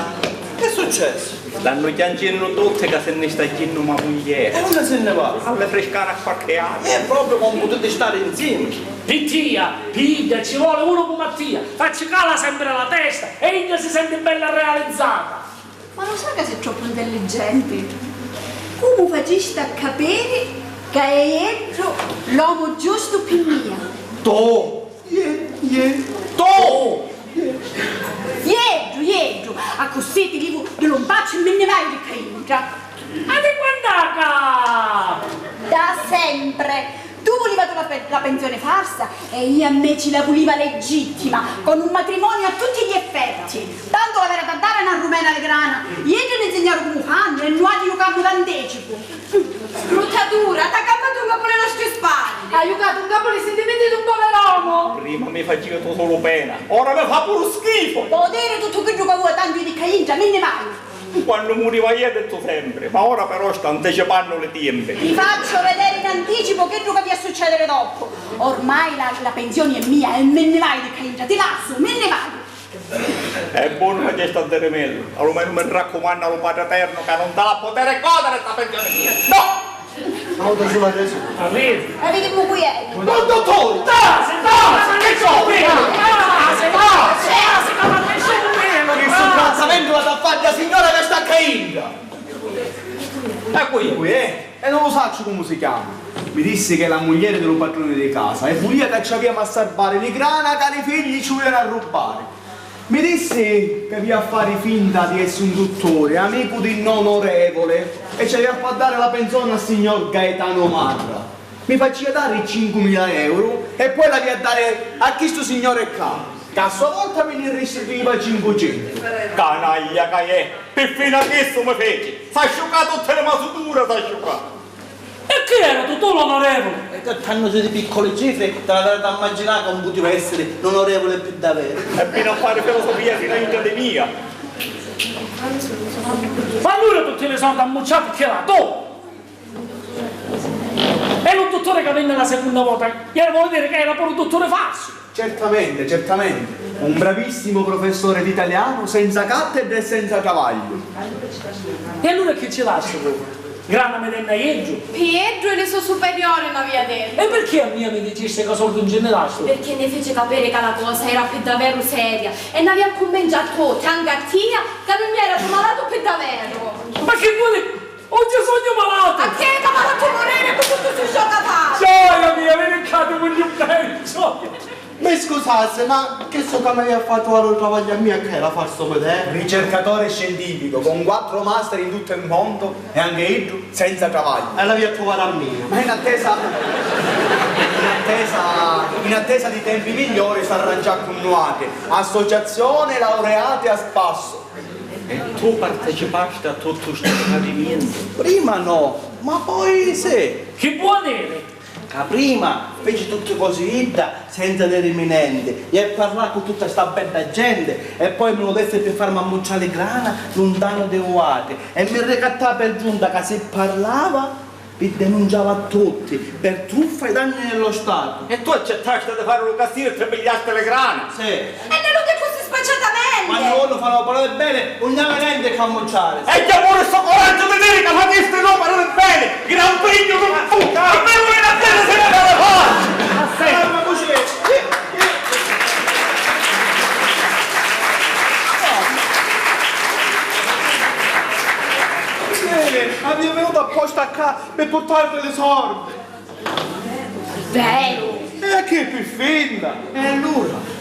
K: Che è successo?
E: Stanno chiangendo tutte che se ne sta chiendo una moglie.
K: E come se ne va?
E: Alle frescare a qualche anno.
K: E proprio non potete stare insieme.
B: Pittia, piglia, ci vuole uno come Mattia. Facci cala sempre la testa e ella si sente bella realizzata.
D: Ma lo sai che sei troppo intelligente? Come facesti a capire che è entro l'uomo giusto per mia?
J: To!
B: Tu!
D: Iedro, a così ti dico di non bacio e me ne vai di che entra.
B: Ma di quando?
D: Da sempre. Tu volevi la pensione falsa e io a me ce la volevo legittima, con un matrimonio a tutti gli effetti. Tanto la vera tantara è una rumena le grana. Io ti insegnato come fanno e non io cambio d'anticipo. Scrutatura, ti ha cambiato un capo alle nostre spalle.
C: Ha aiutato un capo nei sentimenti di un poveromo.
E: Prima mi faceva solo pena, ora mi fa pure schifo.
D: Potere tutto quello che vuoi, tanto di caingia, me ne vai.
E: Quando moriva io ho detto sempre, ma ora però sta anticipando le tempe.
D: Vi faccio vedere in anticipo che gioca vi a succedere dopo. Ormai la pensione è mia e me ne vai di caingia, ti lascio, me ne vai.
E: È buono che c'è sta meglio, almeno mi raccomando allo Padre Eterno che non te la potere godere sta pensione mia. No!
J: Auto sulla destra.
B: Arrivi.
D: E vediamo qui è.
J: Ma dottore!
B: Che so,
G: Che soprazzamento vado a fare la signora che sta caendo!
E: E qui,
G: E non lo saccio come si chiama. Mi disse che è la moglie dello padrone di casa e volia che ci abbiamo a salvare di grana che i figli ci vogliono a rubare. Mi disse che vi a fare finta di essere un dottore, amico di non onorevole, e ci aveva a dare la pensione al signor Gaetano Marra. Mi faceva dare i 5.000 euro e poi la via a dare a questo signore qua, che a sua volta me ne restituiva 500.
E: canaglia che è, per fino adesso mi fece, si è asciugato tutte le masuture, si è asciugato.
B: E chi era tu l'onorevole?
K: E che hanno di piccole cifre, te la date a immaginare che non poteva essere l'onorevole più davvero.
E: E fino a fare filosofia fino in accademia.
B: Ma lui tutti le sono ammucciati che era tu! E un dottore che venne la seconda volta, gli vuol dire che era pure un dottore falso.
G: Certamente, certamente. Un bravissimo professore di italiano, senza cattedra e senza travaglio.
B: E allora che ci lascia lui? Grana me denna Pietro?
C: Pietro e le sue superiori non aveva detto.
B: E perché a mia mi dicesse che solo un generale?
C: Perché ne fece capire che la cosa era per davvero seria e ne aveva convenciato anche a tia che non era malato per davvero.
B: Ma che vuole? Oggi sono malato!
C: A che è malato morire per tutto questo giocato?
B: Gioia mia, vieni qua con gli bene, gioia!
J: Mi scusasse, ma che so che mi aveva fatto la travaglia mia che era falso vedere?
G: Ricercatore scientifico con 4 master in tutto il mondo e anche io senza travaglio.
J: E la via a trovare a mia.
G: Ma in attesa di tempi migliori si arrangia con nuove associazione laureate a spasso. E tu partecipaste a tutto questo accadimento? Prima no, ma poi sì.
B: Che vuol dire?
G: Che prima feci tutte cose vita senza delle imminenti e parlare con tutta sta bella gente e poi me lo desse per farmi ammucciare grana lontano dai uati e mi ricattava per giunta che se parlava vi denunciava a tutti per truffa e danni nello Stato.
E: E tu accettaste di fare un castigo e ti pigliaste le grane?
G: Sì.
D: E non lo dico così spacciatamente!
G: Quando loro fanno parole bene, non ne niente che ammucciare.
E: E che pure sto coraggio di dire che faceste no parole bene! Gran figlio di puttana! E me vuoi la bene se ne la faccia!
G: Calma così! Abbiamo venuto apposta qua per portarvi le sordi.
C: Vero?
G: E che più finta! E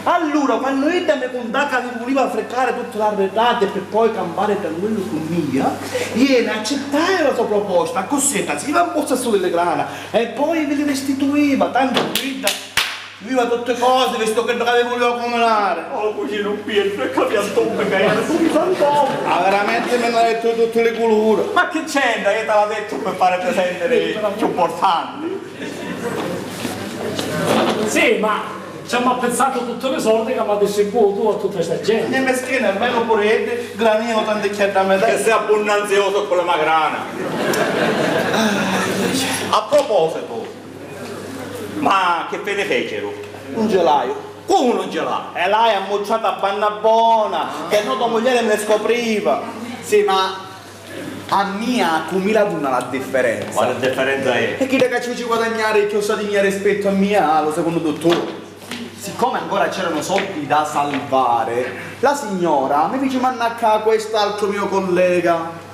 G: allora quando ella mi contava che voleva freccare tutte le arretrate per poi campare tranquillo con mia, io accettai la sua proposta, così si va in posto delle grana e poi ve le restituiva, tanto guida, viva tutte cose, visto che non volevo comunare.
E: Oh, così non Pietro, e capiatone che era un sant'uomo!
G: Ma veramente me l'ha detto tutte le colore.
E: Ma che c'entra? Io te l'ho detto per fare presente più importanti.
B: Sì, ma ci abbiamo pensato tutte le sorti che mi ha distribuito tu a tutta questa gente.
G: E meschina, è bello pure, granino tante chiede a me.
E: Che sei abbondanzioso con le magrana. A proposito, ma che ve ne fecero?
G: Un gelaio.
E: Come un gelato?
G: E lei ha mocciato a panna buona, che no tua moglie me ne scopriva. Sì, ma a mia come la duna la differenza?
E: Quale differenza è?
G: E chi che ci guadagnare il chiosa di mia rispetto a mia, lo secondo dottore? Siccome ancora c'erano soldi da salvare, la signora mi fece mannacca quest'altro mio collega.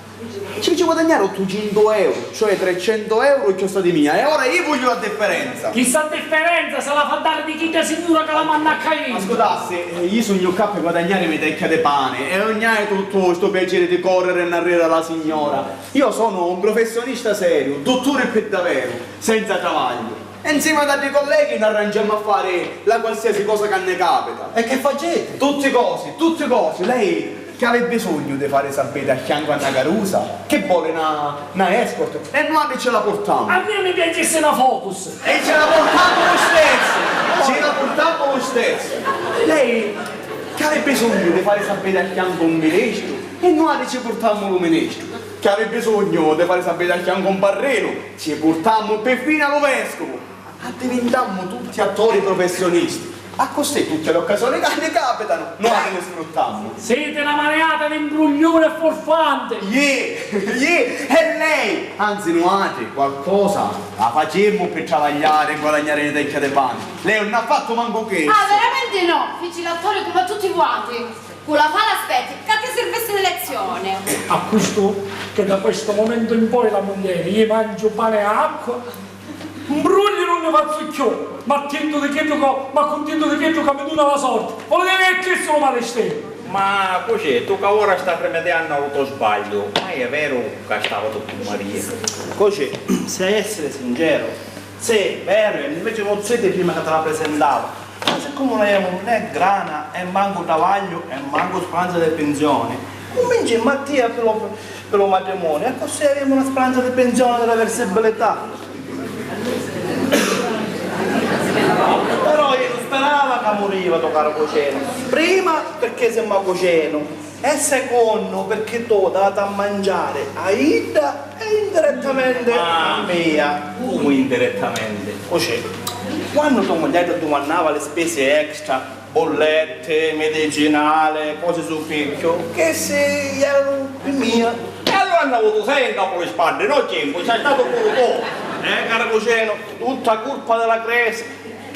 G: Ci fece guadagnare 800 euro, cioè 300 euro il chiosa di mia, e ora io voglio la differenza.
B: Chissà differenza se la fa dare di chi da signora che la mannacca io.
G: Ascoltasse, io sogno qua per guadagnare mi tecchia di pane e ogni anno tutto questo piacere di correre in arriera alla signora. Io sono un professionista serio, dottore per davvero, senza travaglio. E insieme ad altri colleghi noi arrangiamo a fare la qualsiasi cosa che ne capita.
J: E che facete?
G: Tutte cose. Lei che aveva bisogno di fare sapere a fianco a una carusa, che vuole una escort, e noi ce la portiamo.
B: A me mi piacesse una Focus.
G: E ce la portiamo lo stesso. Lei che aveva bisogno di fare sapere a fianco un ministro, e noi ci portiamo lo ministro. Che aveva bisogno di fare sapere a fianco un barreno, ci portiamo perfino lo vescovo. A diventammo tutti attori professionisti. A così tutte le occasioni che ne capitano, noi le sfruttiamo.
B: Siete una mareata di imbruglione e forfante.
G: E lei, anzi noi qualcosa la facemmo per travagliare e guadagnare le tecche dei panni. Lei non ha fatto manco che.
C: Ah, veramente no? Feci l'attore come tutti quanti. Con la pala aspetti, che ti servesse l'elezione.
B: A questo, che da questo momento in poi la moglie, io mangio pane e acqua. Un bruglio non ne faccio più, ma contento di che mi dona la sorte. Volete che questo lo malestero?
E: Ma così, tu che ora stai premediando l'autosbaglio, ma è vero che stava tutto Maria?
G: Così, se essere sincero, se è vero, e invece non siete prima che te la presentava. Ma siccome non abbiamo né grana, e manco travaglio, e manco speranza di pensione, convince Mattia per lo matrimonio, e così abbiamo una speranza di pensione della versibilità. Però io non speravo che moriva tuo caro Coceno. Prima perché siamo a Coceno e secondo perché tu date a mangiare a Ida e indirettamente a mia.
E: Come indirettamente?
G: Così, quando tua moglie ti domandava le spese extra, bollette, medicinale, cose sul picchio, che se erano più mie.
E: E allora hanno avuto sei in capo le spalle, no tempo, c'è stato pure tu.
G: Caro Coceno, tutta colpa della crisi.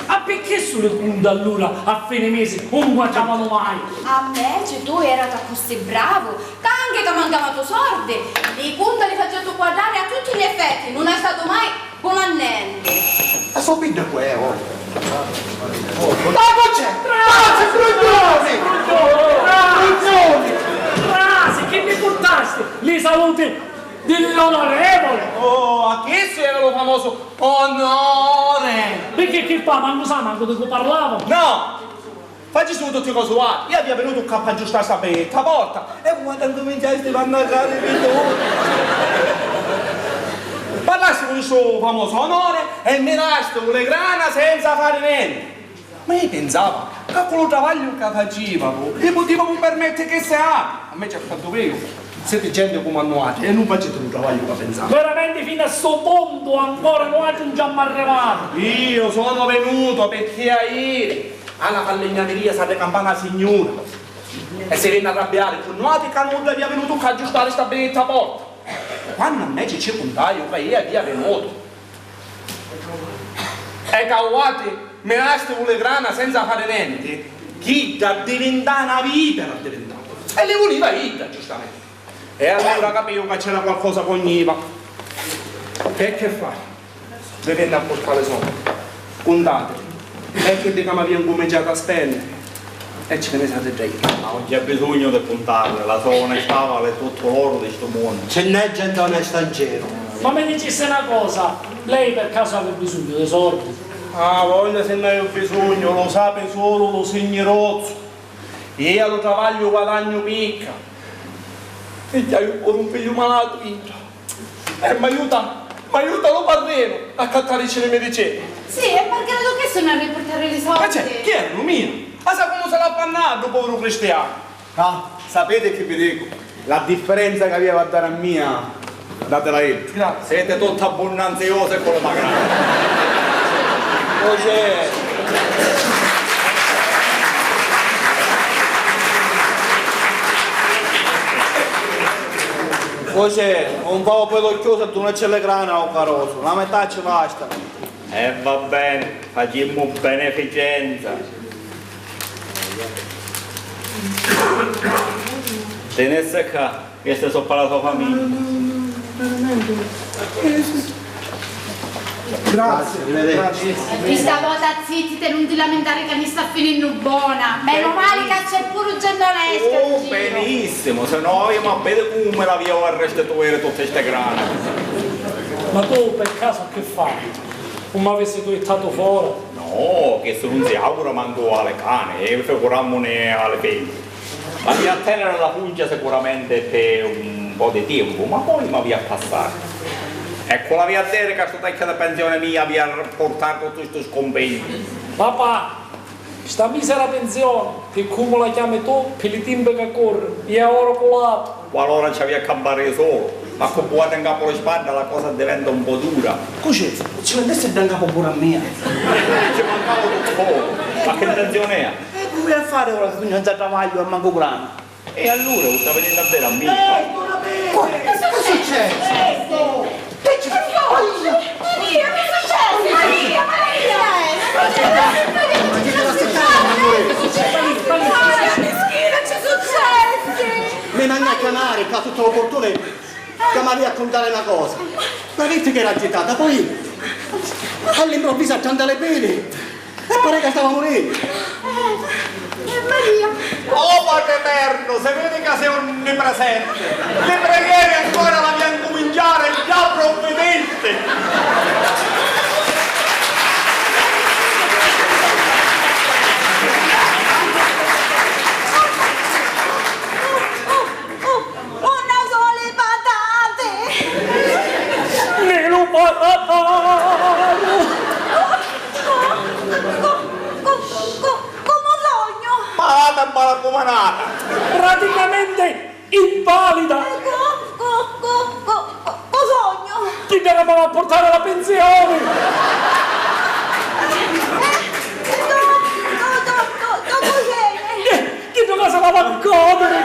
B: Ma perché sulle punte allora a fine mese non guardavano mai?
C: A me, cioè, tu eri così bravo, che anche che mancavano sordi, i punti li facevo guardare a tutti gli effetti, non è stato mai buon niente.
J: E so pinta qua, oh.
G: Ma c'è! Grazie,
B: Bruglioni! Frasi, che mi portaste? Le salute dell'onorevole!
G: Oh, a chi era lo famoso onore?
B: Perché che fa? Manco sa, manco di cui parlavo?
G: No!
K: Facci su tutti i casuali. Io vi è venuto qua per aggiustare sta betta porta. E voi tanto minchiate vanno a care Parlassi con il suo famoso onore e mi lascio con le grana senza fare niente. Ma io pensavo che quello travaglio che faceva, io potevo permettere che se ha. A me ci ha fatto prego. Siete gente come annuati e non facete un travaglio che pensavo.
B: Veramente fino a sto punto ancora non aggiungiamo arrivato.
K: Io sono venuto perché ieri alla falegnameria sa campana signora e si viene arrabbiare con noi che non vi è venuto a aggiustare sta bellezza porta. Quando a me ci circondaio che io via venuto e cavate mi lascio con le grana senza fare niente, chi da diventare una vita era diventato e le voleva vita giustamente. E allora capivo che c'era qualcosa con Iva. E che fa? Vi viene a portare soldi, contate. E che dica mi abbiamo cominciato a spendere e ce ne siete già io.
E: Ma non c'è bisogno di puntarle, la sua onestà vale tutto l'oro di sto mondo.
J: Ce n'è gente onesta in giro.
B: Ma mi dicesse una cosa, lei per caso aveva bisogno di soldi?
K: Ah, voglia se ne ho bisogno, lo sape solo lo signorozzo. Io lo travaglio guadagno picca. E gli hai un figlio malato, e mi aiuta lo padrino a cattare le medicine.
C: Sì, e perché non che sono a riportare i soldi?
K: Ma c'è, chi erano mio? Ma sa come se l'ha appannato, povero cristiano?
G: Ah, sapete che vi dico? La differenza che aveva a dare a mia, datela a io.
K: Grazie.
E: Siete tutte abbondanziose con le magrane.
K: Cos'è? Un po' poi l'occhioso e tu non c'è le grane o caroso, la metà ci basta.
E: E va bene, facciamo beneficenza. Tenesse qua, queste sono per la tua famiglia.
J: Grazie, arrivederci.
C: Questa volta zitti, non ti lamentare che mi sta finendo buona. Meno male che c'è pure gente onesta.
E: Oh, benissimo, se no io mi vedo come la via a restituire tutte queste grane.
B: Ma tu per caso che fai? Come avessi tu stato fuori?
E: No, che se non si augura manco alle cane e figuriamone alle figlie. Ma mi attenere la pungia sicuramente per un po' di tempo, ma poi mi via a passare. Ecco la via a dire che sto tecchia di pensione mia via a portare tutti questi scompensi.
B: Papà, sta misera pensione, che come la chiami tu, per le timbe che corrono, è oro colato.
E: Qualora ci aveva a campare solo, ma con buona in capo le spalle la cosa diventa un po' dura.
J: Così, ci vendesse da capo pure a mia.
E: Ci mancava tutto poco, ma che intenzione è?
J: E come a fare ora che tu non c'è travaglio a manco grano?
E: E allora sta venendo a bere a me.
J: Cosa è successo? Che ci fai?
C: Maria, che è successo? Maria! Meschina, ci successi!
J: Mi manda a chiamare, fa tutto lo portone, chiamare a contare una cosa. Ma vedi che era agitata, poi all'improvviso accende le pene e pare che stava morendo.
C: Maria!
E: Oh Padre Eterno, se vede che sei onnipresente, le preghiere ancora la via incominciare, già provvedente.
D: Una sole patate!
B: Nero patatato!
D: Come sogno!
E: Malata e malacomanata.
B: Praticamente invalida!
D: Sogno!
B: Chi te la va a portare alla pensione? Chi te cosa la va a godere?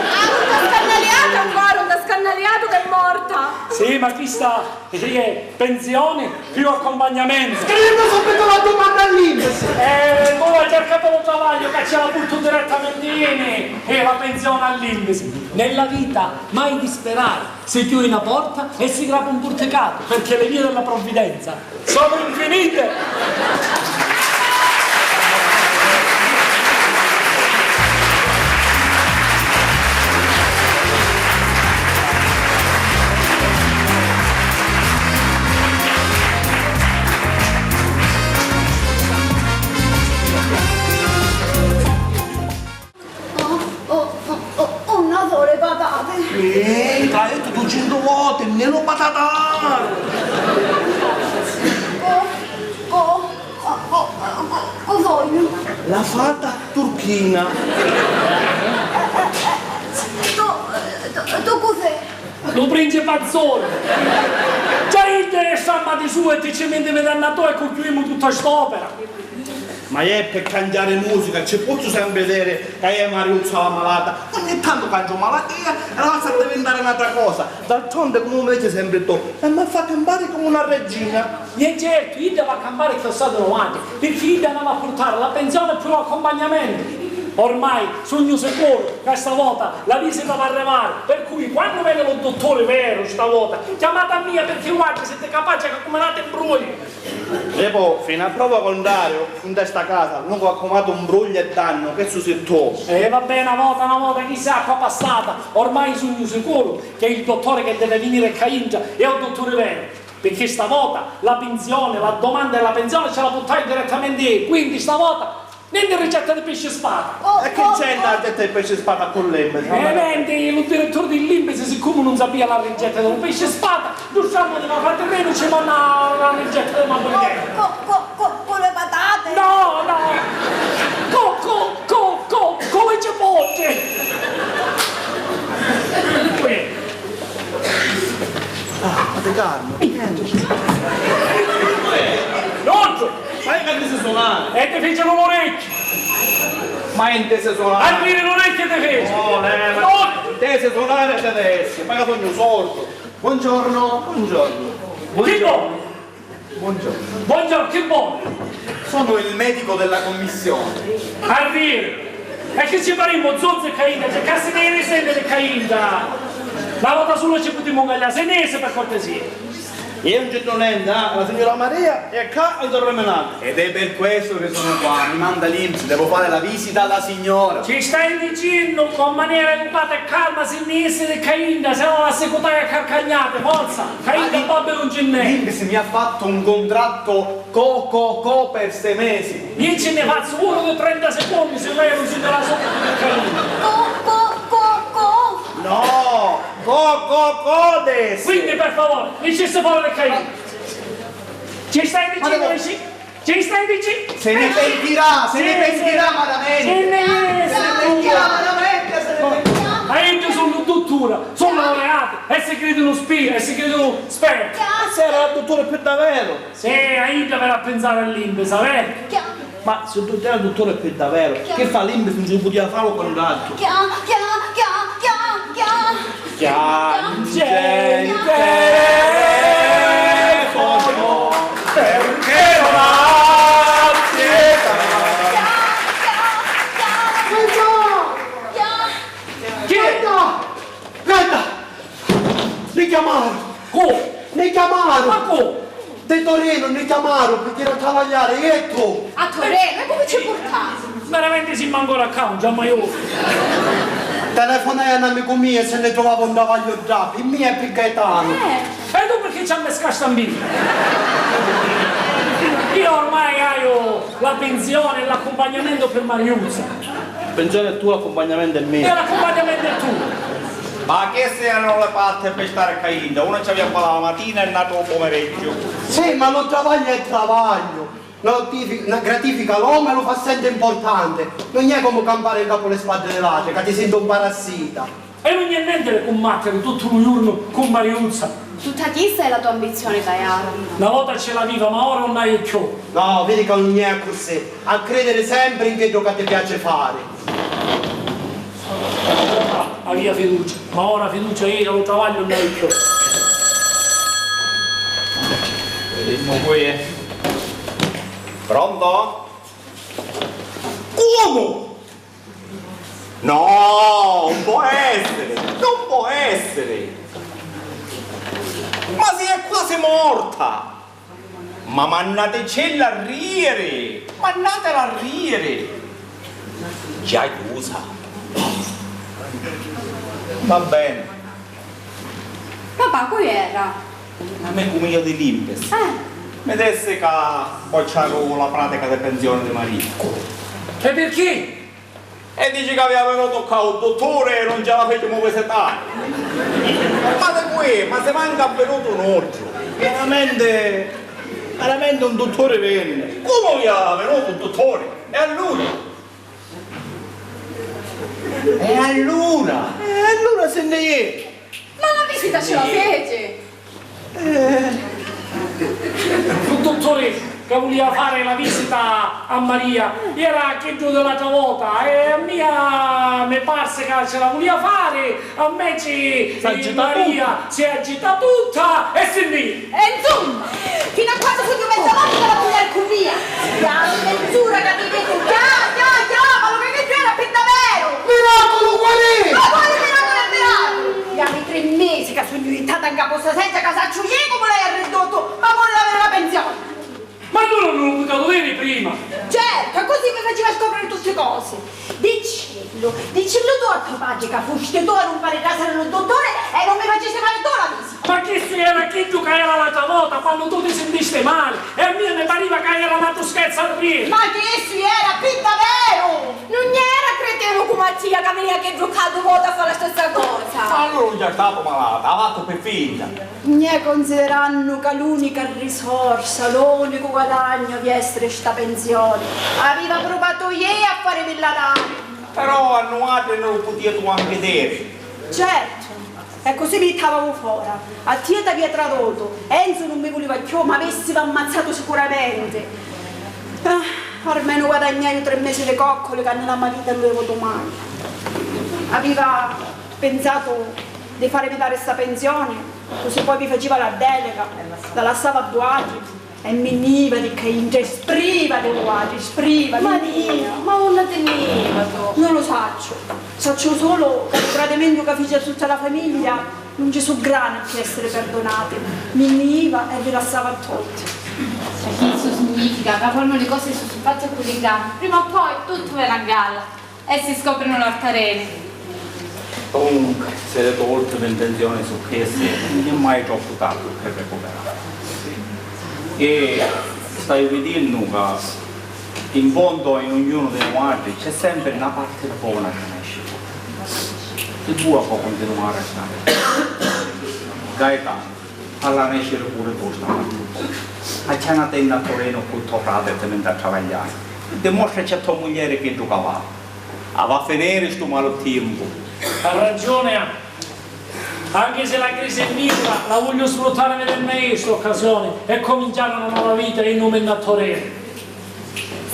C: Un scannaliato che è morta!
B: Sì, ma qui sta, pensione più accompagnamento.
J: Scrivo subito la domanda all'Inps.
B: Tu hai cercato lo travaglio che ce la butto direttamente in e la pensione all'Inps. Nella vita mai disperare, si chiude una porta e si grava un porticato, perché le vie della provvidenza sono infinite.
I: L'ha detto 200 volte, nero patataro.
D: voglio.
I: La fata turchina.
D: Tu cos'è?
B: Lo principazzone! Già il te è stato su e ti ci mettiamo dannato e concludiamo tutta st'opera!
I: Ma è per cambiare musica, ci posso sempre vedere che è Mariuzza la malata. Ogni tanto cambio malattia e la faccio diventare un'altra cosa. D'altronde come mi dice sempre tu, e mi fa campare come una regina.
B: E certo, io devo campare che ho stato 90, perché io andavo a portare la pensione più l'accompagnamento. Ormai sogno sicuro che stavolta la visita va a arrivare, per cui quando viene lo dottore vero stavolta, chiamate a mia perché guarda siete capaci che accomandate in brugli.
I: E poi, fino a prova contrario, in questa casa non ho accomodato un broglio e danno, che su settore.
B: Va bene, una volta, chissà qua passata, ormai sogno sicuro che il dottore che deve venire a Caingia è un dottore vero. Perché stavolta la pensione, la domanda della pensione ce la buttai direttamente io, quindi stavolta niente ricetta di pesce spada.
I: E che c'è la ricetta di pesce spada con l'Embesi?
B: Niente, il direttore dell'Imbesi, siccome non sapeva la ricetta del pesce spada, diciamo di non fare meno ci manda la ricetta della hamburger.
D: Con le patate?
B: No, con le cipolle.
I: Ma te calmo.
B: Nonno!
I: Ma che ti sei suonato?
B: E ti fecero l'orecchio!
I: Ma in te sei suonato?
B: Aprire l'orecchio ti fece!
I: No,
B: Nonno!
I: te sei suonato adesso, ma che sogno sordo. Buongiorno.
B: Che buono!
I: Buongiorno.
B: Buongiorno, che buono!
I: Sono il medico della commissione.
B: Arrivo! E che ci faremo zozze e cainda, c'è cazzo di risente di cainda! La volta solo ci potremmo ingagliare, senese per cortesia!
I: Io un giornalente, la signora Maria e qua il Remenato. Ed è per questo che sono qua, mi manda l'Inps, devo fare la visita alla signora.
B: Ci stai dicendo con maniera educata e calma, senese di cainda, se no la secotaia a carcagnate, forza! Cainda Babbe non ce n'è!
I: L'Inps mi ha fatto un contratto co per 6 mesi.
B: Io ce ne faccio uno di 30 secondi se lei non si dà la sotto di cainda!
I: No, codes.
B: Quindi per favore, dici se vuole le caine. Ci stai dicendo dici? Ci stai dicendo?
I: Se ne pentirà malamente.
B: Ma io sono dottura, sono laureato, e si crede uno spia, e si crede uno esperto.
I: Se era il dottore per davvero.
B: Sì, io dovrò a pensare all'Inps, sapete?
I: Ma se tu sei il dottore per davvero, che fa l'Inps non si poteva farlo con l'altro? Piangente telefono perché non ha pietà. Aspetta! Ne chiamarono!
B: Come?
I: Ne chiamarono!
B: Ma come?
I: De Torino ne chiamarono perché era a travagliare, e tu?
C: A Torino? E come ci portate?
B: Veramente si manca ancora account, già mai
I: Telefonai a un amico mio e se ne trovava un travaglio già, il mio è più Gaetano.
B: E tu perché ci hai messo stambino? Io ormai ho la pensione e l'accompagnamento per Mariuzza.
I: Pensione è tuo, l'accompagnamento è
B: E
I: mio.
B: l'accompagnamento è tuo.
E: Ma che erano le parti per stare a Cainda? Uno ci aveva qua la mattina e nato il pomeriggio.
I: Sì, ma lo travaglio è travaglio. Una gratifica l'uomo e lo fa sempre importante. Non è come campare in capo le spalle dell'altre, che ti sento un parassita.
B: E non è niente di combattere tutto un giorno con Mariuzza.
C: Tutta chissà è la tua ambizione, Gaiano.
B: Una volta ce l'avevo, ma ora non hai più.
I: No, vedi che non è così. A credere sempre in che gioco ti piace fare.
B: Aveva fiducia, ma ora fiducia io lo travaglio non hai più.
E: Vediamo qui. Pronto?
I: Come?
E: No, non può essere, non può essere. Ma si è quasi morta. Ma mannatecela a rire, mannatela a rire. Già chiusa. Va bene,
C: Papà, qui era?
E: a me come io di Limpes. Mi desse che bocciato la pratica di pensione di Maria.
B: E perché?
E: E dice che aveva venuto qua il dottore e non ce la facciamo visitare. Ma di qui, ma se manca avvenuto un orgio.
G: Veramente un dottore venne.
E: Come vi è venuto un dottore? E allora?
G: Allora se ne è.
C: Ma la visita ce la fece!
B: Il dottore che voleva fare la visita a Maria era che giù dell'altra volta e a mia mi parse che ce la voleva fare, a me Maria si agita tutta e si lì.
D: E insomma, fino a quando sono mezzanotte la pugliare con mia. La mezz'ora che ti dico, chiamalo che era per davvero.
I: Miracolo qual è?
D: Ma quale miracolo è miracolo? Abbiamo 3 mesi che sono diventata in capo senza casaccio, ieri come l'hai arredotto, ma vuole avere la pensione.
B: Ma tu non l'ho potuto vedere prima!
D: Certo, così mi faceva scoprire tutte cose. Dicillo tu al papà che fusti tu a non fare casa del dottore e non mi facesse fare tu la visita.
B: Ma che si era che tu che era l'altra volta quando tu ti sentiste male e a me mi pareva che era nato scherzo al primo!
D: Ma che si era qui davvero?
C: Non era credevo come tia che veniva che giocato volta a fare la stessa cosa!
E: Allora non già stato malato, ha fatto per finta.
D: Ne considerando che l'unica risorsa, l'unico guadagno di essere sta pensione, aveva provato ieri a fare villanare.
E: Però a nuovo non lo potevo anche vedere.
D: Certo, e così mi stavamo fuori. A te ti aveva tradotto, Enzo non mi voleva più, ma avessimo ammazzato sicuramente. Almeno guadagnai 3 mesi le coccole che nella marita non avevo domani. Aveva pensato di farmi dare sta pensione, così poi mi faceva la delega, la lasciava a Duati e mi veniva di che spriva di Duati, spriva.
C: Ma non la teneva tu?
D: Non lo saccio solo che il tradimento che fece a tutta la famiglia non ci sono grani per essere perdonati. Mi veniva e vi lasciava a tutti.
C: Questo significa che fanno le cose sono fatte con i grandi. Prima o poi tutto verrà a galla e si scoprono l'altarene.
E: Comunque, se le tolte l'intenzione su questo, non è mai troppo tardi per recuperare. E stai vedendo che in fondo in ognuno dei nostri c'è sempre una parte buona che nasce. Se tu può continuare a stare. Gaetano, alla nascere pure tu stamattina. A c'è una tenda a Torino con tuo frate e te ne a lavorare. Dimostra c'è tua moglie che giocava. Va a finire sto malo tempo.
B: Ha ragione, anche se la crisi è micra, la voglio sfruttare nel meglio occasione e cominciare una nuova vita in nome di Torino.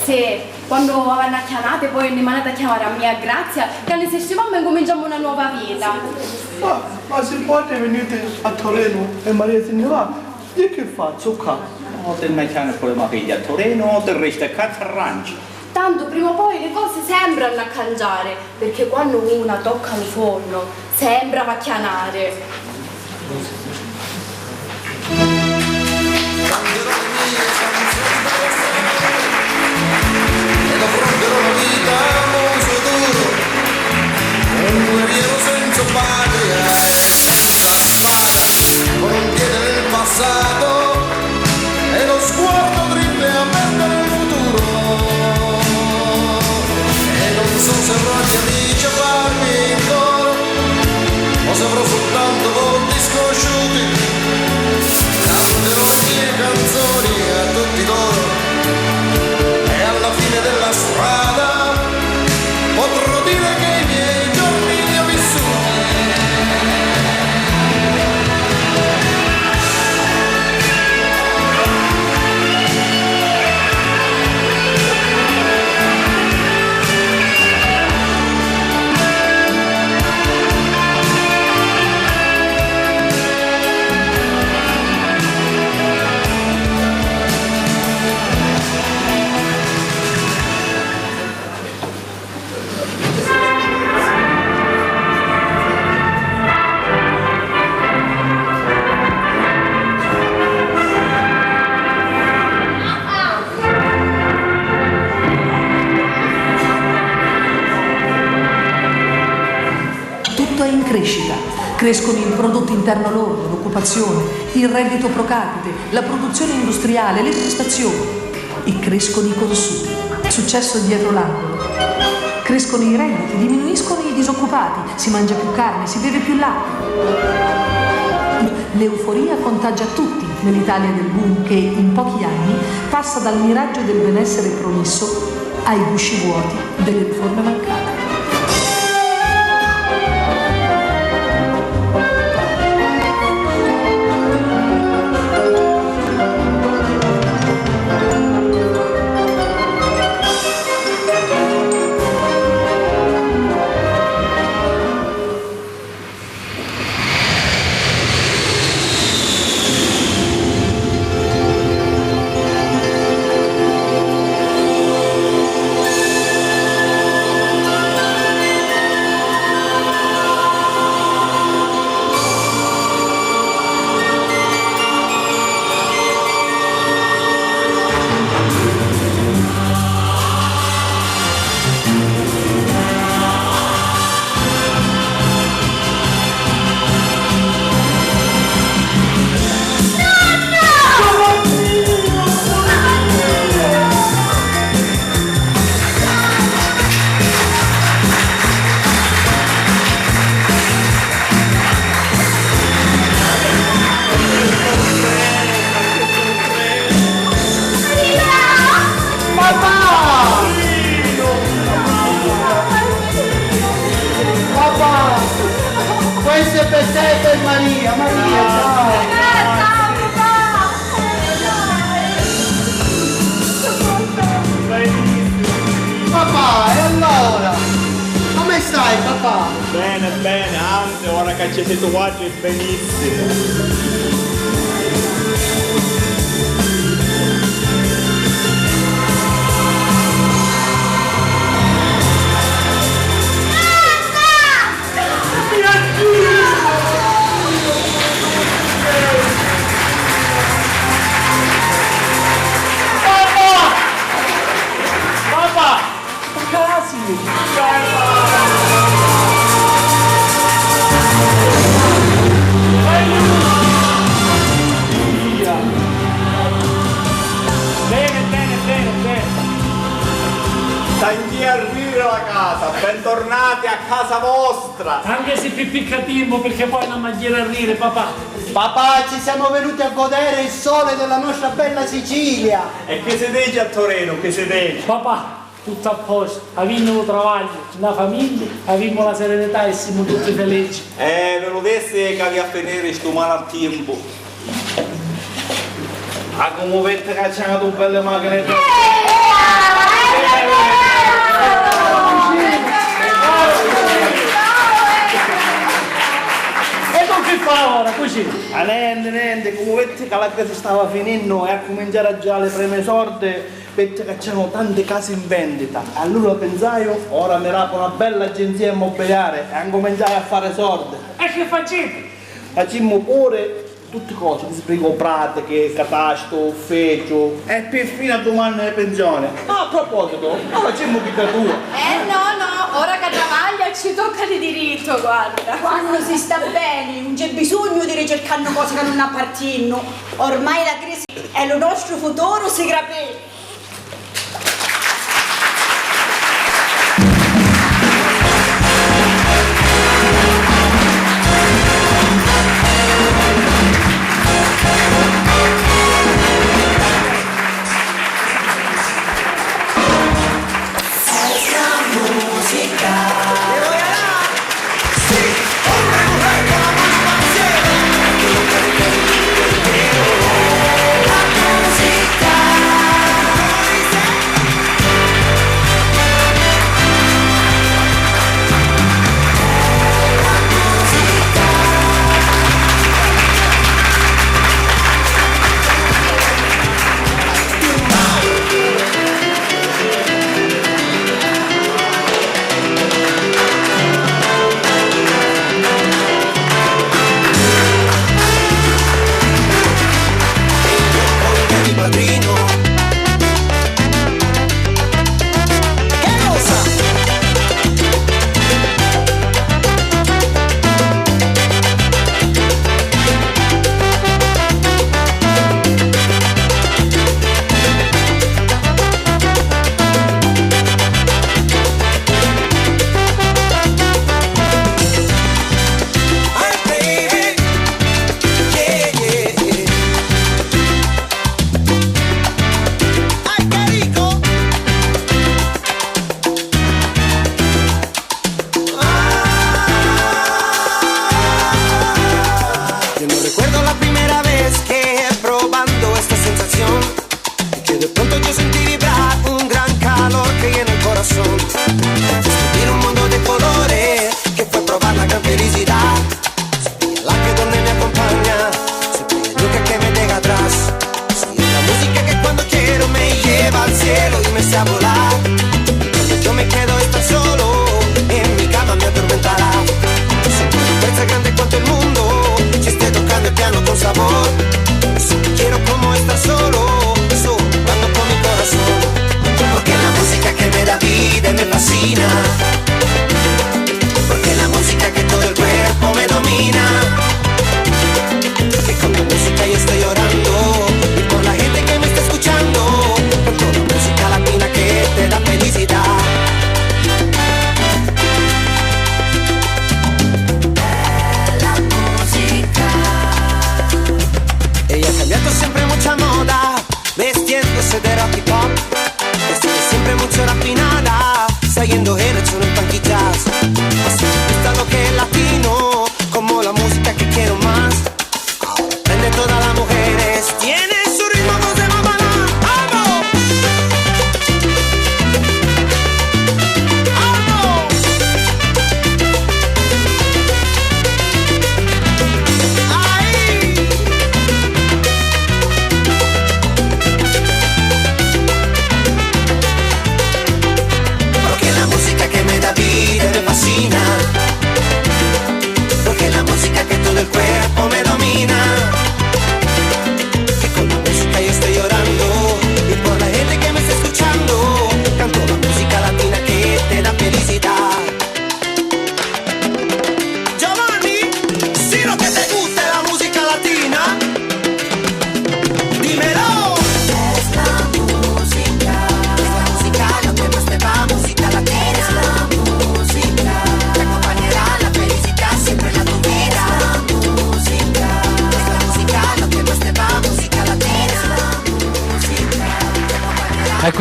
C: Sì, quando vanno a chiamare poi mi mandate a chiamare a mia Grazia che alle settimane cominciamo una nuova vita.
I: Ma se poi venite a Torino e Maria se ne va, io che faccio qua?
E: O te ne chiami con la figlia a Torino o te resta a casa arrangi.
C: Tanto prima o poi le cose sembrano a cangiare, perché quando una tocca il forno sembra va a chianare.
L: Ed affronterò la vita a muso duro, un guerriero senza patria e senza spada, con un piede nel passato e lo sguardo dritto e aperto nel futuro. E non so se avrò gli amici a farmi intorno o se avrò soltanto volti sconosciuti. Canterò le mie canzoni a tutti loro e alla fine della strada potrò dire che i miei giorni li ho vissuti.
M: Crescita. Crescono il prodotto interno lordo, l'occupazione, il reddito pro capite, la produzione industriale, le prestazioni e crescono i consumi. Successo dietro l'angolo. crescono i redditi, diminuiscono i disoccupati, si mangia più carne, si beve più latte. L'euforia contagia tutti nell'Italia del boom che in pochi anni passa dal miraggio del benessere promesso ai gusci vuoti delle riforme mancate.
I: Questo è per te e per Maria, Maria, dai! Papà, e allora? Come stai, papà?
E: Bene, bene, anzi, ora che ci sei tu oggi è benissimo. Stanchi a rire la casa, bentornati a casa vostra!
B: Anche se pippicatimbo perché poi non mangiare a rire, papà!
I: Papà, ci siamo venuti a godere il sole della nostra bella Sicilia!
E: E che si dice a Torino, che si dice?
B: Papà, tutto a posto, avendo un travaglio, una famiglia, avendo la serenità e siamo tutti felici.
E: Ve lo desse che a finire sto malattimbo.
K: Ah, come avete cacciato un belle macchine?
B: E non che fa ora, così?
K: Ah, niente, come vedete che la casa stava finendo e a cominciare già le prime sorte, vedete che c'erano tante case in vendita. Allora pensai, ora mi rapo una bella agenzia immobiliare e cominciai a fare sorte.
B: E che facete?
K: Facciamo pure tutte cose, sbrigo pratiche, catasto, ufficio e per fino a domani le pensioni. Ah, a proposito, facciamo vita tua.
C: No, ora che travaglia ci tocca di diritto, guarda.
D: Quando si sta bene non c'è bisogno di ricercare cose che non appartengono. Ormai la crisi è lo nostro futuro, si crapè.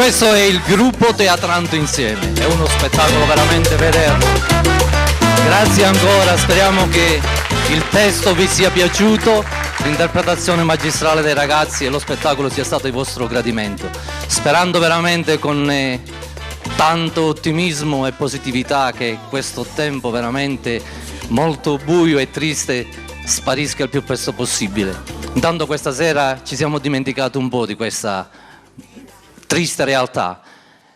N: questo è il gruppo Teatranto Insieme, è uno spettacolo veramente vederlo. Grazie ancora, speriamo che il testo vi sia piaciuto, l'interpretazione magistrale dei ragazzi e lo spettacolo sia stato di vostro gradimento. Sperando veramente con tanto ottimismo e positività che questo tempo veramente molto buio e triste sparisca il più presto possibile. Intanto questa sera ci siamo dimenticati un po' di questa triste realtà.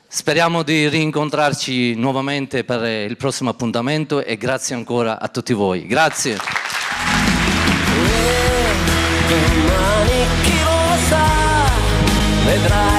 N: Speriamo di rincontrarci nuovamente per il prossimo appuntamento e grazie ancora a tutti voi. Grazie.
A: Domani chi lo sa, vedrai.